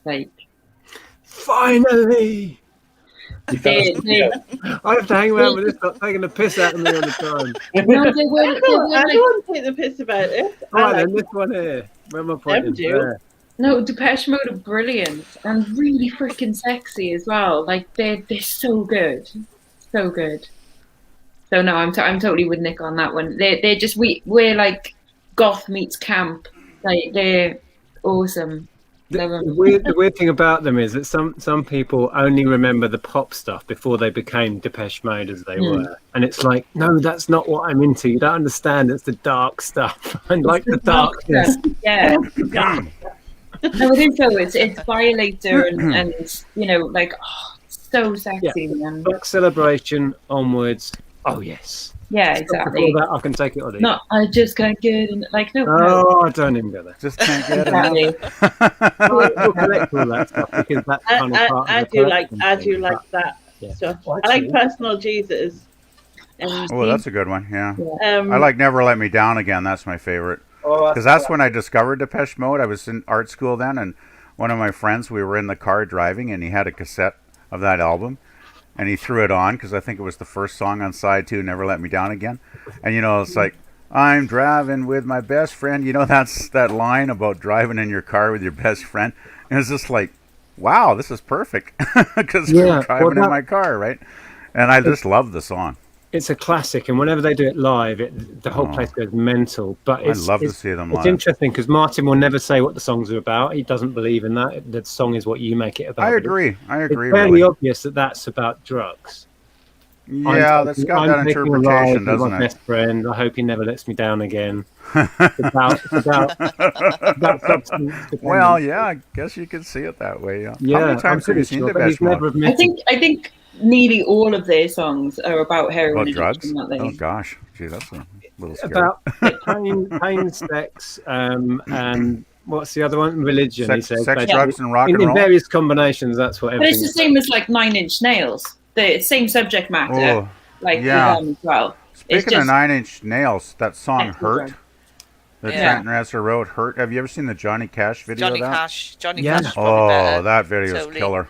Like, finally, they I have to hang around with this, not taking the piss out of me all the time. no, they were I don't like, want to take the piss about it. Right, I then this one here. Where am I pointing? do. There. no, Depeche Mode are brilliant and really freaking sexy as well. Like they're so good, so good. So no, I'm totally with Nick on that one. They're just we're like goth meets camp. Like they're awesome. The weird thing about them is that some people only remember the pop stuff before they became Depeche Mode as they were, and it's like, no, that's not what I'm into. You don't understand. It's the dark stuff. I like the darkness. Yeah. No, it is though. It's Violator and you know, like so sexy. Man. Black Celebration onwards. Oh yes. Yeah, exactly. Before that, I can take it or leave. No, I just can't get in. Like no. Oh, I don't even go there. Just can't get Exactly. We'll collect all that stuff because that's kind of part I of the do like collection thing, that yeah. stuff. Well, I like actually- Personal Jesus. Oh, that's a good one. Yeah. I I like Never Let Me Down Again. That's my favorite. Because that's when I discovered Depeche Mode. I was in art school then, and one of my friends, we were in the car driving, and he had a cassette of that album, and he threw it on because I think it was the first song on side 2, Never Let Me Down Again. And, you know, it's like, I'm driving with my best friend. You know, that's that line about driving in your car with your best friend. And it's just like, wow, this is perfect because I'm driving in my car, right? And I just love the song. It's a classic, and whenever they do it live, the whole place goes mental. But I'd love to see them live. It's interesting because Martin will never say what the songs are about. He doesn't believe in that. The song is what you make it about. I agree. It's fairly obvious that that's about drugs. Yeah, that's got that interpretation, doesn't my it? best friend. I hope he never lets me down again. It's about substance dependence. Well, yeah, I guess you could see it that way. Yeah. Yeah, How many times have you seen Depeche Mode? I think nearly all of their songs are about heroin About drugs? addiction, aren't they? Oh gosh, gee, that's a little scary. About pain, sex, and what's the other one? Religion. Sex, he says. sex Basically, drugs, and rock and in roll. various combinations. That's what But it's everything. the same as like 9 Inch Nails. The same subject matter, Oh, like yeah. with them as well. Speaking of 9 Inch Nails, that song Excellent "Hurt" drug. that Yeah. Trent Reznor wrote. "Hurt." Have you ever seen the Johnny Cash video Johnny of that? Cash. Johnny Yeah. Cash is probably better. Oh, that video is Totally. killer.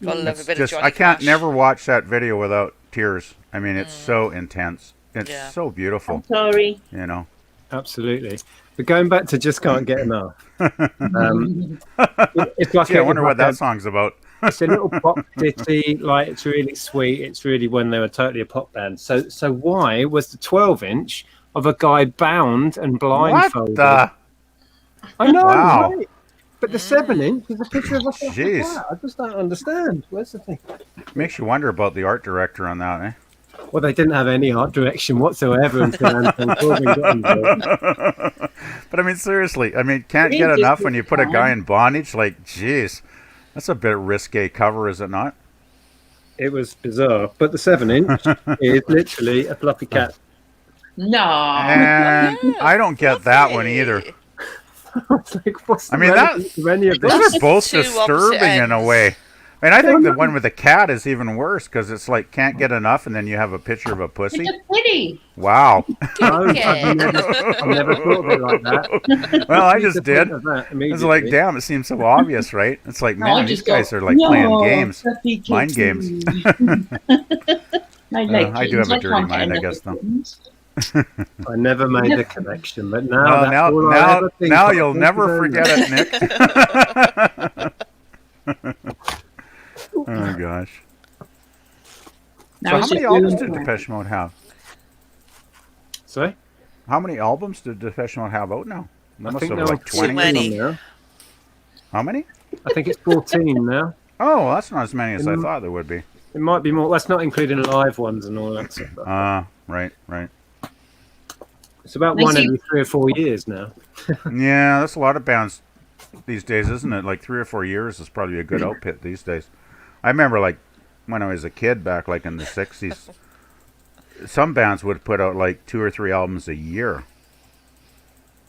Gotta love a It's bit just of Johnny I can't Cash. never watch that video without tears. I mean, it's so intense. It's Yeah. so beautiful. Sorry. You know. Absolutely. But going back to Just Can't Get Enough. It's like Gee, I wonder it's what like that song's about. It's a little pop ditty, like it's really sweet. It's really when they were totally a pop band. So why was the 12-inch of a guy bound and blindfolded? What the? I know, Wow. right? But the 7-inch is a picture of a Jeez. flat. I just don't understand. Where's the thing? Makes you wonder about the art director on that, eh? Well, they didn't have any art direction whatsoever until Anton Corbin got involved. But I mean, seriously, I mean, can't He get just enough when you put a was guy in bondage. Like, jeez, that's a bit risque cover, is it not? It was bizarre. But the 7-inch is literally a fluffy cat. No. And I don't get that one either. It's like, what's the I mean, relevance of any of this? Those are both two opposite disturbing in a ends. way. I mean, I think the one with the cat is even worse because it's like can't get enough, and then you have a picture of a pussy. It's a pity. Wow. No, Yeah. I've never thought of it like that. Well, I What's just the did. point of that It's immediately? like, damn, it seems so obvious, right? It's like, No, I man, these just go, guys are like "No, playing games, fluffy mind kitty." games. I like I do have a kittens. dirty can't mind, get I guess, enough though. kittens. I never made the connection, but now Well, that's all I ever think now of. you'll Thank never you very forget much. it, Nick. Oh gosh. Now So how it's many just albums doing did it. Depeche Mode have? Sorry? How many albums did Depeche Mode have out now? They I must think have there were like 20. Too many. on there. How many? I think it's 14 now. Oh, well, that's not as many as I thought there would be. It might be more. That's not including live ones and all that stuff. Right. It's about one every 3 or 4 years now. Yeah, that's a lot of bands these days, isn't it? Like 3 or 4 years is probably a good output these days. I remember, like, when I was a kid back, like, in the 60s, some bands would put out, like, 2 or 3 albums a year.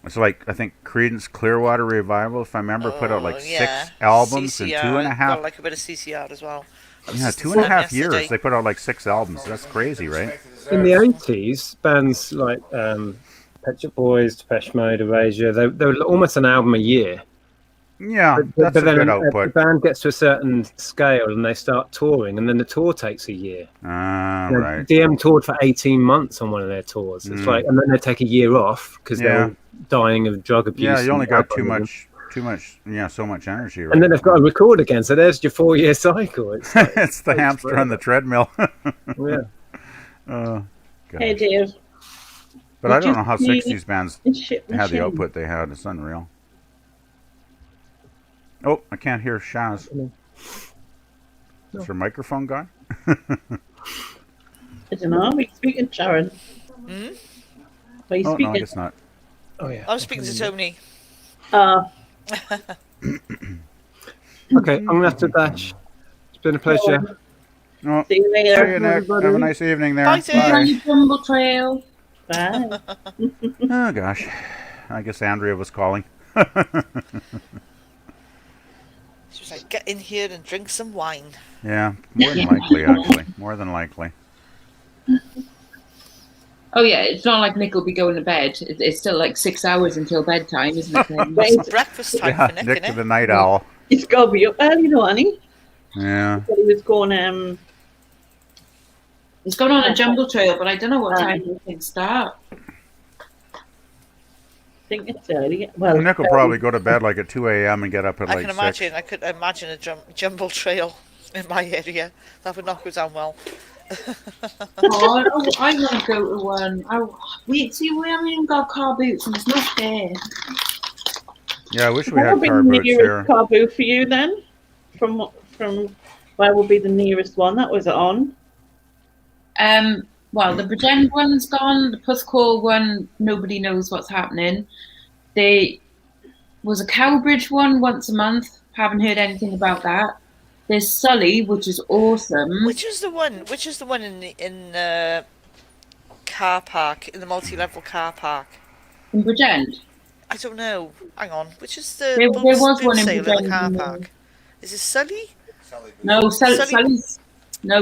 It's like, I think Creedence Clearwater Revival, if I remember, put out, like, 6 albums CCR, in 2.5... got like a bit of CCR as well. Yeah, 2.5 years. They put out, like, 6 albums. That's crazy, right? In the 80s, bands like Pet Shop Boys, Depeche Mode, Erasure, they were almost an album a year. Yeah, that's a good output. The band gets to a certain scale and they start touring, and then the tour takes a year. Right. DM toured for 18 months on one of their tours. It's like, and then they take a year off because they're dying of drug abuse. Yeah, you only got so much energy, right? And then they've got to record again, so there's your 4-year cycle. It's, like, it's the hamster on the treadmill. Yeah. Hey, Dave. But I don't know how 60s bands had the output they had. It's unreal. Oh, I can't hear Shaz. Is her microphone gone? I don't know. Are we speaking, Sharon? Are you speaking? No, I guess not. Oh, yeah. I'm speaking to Tony. Okay, I'm going to have to dash. It's been a pleasure. Oh, See you later. see you, Nick. Have a nice evening there. Bye, Dave. Jumble Trail. Bye. Oh, gosh. I guess Andrea was calling. She was like, get in here and drink some wine. Yeah, more than likely, actually. More than likely. Oh yeah, it's not like Nick will be going to bed. It's still like 6 hours until bedtime, isn't it? It's breakfast time Yeah, for Nick, Nick innit? the night owl. He's got to be up early, no, Annie. Yeah. He was going, It's going on a jumble trail, but I don't know what time we can start. I think it's early. Well, Nick will probably go to bed like at 2 a.m. and get up at I like can 6. imagine. I could imagine a jumble trail in my area. That would not go down well. I want to go to one. We haven't even got car boots, and it's not there. Yeah, I wish we What had would be car the boots nearest here. car boot for you then? From where would be the nearest one that was on? Well, the Bridgend one's gone. The Puthcall one, nobody knows what's happening. There was a Cowbridge one once a month. Haven't heard anything about that. There's Sully, which is awesome. Which is the one in the car park, in the multi-level car park? In Bridgend? I don't know. Hang on. Which is the There was one in sale in the Bridgend, car yeah. park? Is it Sully? No, Sully-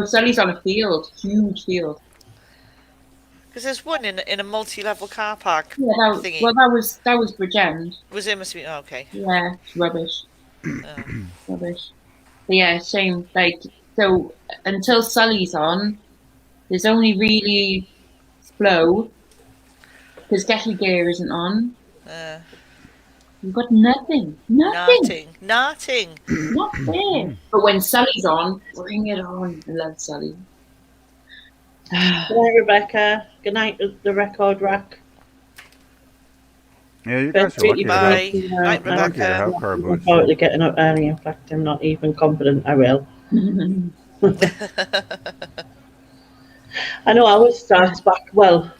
Sully's on a field, huge field. Because there's one in a multi-level car park Yeah, thingy. that was Bridgend. Was it? Must be. Oh, okay. Yeah, it's rubbish. Oh. Rubbish. But yeah, shame. Like, so until Sully's on, there's only really Flow, because Getty Gear isn't on. You've got nothing. Nothing. Not there. But when Sully's on, bring it on. I love Sully. Good night, Rebecca. Good night, the record rack. Yeah, you guys are lucky. Bye. To have, Night, lucky to Rebecca. have car I'm boots. probably getting up early. In fact, I'm not even confident I will. I know ours starts back. Well,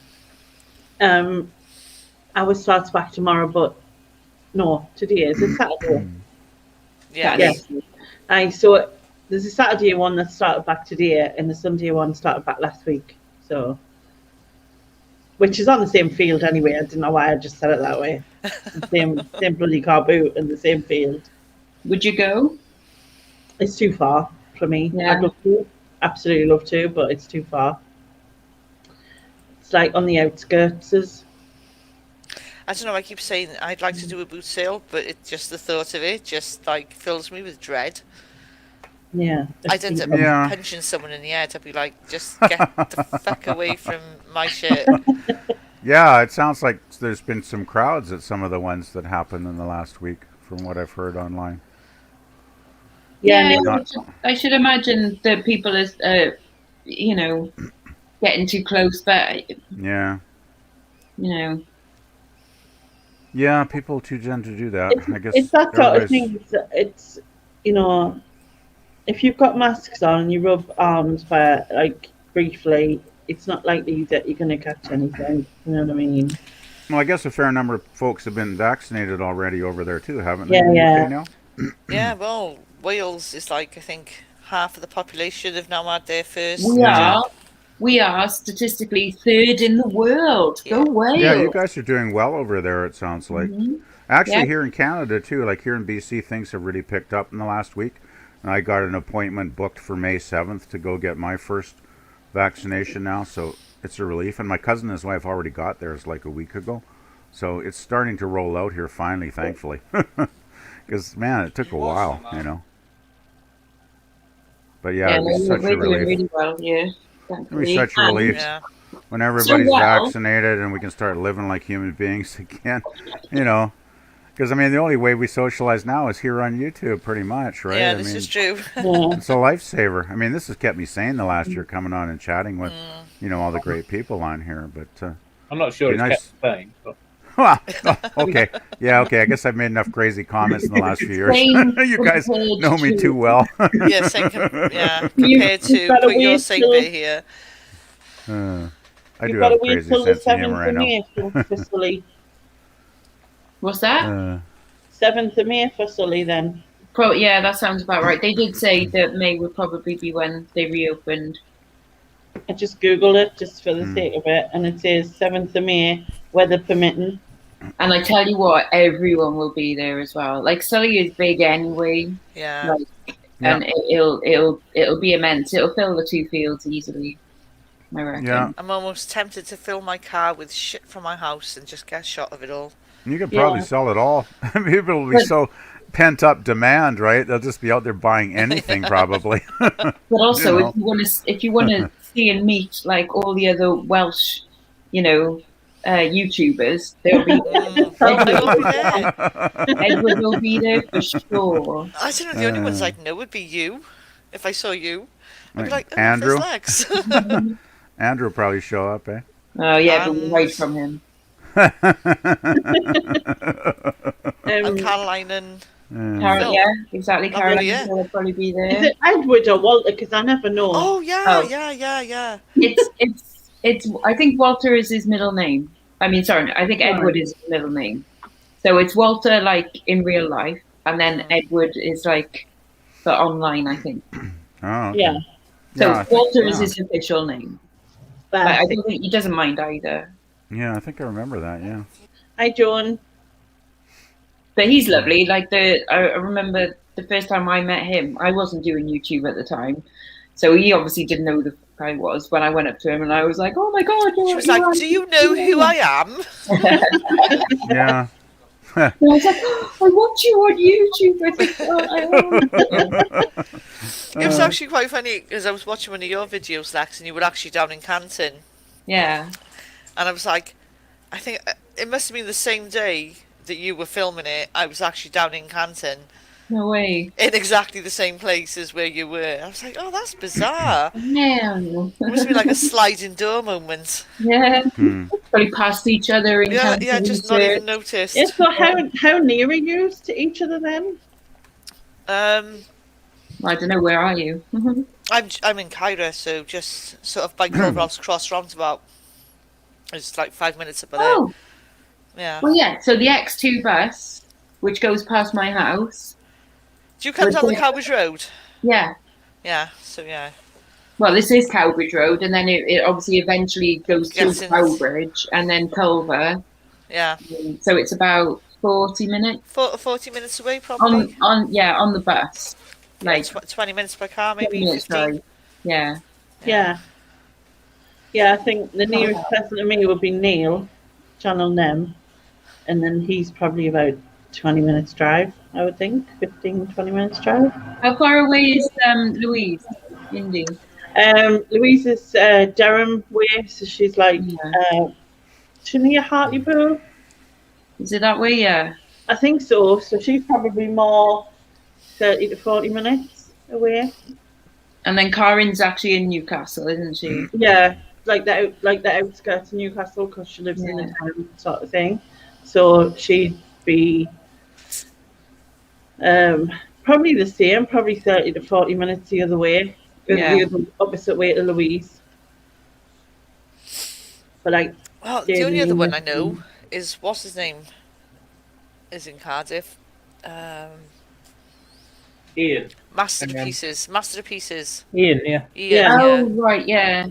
ours starts back tomorrow, but no, today is it Saturday. Yeah. Yes. So there's a Saturday one that started back today, and the Sunday one started back last week. So, which is on the same field anyway. I don't know why I just said it that way. same bloody car boot in the same field. Would you go? It's too far for me. Yeah. I'd love to, absolutely love to, but it's too far. It's like on the outskirts. I don't know. I keep saying I'd like to do a boot sale, but just the thought of it just like fills me with dread. Yeah. I'd end up Yeah. punching someone in the head. I'd be like, just get the fuck away from my shit. Yeah, it sounds like there's been some crowds at some of the ones that happened in the last week, from what I've heard online. Yeah. I should imagine that people is, getting too close, but Yeah. Yeah, people too tend to do that. I guess It's that sort of everybody's- thing. It's you know, if you've got masks on and you rub arms for like briefly, it's not likely that you're going to catch anything. You know what I mean? Well, I guess a fair number of folks have been vaccinated already over there too, haven't they? Yeah, in the yeah. UK now? Yeah, well, Wales is like, I think, half of the population have now had their first. We are statistically third in the world. Go Wales. Yeah, you guys are doing well over there, it sounds like. Actually, Yeah. here in Canada, too, like here in BC, things have really picked up in the last week. And I got an appointment booked for May 7th to go get my first vaccination now, so it's a relief. And my cousin and his wife already got theirs like a week ago. So it's starting to roll out here finally, thankfully. Because, man, it took a while, you know. But yeah, it'd be such a we're doing relief. really well, yeah. It'd be such a relief Yeah. when everybody's So well. vaccinated and we can start living like human beings again, you know. Because, I mean, the only way we socialize now is here on YouTube, pretty much, right? Yeah, I this mean, is true. Yeah. it's a lifesaver. I mean, this has kept me sane the last year coming on and chatting with, you know, all the great people on here. But, I'm not sure Be it's nice. kept the same. But well, okay. Yeah, okay. I guess I've made enough crazy comments in the last few years. Same You guys compared know me to- too well. Yeah, compared to gotta put your wait same till- bit here. I You've do got to have wait crazy till the sense of humor, 7th I of know. May for Sully. What's that? 7th of May for Sully then. Yeah, that sounds about right. They did say that May would probably be when they reopened. I just googled it just for the sake of it, and it says 7th of May, weather permitting. And I tell you what, everyone will be there as well. Like Sully is big anyway, Yeah. and it'll be immense. It'll fill the two fields easily, I reckon. Yeah. I'm almost tempted to fill my car with shit from my house and just get a shot of it all. You could probably Yeah. sell it all. People will be so pent up demand, right? They'll just be out there buying anything, probably. But also, You know. if you want to see and meet like all the other Welsh, YouTubers, there'll be I will be there. Edward will be there for sure. I don't know, the only ones I'd know would be you. If I saw you, I'd be like, oh, Andrew? there's Lexx. Andrew will probably show up, eh? Oh yeah, but we hide from him. And Caroline and... Phil. Yeah, exactly. Oh, Caroline really, yeah. will probably be Is there. it Edward or Walter? Because I never know. Oh, yeah, Oh. yeah. It's. I think Walter is his middle name. I mean, sorry, I think Edward is his middle name. So it's Walter, like in real life, and then Edward is like for online, I think. Oh, okay. Yeah. So Yeah, I think- Walter is yeah. his official name. But I don't think he doesn't mind either. Yeah, I think I remember that, yeah. Hi, Joan. But he's lovely. Like I remember the first time I met him, I wasn't doing YouTube at the time, so he obviously didn't know who the fuck I was. When I went up to him, and I was like, "Oh my god!" She was like, do you know who I am? Yeah. And I was like, oh, "I watch you on YouTube." I think, It was actually quite funny because I was watching one of your videos, Lex, and you were actually down in Canton. yeah. And I was like, I think it must have been the same day that you were filming it. I was actually down in Canton No way. in exactly the same place as where you were. I was like, oh, that's bizarre. Man. It must be like a sliding door moment. Yeah. Probably passed each other in Yeah, Canton yeah, just not research. even noticed. Yeah, so how near are you to each other then? I don't know. Where are you? I'm in Cairo, so just sort of by Cloverhouse Cross roundabout. It's like 5 minutes up there. Oh, Yeah. well, yeah. So the X2 bus, which goes past my house. Do you come down the Cowbridge Road? Yeah. Yeah. So yeah. Well, this is Cowbridge Road, and then it obviously eventually goes to Yes, Cowbridge, and then Culver. Yeah. So it's about 40 minutes 40 minutes away, probably. on the bus. Like 20 minutes by car, 20 maybe minutes, 15. sorry. Yeah. Yeah. Yeah, I think the nearest person to me would be Neil, Channel Nem, and then he's probably about 20 minutes drive, I would think, 15, 20 minutes drive. How far away is Louise? Indy. Louise is Durham way, so she's like she's near Hartlepool. Is it that way? Yeah. I think so. So she's probably more 30 to 40 minutes away. And then Karin's actually in Newcastle, isn't she? Yeah, like the outskirts of Newcastle because she lives in the town, sort of thing. So she'd be probably the same, probably 30 to 40 minutes the other way, the other opposite way to Louise. But like, Well, the only other one I know is, what's his name? Is in Cardiff. Ian. Masterpieces. Ian, yeah. Ian, Oh, right, yeah.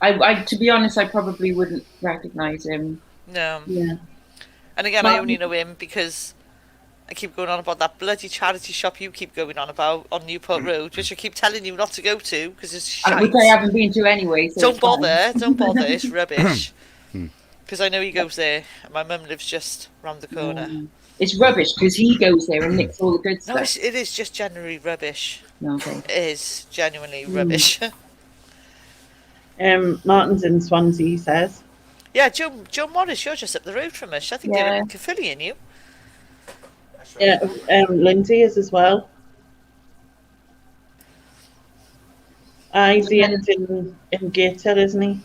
I to be honest, I probably wouldn't recognise him. No. Yeah. And again, I only know him because I keep going on about that bloody charity shop you keep going on about on Newport Road, which I keep telling you not to go to because it's shite. Which I haven't been to anyway. So Don't bother, it's rubbish. Because I know he goes there, and my mum lives just round the corner. It's rubbish because he goes there and nicks all the good No, stuff. it is just generally rubbish. Okay. It is genuinely rubbish. Martin's in Swansea, he says. Yeah, Joe Morris, you're just up the road from us. I think they're in Caerphilly, and you. Yeah, Lindsay is as well. Ian's in Gator, isn't he?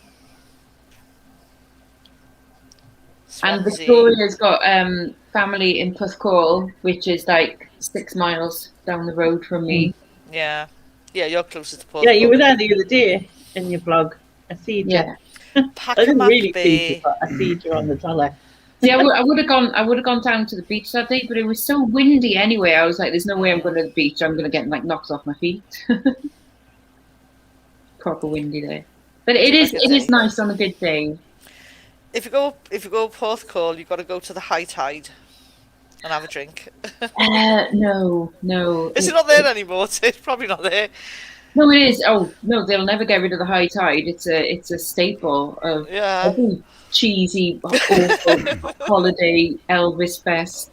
And Victoria's got family in Puthcall, which is like 6 miles down the road from me. Yeah, you're closer to Port. Yeah, you were there the other day in your blog. I see you. Yeah. I didn't really see you, but I see you on the telly. See, I would have gone down to the beach that day, but it was so windy anyway. I was like, "There's no way I'm going to the beach. I'm going to get like knocked off my feet." Proper windy there, but it is nice on a good day. If you go Porthcawl, you've got to go to the high tide and have a drink. No. Is it not there anymore? It's probably not there. No, it is. Oh no, they'll never get rid of the high tide. It's a staple of every cheesy, awful holiday Elvis fest.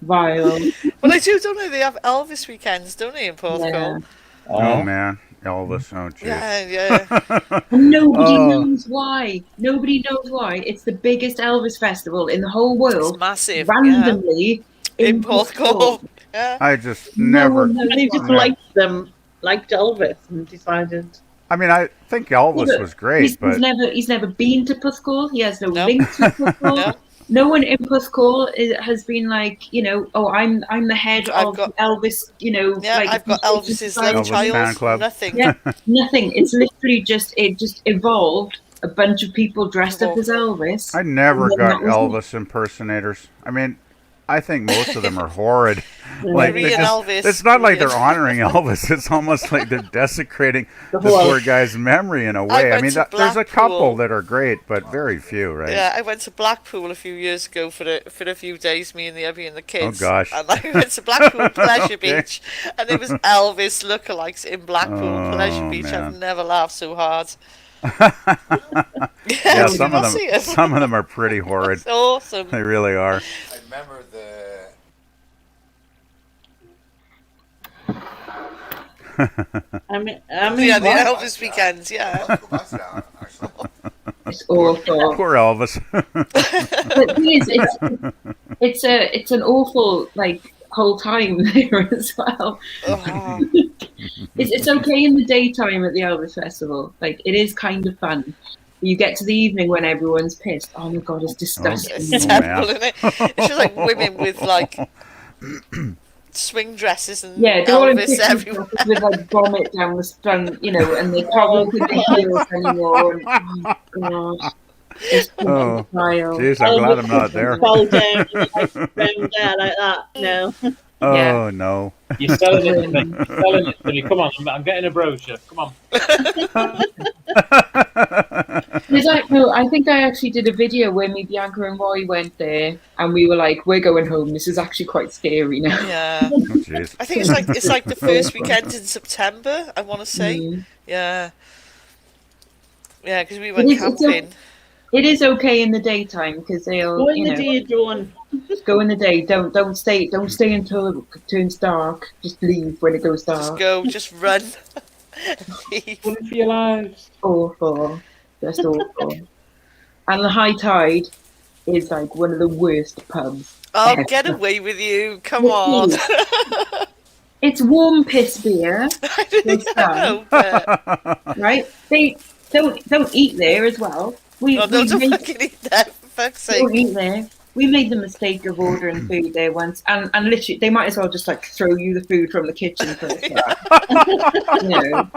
Vile. Well, don't they? They have Elvis weekends, don't they, in Porthcawl? Yeah. Oh man, Elvis! Oh jeez. Yeah. Nobody knows why. Nobody knows why. It's the biggest Elvis festival in the whole world. It's massive. Randomly in Porthcawl. Yeah. I just never. They just liked Elvis and decided. I mean, I think Elvis was great, but he's never been to Puthcall. He has no link to Puthcall. No one in Puthcall has been like, I'm the head of Elvis, I've got Elvis's love child. Fan club. Nothing. Yeah, nothing. It's literally just evolved. A bunch of people dressed up as Elvis. I never got Elvis impersonators. I mean, I think most of them are horrid. It's not like they're honoring Elvis. It's almost like they're desecrating the poor guy's memory in a way. I mean, there's a couple that are great, but very few, right? Yeah, I went to Blackpool a few years ago for a few days, me and the hubby and the kids. Oh, gosh. And I went to Blackpool Pleasure Beach, and there was Elvis lookalikes in Blackpool Pleasure Beach. Man. I've never laughed so hard. Yeah, some of them are pretty horrid. It's awesome. They really are. I remember the Elvis weekends, yeah. It's awful. Poor Elvis. But the thing is, it's an awful whole time there as well. Oh. It's okay in the daytime at the Elvis Festival. It is kind of fun. You get to the evening when everyone's pissed. Oh my god, it's disgusting. It's terrible, isn't it? It's just like women with swing dresses and Elvis everywhere. With vomit down the front, and they can't walk in their heels anymore. And, oh god. Oh, jeez, I'm glad I'm not there. Fall down like that. No. Oh, yeah. no. You're selling it to me. Come on, I'm getting a brochure. Come on. I think I actually did a video where me, Bianca and Roy went there and we were like, we're going home. This is actually quite scary now. Yeah. Oh, jeez. I think it's like the first weekend in September, I want to say. Mm. Yeah. Yeah, because we went camping. It is okay in the daytime because they'll go in the day, Dawn. Go in the day. Don't stay until it turns dark. Just leave when it goes dark. Just run. Run for your lives. Awful. Just awful. And the high tide is one of the worst pubs. Oh, ever. get away with you. Come on. It's warm piss beer. Right? They don't eat there as well. Don't fucking eat there. fuck's Don't sake. eat there. We made the mistake of ordering food there once, and literally they might as well just like throw you the food from the kitchen for a start. You know,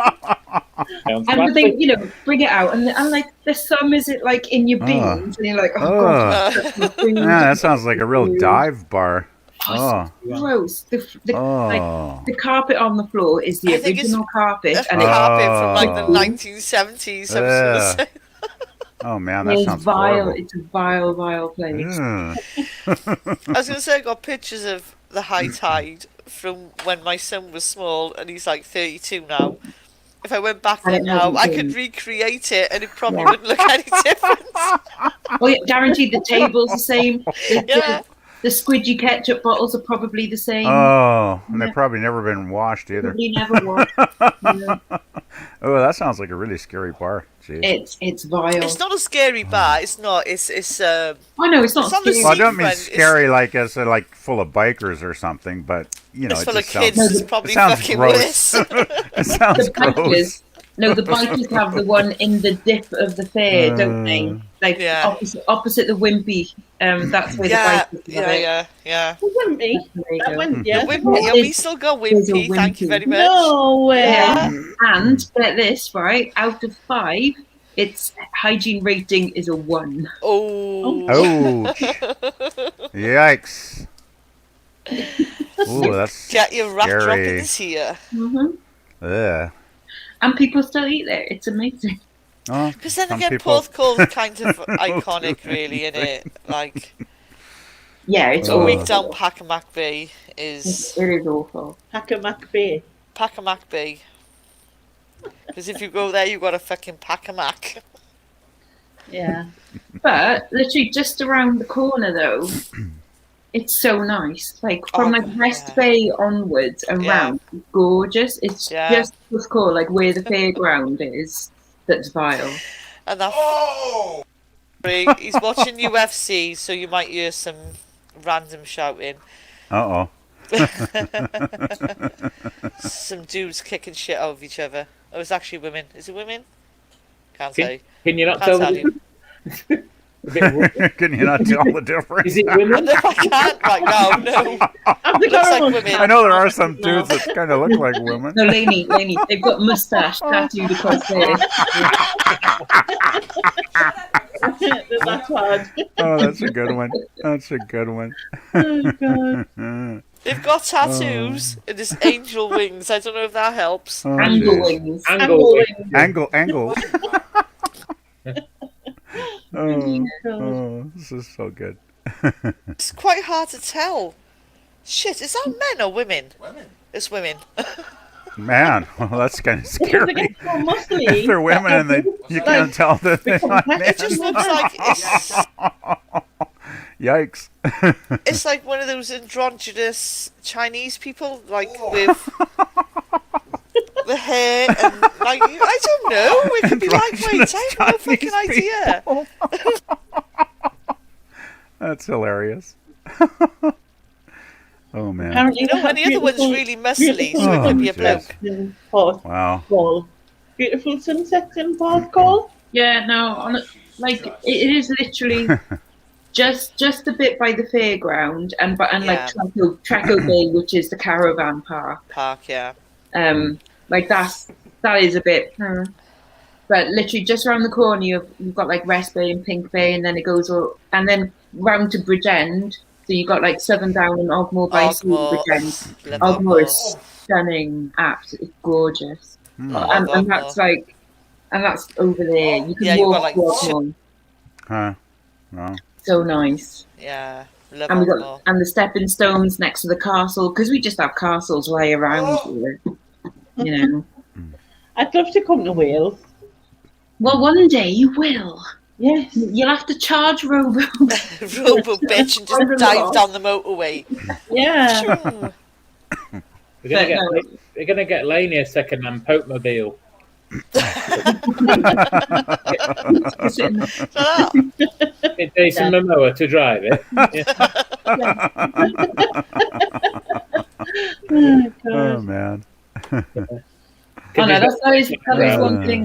Sounds and they, classy. you know, bring it out, and like the some is it like in your beans, and you're like, oh god, Yeah, that sounds like a real dive bar. Oh, gross. Like oh, the carpet on the floor is the I think it's original carpet, A and carpet from like the Oh. 1970s. I was gonna Yeah. say. oh man, that it's sounds vile. horrible. It's a vile place. Ugh. I was gonna say I got pictures of the high tide from when my son was small, and he's like 32 now. If I went back And there it now, hasn't I could changed. recreate it, and it probably Yeah. wouldn't look any different. Oh yeah, guaranteed the table's the same. Yeah. The squidgy ketchup bottles are probably the same. Oh, and they've probably never been washed either. Probably never washed. Yeah. Oh, that sounds like a really scary bar. Jeez. It's vile. It's not a scary bar. It's not. It's Oh no, it's not It's on the scary. Well, I don't mean Friend, scary like as like full of bikers or something, but you know, it's it full of just kids. sounds. It's probably it sounds fucking gross. worse. It sounds The gross. bikers. No, the bikers have the one in the dip of the fair, don't they? Like Yeah. opposite the Wimpy. That's where Yeah, the bikers have it. yeah. Wimpy. There you That go. went, yeah. Wimpy. Yeah, we still got There's a Wimpy. Thank you Wimpy. very much. No way. Yeah. And get this, right? Out of 5, its hygiene rating is a 1. Oh. Ouch! Yikes! Ooh, that's Get your rat scary. droppings here. Ugh. And people still eat there. It's amazing. Oh, Because then some again, people- Porthcall's kind of iconic, really, isn't it? Like, Yeah, it's a Oh. week awful. down Pacamac Bay is It is awful. Hackamack Bay. Pacamac Bay. Because if you go there, you got a fucking Pacamac. Yeah. But literally just around the corner, though, it's so nice. Like from Oh, like West yeah. Bay onwards and Yeah. round, it's gorgeous. It's Yeah. just what's called like where the fairground is. That's vile. And that. He's watching UFC, so you might hear some random shouting. Uh oh. Some dudes kicking shit out of each other. Oh, it's actually women. Is it women? Can't Can, say. can you not Can't tell tell the you. a bit of- Can you not tell the difference? Is it women? No, I can't right now. No. Have they Looks got like one? women. I know there are some dudes that kind of look like women. No, Lainey, they've got moustache tattooed across there. That's hard. Oh, that's a good one. That's a good one. Oh, God. They've got tattoos and this angel wings. I don't know if that helps. Oh, Angle jeez. wings. Angle. Angles. Oh, this is so good. It's quite hard to tell. Shit, is that men or women? Women. It's women. Man, well, that's kind of Because they scary. get so muscly. If they're women and they, you can't tell that they're not It men. just looks like Yikes. it's like one of those androgynous Chinese people, like with the hair and like I don't know. It could be lightweight. I have no fucking idea. That's hilarious. Oh, man. Apparently You know, they when have the other one's beautiful- really muscly, so it Oh, could be a jeez. bloke. in Port Wow. Call. Beautiful sunsets in Port Call. Yeah, no, like it is literally just a bit by the fairground and Yeah. like Traco Bay, which is the caravan park. Yeah. Like that is a bit. But literally just around the corner, you've got like West Bay and Pink Bay, and then it goes and then round to Bridgend. So you've got like Southern Down and Ogmore by Sea, Ogmore. Bridgend. Love Ogmore Ogmore. is stunning, absolutely gorgeous. Oh, And Ogmore. that's over there. You can Yeah, you've got, walk like, Ogmore. Huh. No. So nice. Yeah. Love And we Ogmore. got and the stepping stones next to the castle because we just have castles lay around here. You know. I'd love to come to Wales. Well, one day you will. Yes. You'll have to charge Robo. Robo bitch and just dive down the motorway. Yeah. Shoo. They're gonna get Laney a second-hand Pope-mobile. Get Jason Momoa to drive it. Oh, Oh, God. man. Oh no, that is one thing.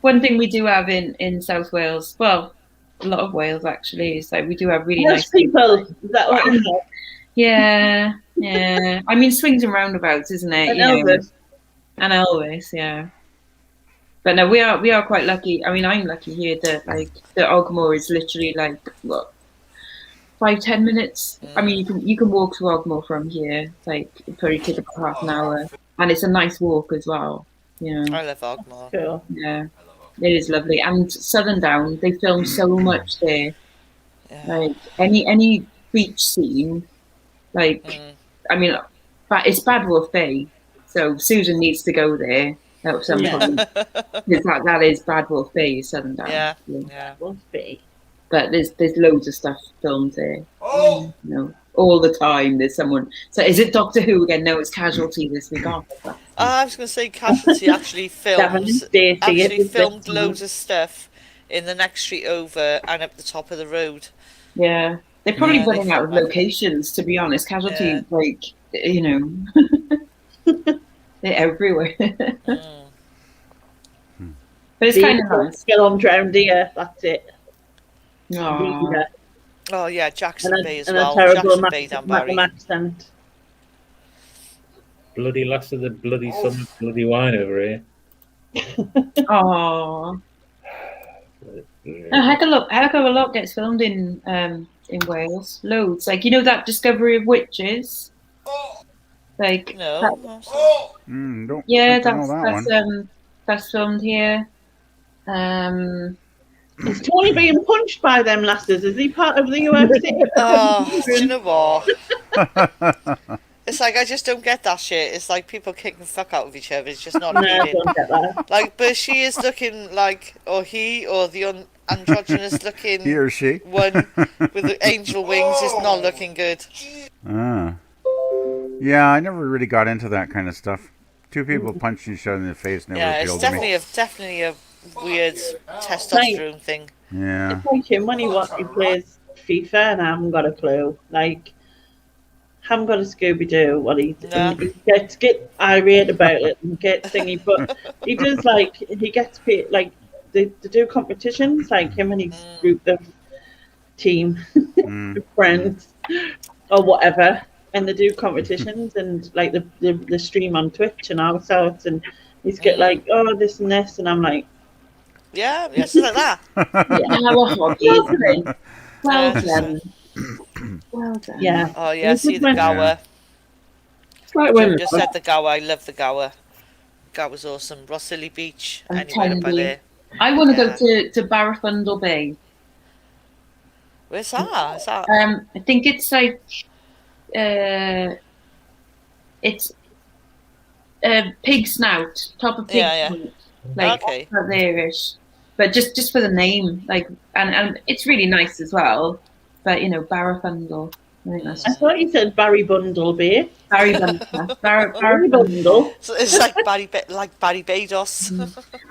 One thing we do have in South Wales. Well, A lot of Wales actually. It's like we do have really Welsh nice people. Is that what you know? Yeah, yeah. I mean, swings and roundabouts, isn't it? And You know, Elvis. and Elvis, yeah. But no, we are quite lucky. I mean, I'm lucky here that like the Ogmore is literally like what 5-10 minutes. I mean, you can walk to Ogmore from here. It's like it probably take about half an hour, and it's a nice walk as well. You know, I love Ogmore. Cool. yeah, it is lovely. And Southern Down, they film so much there. Yeah. Like any beach scene, like I mean, but it's Bad Wolf Bay, so Susan needs to go there at some Yeah. point. Because that is Bad Wolf Bay, Southern Down. Yeah. Yeah. Must be. But there's loads of stuff filmed there. You know, all the time there's someone. So is it Doctor Who again? No, it's Casualty this week. Oh, I was going to say Casualty actually filmed loads of stuff in the next street over and up the top of the road. yeah, they're probably Yeah, they running out of film locations. To be honest, Casualty, Yeah. like you know, they're everywhere. But it's kind of nice. Get on drowned here. That's it. Aw. Yeah. Oh yeah, Jackson And Bay as a well. terrible Jackson Bay down Barry. accent. Bloody last of the bloody summer bloody wine over here. Aw. A heck of a lot gets filmed in Wales. Loads. Like you know that Discovery of Witches? Like No. Don't yeah, think I know that one. that's filmed here. Is Tony being punched by them lasses? Is he part of the UFC? Oh, do you know what? It's like I just don't get that shit. It's like people kicking the fuck out of each other. It's just not No, I needed. don't get that. Like, but she is looking like, or he, or the androgynous looking He or she. one with the angel wings is not looking good. Yeah, I never really got into that kind of stuff. Two people punching each other in the face never Yeah, it's appealed to me. definitely a weird testosterone thing. Yeah. It's like him when he plays FIFA and I haven't got a clue. Like, haven't got a Scooby Doo. What he gets irate about it and get thingy, but he does like he gets paid like they do competitions like him and his group of team of friends or whatever, and they do competitions and like the stream on Twitch and all sorts, and he's get like this and this, and I'm like. Yeah, it's like that. Yeah, what hobby, isn't it? Well done. Well done. Yeah. Oh yeah, see the Gower. It's like Jim when just said the Gower. I love the Gower. Gower's awesome. Rossilly Beach. I'm Anywhere up by telling you. there. I want to Yeah. go to Barafundle Bay. Where's that? Is that? I think it's like it's Pig Snout, top of Pig Yeah, Snout, like Okay. up there-ish. But just for the name, like, and it's really nice as well. But you know, Barafundle. I think that's I thought you said Barry Bundle Bay. Barry Bundle. Barry Bundle. So it's like Barry Bados.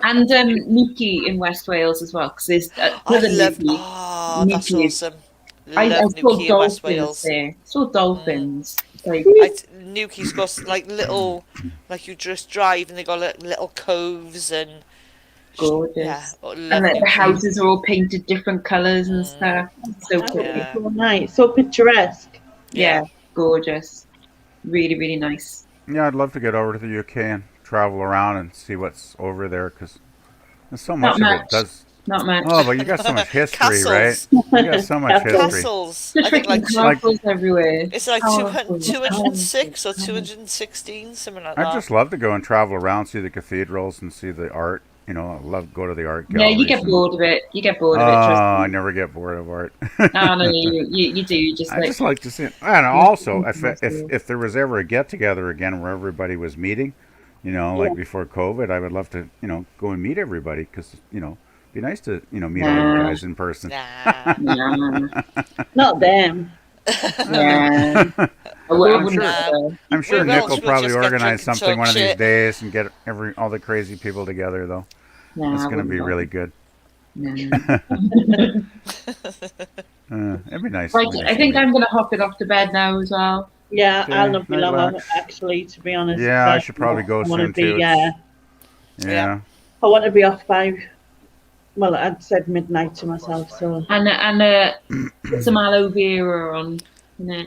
And Nuki in West Wales as well, because there's I another love. Nuki. Oh, that's Nuki. awesome. I Love saw Nuki in West dolphins Wales. there. Saw dolphins. Like, Nuki's got like little, like you just drive and they got like, little coves and. gorgeous. Yeah, I love And like, the Nuki. houses are all painted different colours and stuff. It's so pretty. Yeah. So nice, so picturesque. Yeah, gorgeous. Really, really nice. Yeah, I'd love to get over to the UK and travel around and see what's over there because there's so much Not of it. much. Does Not much. oh, but you got so much history, Castles. right? You got so much history. Castles. There's I think like freaking castles everywhere. it's like Powerful. 206 or 216, something like I'd that. just love to go and travel around, see the cathedrals and see the art. You know, I love to go to the art Yeah, galleries. you get bored of it. You get bored of it. Oh, Trust I me. never get bored of art. Oh no, you do. You just I like. just like to see it. And also, if there was ever a get together again where everybody was meeting, you know, like before COVID, I would love to, you know, go and meet everybody because, you know, it'd be nice to, you know, meet all you guys in person. Nah. Yeah. Not them. Yeah. I wouldn't sure. say. I'm sure We Nick will, will we'll probably just get organize drunk and something talk one of these shit. days and get all the crazy people together, though. No, It's I going to be wouldn't really say. good. No. It'd be nice. Right, I think I'm going to hop it off to bed now as well. Yeah, Okay, I'll not be night, long on it, Lex. actually, to be honest. Yeah, I should probably go I wanna soon, be, too. Yeah, Yeah. I want to be off by Well, I'd said midnight to myself, so. And put some aloe vera on.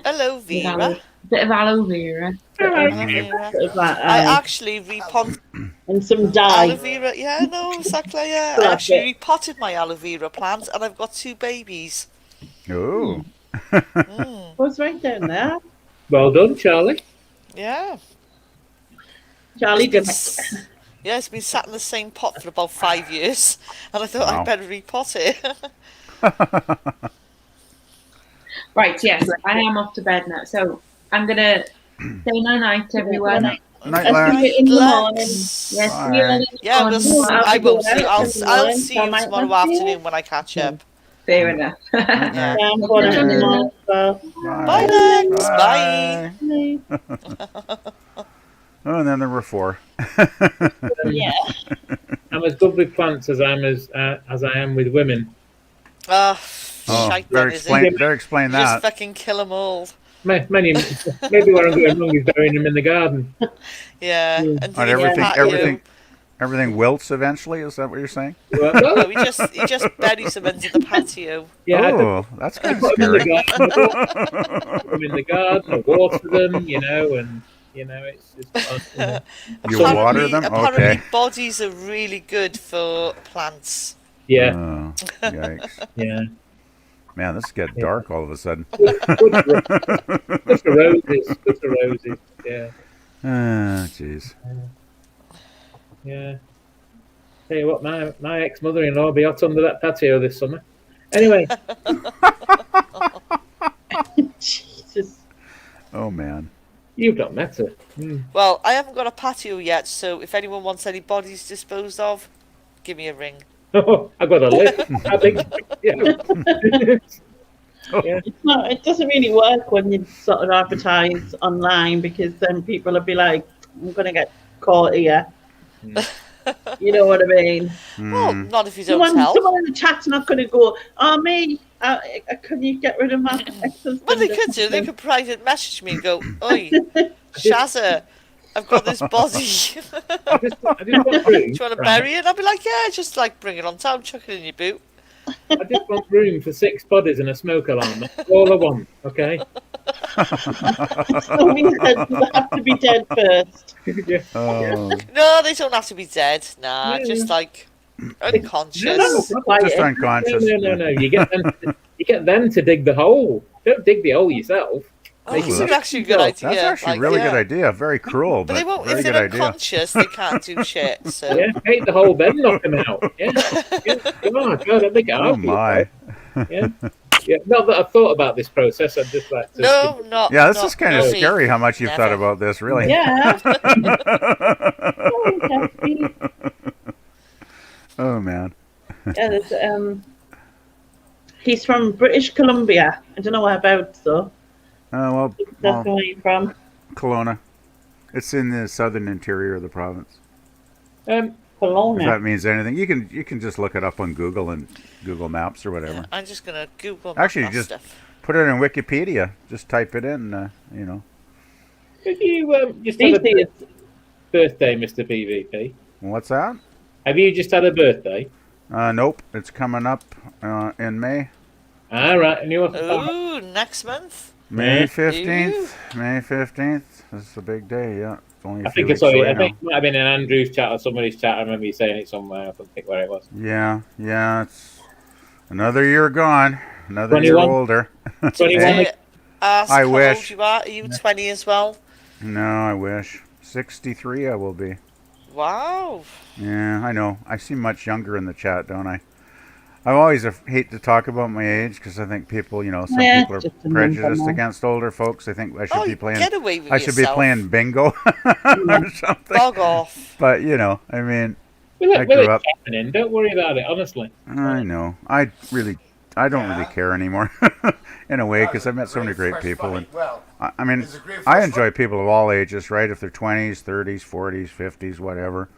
Aloe vera. Bit of aloe vera. Aloe vera. Bit of that, I aye. actually repotted And some aloe dye. vera. Yeah, no, exactly. Yeah, Love I actually it. repotted my aloe vera plant, and I've got 2 babies. Oh. What's right down there? Well done, Charlie. Yeah. Charlie did. Yeah, it's been sat in the same pot for about 5 years, and I thought Wow. I'd better repot it. Right, yes, I am off to bed now. So I'm going to say night-night, everyone. Night, I'll lads. see you in the morning. Let's- Yes, Bye. see you all in the Yeah, morning. I won't see you. I'll Tomorrow, see you might tomorrow not see you. afternoon when I catch up. Fair enough. Night, Yeah. Yeah, I'm going out in the morning, so. Bye, Lex. Bye. Oh, and then there were 4. Yeah. I'm as good with plants as I am with women. Oh, Oh, shite better then, is explain, it? better explain Just that. fucking kill them all. Maybe where I'm going wrong is burying them in the garden. Yeah. And And doing your patio. everything wilts eventually. Is that what you're saying? Well, No, he just buries them under the patio. yeah, Oh, that's I kind of put them in scary. the garden, I water them, and it's fun. You water them? Apparently, Okay. bodies are really good for plants. Yeah, Oh, yikes. yeah. Man, this is getting dark all of a sudden. Good for roses. Good for roses. Yeah, Ah, jeez. yeah. Tell you what, my ex-mother-in-law will be out under that patio this summer. Anyway, Jesus. Oh, man. you've not met her. Well, I haven't got a patio yet, so if anyone wants any bodies disposed of, give me a ring. Oh, I've got a list. I think, yeah. No, it doesn't really work when you sort of advertise online because then people will be like, I'm going to get caught here. You know what I mean? Well, not if you don't tell. Someone in the chat's not going to go, oh, me, can you get rid of my ex-husband? Well, they could do. They could private message me and go, "Oi, Shazza, I've got this body. I just want Do you room. want to bury it?" I'll be like, "Yeah, just like bring it on town, chuck it in your boot." I just want room for 6 bodies and a smoke alarm. That's all I want. Okay. So means that they have to be dead first. Yeah. Oh, No, they don't have to be dead. Nah, Yeah, just yeah. like unconscious. No. just unconscious. No. You get them to dig the hole. Don't dig the hole yourself. Oh, this is actually a good idea. That's actually a like, really yeah. good idea. Very cruel, But but they won't. very If good they're idea. unconscious, they can't do shit. So Yeah, hate the hole, then knock them out. Yeah. Come on, God, I think I Oh, my. Yeah. Yeah. Not that I've thought about this process. I'd just like to. no, not. Yeah, this not is kind of me. scary how much you've thought Never. about this, really. Yeah. Oh, Kathy. Oh, man. Yeah, there's, he's from British Columbia. I don't know whereabouts though. Well, That's where you're from. Kelowna. It's in the southern interior of the province. If Kelowna. that means anything, you can just look it up on Google and Google Maps or whatever. I'm just gonna Google Actually, that just stuff. put it in Wikipedia. Just type it in. You know. Have you just These had a days, birthday, Mr. PvP? What's that? Have you just had a birthday? Nope. It's coming up in May. All right, and you want Ooh, next month. May Yeah. 15th. May 15th. This is a big day. Yeah. It's only a I few think I weeks saw it. away I now. think it might have been in Andrew's chat or somebody's chat. I remember you saying it somewhere. I don't think where it was. Yeah. It's another year gone. Another 21. year older. 21. Did ask I how wish. old you are? Are you 20 as well? No, I wish. 63 I will be. Wow. Yeah, I know. I seem much younger in the chat, don't I? I always hate to talk about my age because I think people, some Yeah, people are just a number prejudiced more. against older folks. I think I should Oh, be playing. get away with I should be yourself. playing bingo or something. Bog off. But I mean, Will I it, will grew it up. happening? Don't worry about it, honestly. I know. I don't really care anymore in a way because I've met so many great people, and I mean, I enjoy people of all ages, right? If they're 20s, 30s, 40s, 50s, whatever.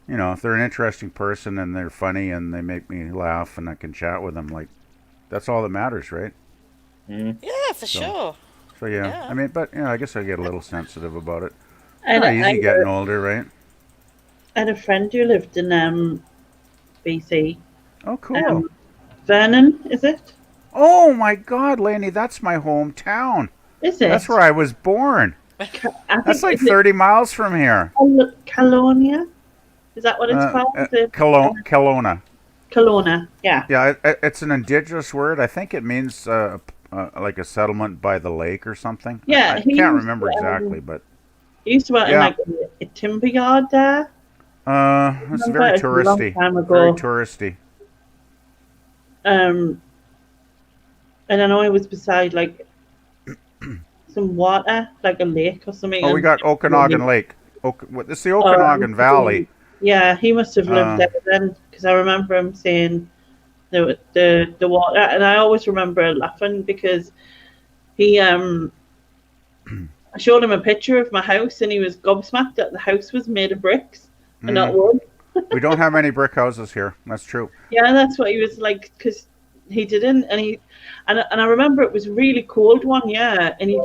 If they're an interesting person and they're funny and they make me laugh and I can chat with them, like, that's all that matters, right? Yeah, for sure. So yeah, Yeah. I mean, but I guess I get a little sensitive about it. And Not easy getting older, right? I had a friend who lived in BC, Oh, cool. Vernon, is it? Oh my God, Lainey, that's my hometown. Is it? That's where I was born. I That's like is it 30 miles from here. Calonia? Is that what it's called? Kelowna. Kelowna, yeah. Yeah, it's an indigenous word. I think it means like a settlement by the lake or something. Yeah, I he can't used remember to, exactly, but He used to work in like a timber yard there. it's very It's a long touristy. time ago. Very touristy. And I know it was beside like some water, like a lake or something. Oh, we got Okanagan Lake. It's the Okanagan Valley. Yeah, he must have lived there then, because I remember him saying the water, and I always remember laughing because he I showed him a picture of my house, and he was gobsmacked that the house was made of bricks and not wood. We don't have many brick houses here. That's true. Yeah, that's what he was like, because he didn't, and I remember it was really cold one year, and he'd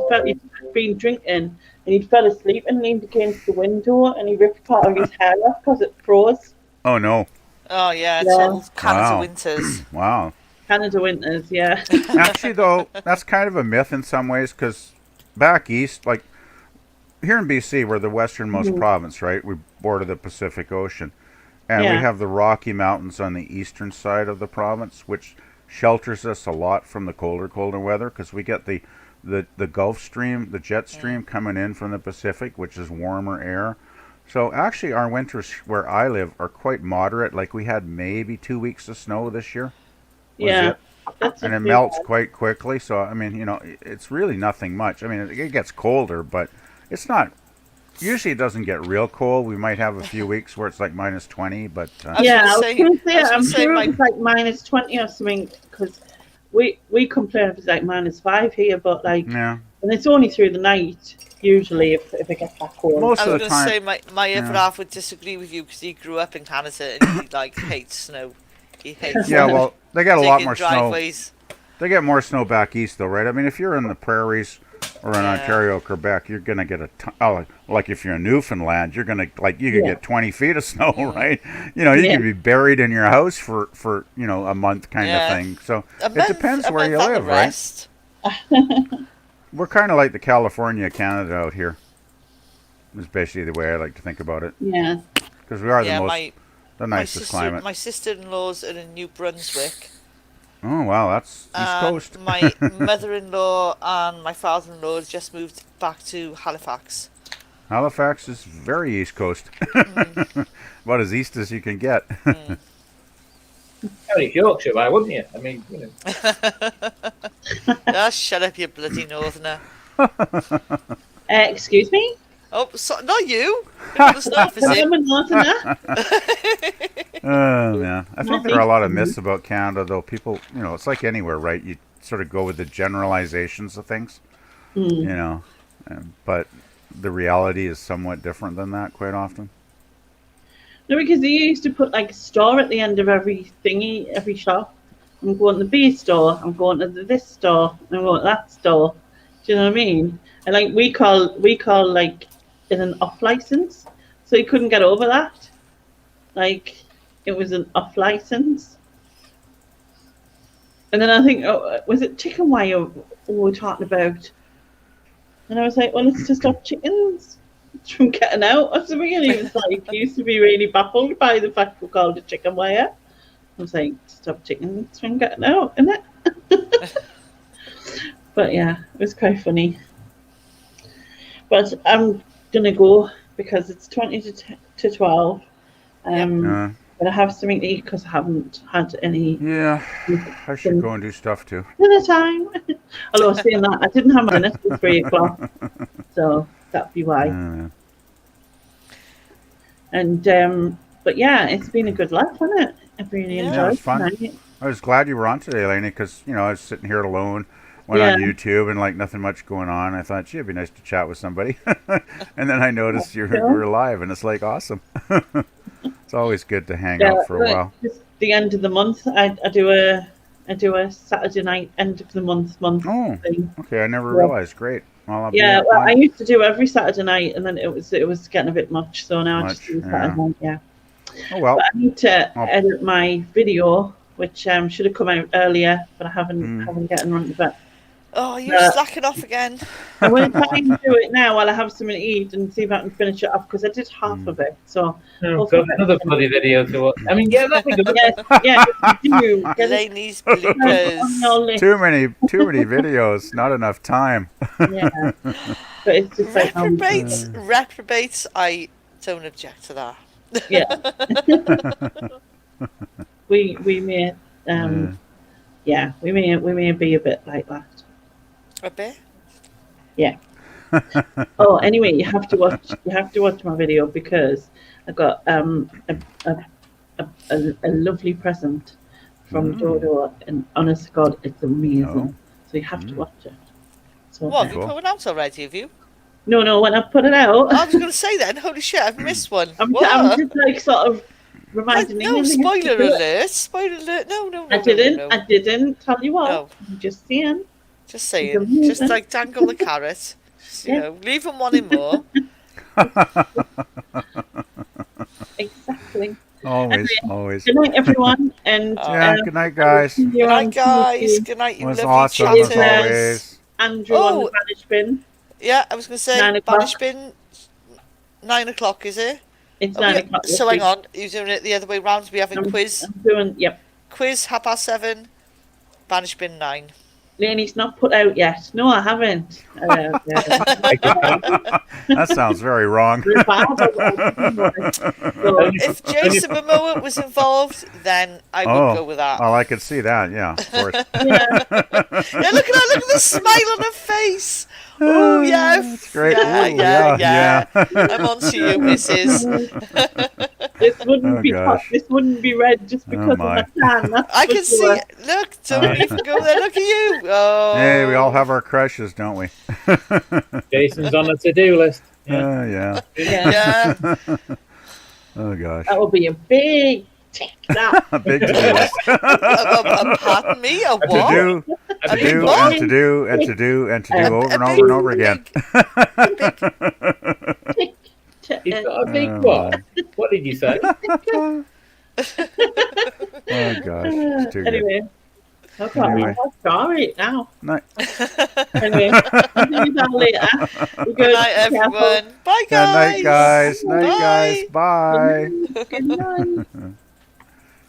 been drinking, and he fell asleep and leaned against the window, and he ripped part of his hair off because it froze. Oh no! Oh yeah, it's all Canada winters. Wow. Canada winters, yeah. Actually, though, that's kind of a myth in some ways, because back east, like here in BC, we're the westernmost province, right? We border the Pacific Ocean. And we have the Rocky Mountains on the eastern side of the province, which shelters us a lot from the colder weather, because we get the Gulf Stream, the jet stream coming in from the Pacific, which is warmer air. So actually our winters where I live are quite moderate. Like we had maybe 2 weeks of snow this year. Yeah. And it melts quite quickly. So, I mean, it's really nothing much. I mean, it gets colder, but it's not... Usually it doesn't get real cold. We might have a few weeks where it's like minus 20, but... yeah, I was going to say, I'm sure it's like minus 20 or something, because we complain if it's like minus 5 here, but like... Yeah. And it's only through the night, usually, if it gets that cold. Most of the time... I was going to say, my other half would disagree with you, because he grew up in Canada, and he, like, hates snow. He hates Yeah, well, they get a lot more driveways. Snow. They get more snow back east, though, right? I mean, if you're in the prairies... or in Ontario, Quebec, you're going to get a ton, like if you're in Newfoundland, you're going to, like, you could get 20 feet of snow, right? You could be buried in your house for a month kind of thing. So it depends where you live, right? We're kind of like the California, Canada out here. Is basically the way I like to think about it. Yeah. Because we are the nicest climate. My sister-in-law's in New Brunswick. Oh, wow, that's East Coast. My mother-in-law and my father-in-law just moved back to Halifax. Halifax is very East Coast. About as east as you can get. Yorkshire, why wouldn't you? I mean, Shut up, you bloody northerner. Excuse me? Oh, not you. I'm a northerner. Oh, yeah. I think there are a lot of myths about Canada, though. People, it's like anywhere, right? You sort of go with the generalizations of things, but the reality is somewhat different than that quite often. No, because they used to put like a store at the end of every thingy, every shop. I'm going to the B store, I'm going to this store, I'm going to that store. Do you know what I mean? And like we call like it an off license. So you couldn't get over that. Like it was an off license. And then I think, was it chicken wire we were talking about? And I was like, well, it's to stop chickens from getting out or something. And he was like, he used to be really baffled by the fact we called it chicken wire. I was like, stop chickens from getting out, isn't it? But yeah, it was quite funny. But I'm going to go because it's 20 to 12. But I have something to eat because I haven't had any. Yeah, I should go and do stuff too. Dinner time. Although saying that, I didn't have my dinner till 3 o'clock. So that'd be why. And but yeah, it's been a good laugh, hasn't it? I've really enjoyed it. It was fun. I was glad you were on today, Lainey, because I was sitting here alone, went on YouTube and like nothing much going on. I thought, gee, it'd be nice to chat with somebody. And then I noticed you were live, and it's like awesome. It's always good to hang out for a while. It's the end of the month. I do a Saturday night end of the month thing. Okay, I never realized. Great. Well, I used to do every Saturday night, and then it was getting a bit much. So now I just do Saturday night. Yeah. Oh well. But I need to edit my video which should have come out earlier, but I haven't gotten around to it. Oh, you're slacking off again. I'm going to try and do it now while I have something to eat and see if I can finish it off because I did half of it. So Got another bloody video to watch. I mean, yeah, that'd be good. yeah, you do. Delaney's bloopers. Too many videos, not enough time. Yeah, but it's just like Reprobates. I don't object to that. yeah. we may we may be a bit like that. A bit. Yeah. Oh, anyway, you have to watch my video because I got a lovely present from Dodo, and honest to God, it's amazing. So you have to watch it. So What, have you put one out already, have you? No, when I put it out, I was going to say then, holy shit, I've missed one. I'm just like sort of reminding you. No, spoiler alert. Spoiler alert. No. I didn't tell you what. No. I'm just saying. Just saying. Just like dangle the carrot. Just, you know, leave them wanting more. Exactly. Always. Good night, everyone. And good night, guys. Good night, guys. Good night, you It was lovely awesome chatters. as always. Andrew on the Spanish bin. Yeah, I was going to say, 9 o'clock. Spanish bin, 9 o'clock, is it? It's 9 o'clock. So hang on, you're doing it the other way round. We're having quiz. I'm doing, yep. Quiz, 7:30. Banish bin 9. Lainey's not put out yet. No, I haven't. That sounds very wrong. If Jason Momoa was involved, then I would go with that. Oh, I could see that. Yeah, of course. Yeah, look at the smile on her face. Oh yeah, that's great. Yeah. I'm on to you, Mrs. This wouldn't be red just because of my tan. I can see it. Look, don't even go there. Look at you. Oh. Hey, we all have our crushes, don't we? Jason's on the to-do list. Yeah. Oh gosh. That will be a big tick. A big to-do list. Pardon me, a what? To do over and over and over again. He's got a big what? What did you say? Oh gosh. It's too Anyway. Okay, Anyway. I'm sorry now. Night. Anyway, I'll see you down later. Good night, everyone. Bye, guys. Night, guys. Night, guys. Bye. Good night.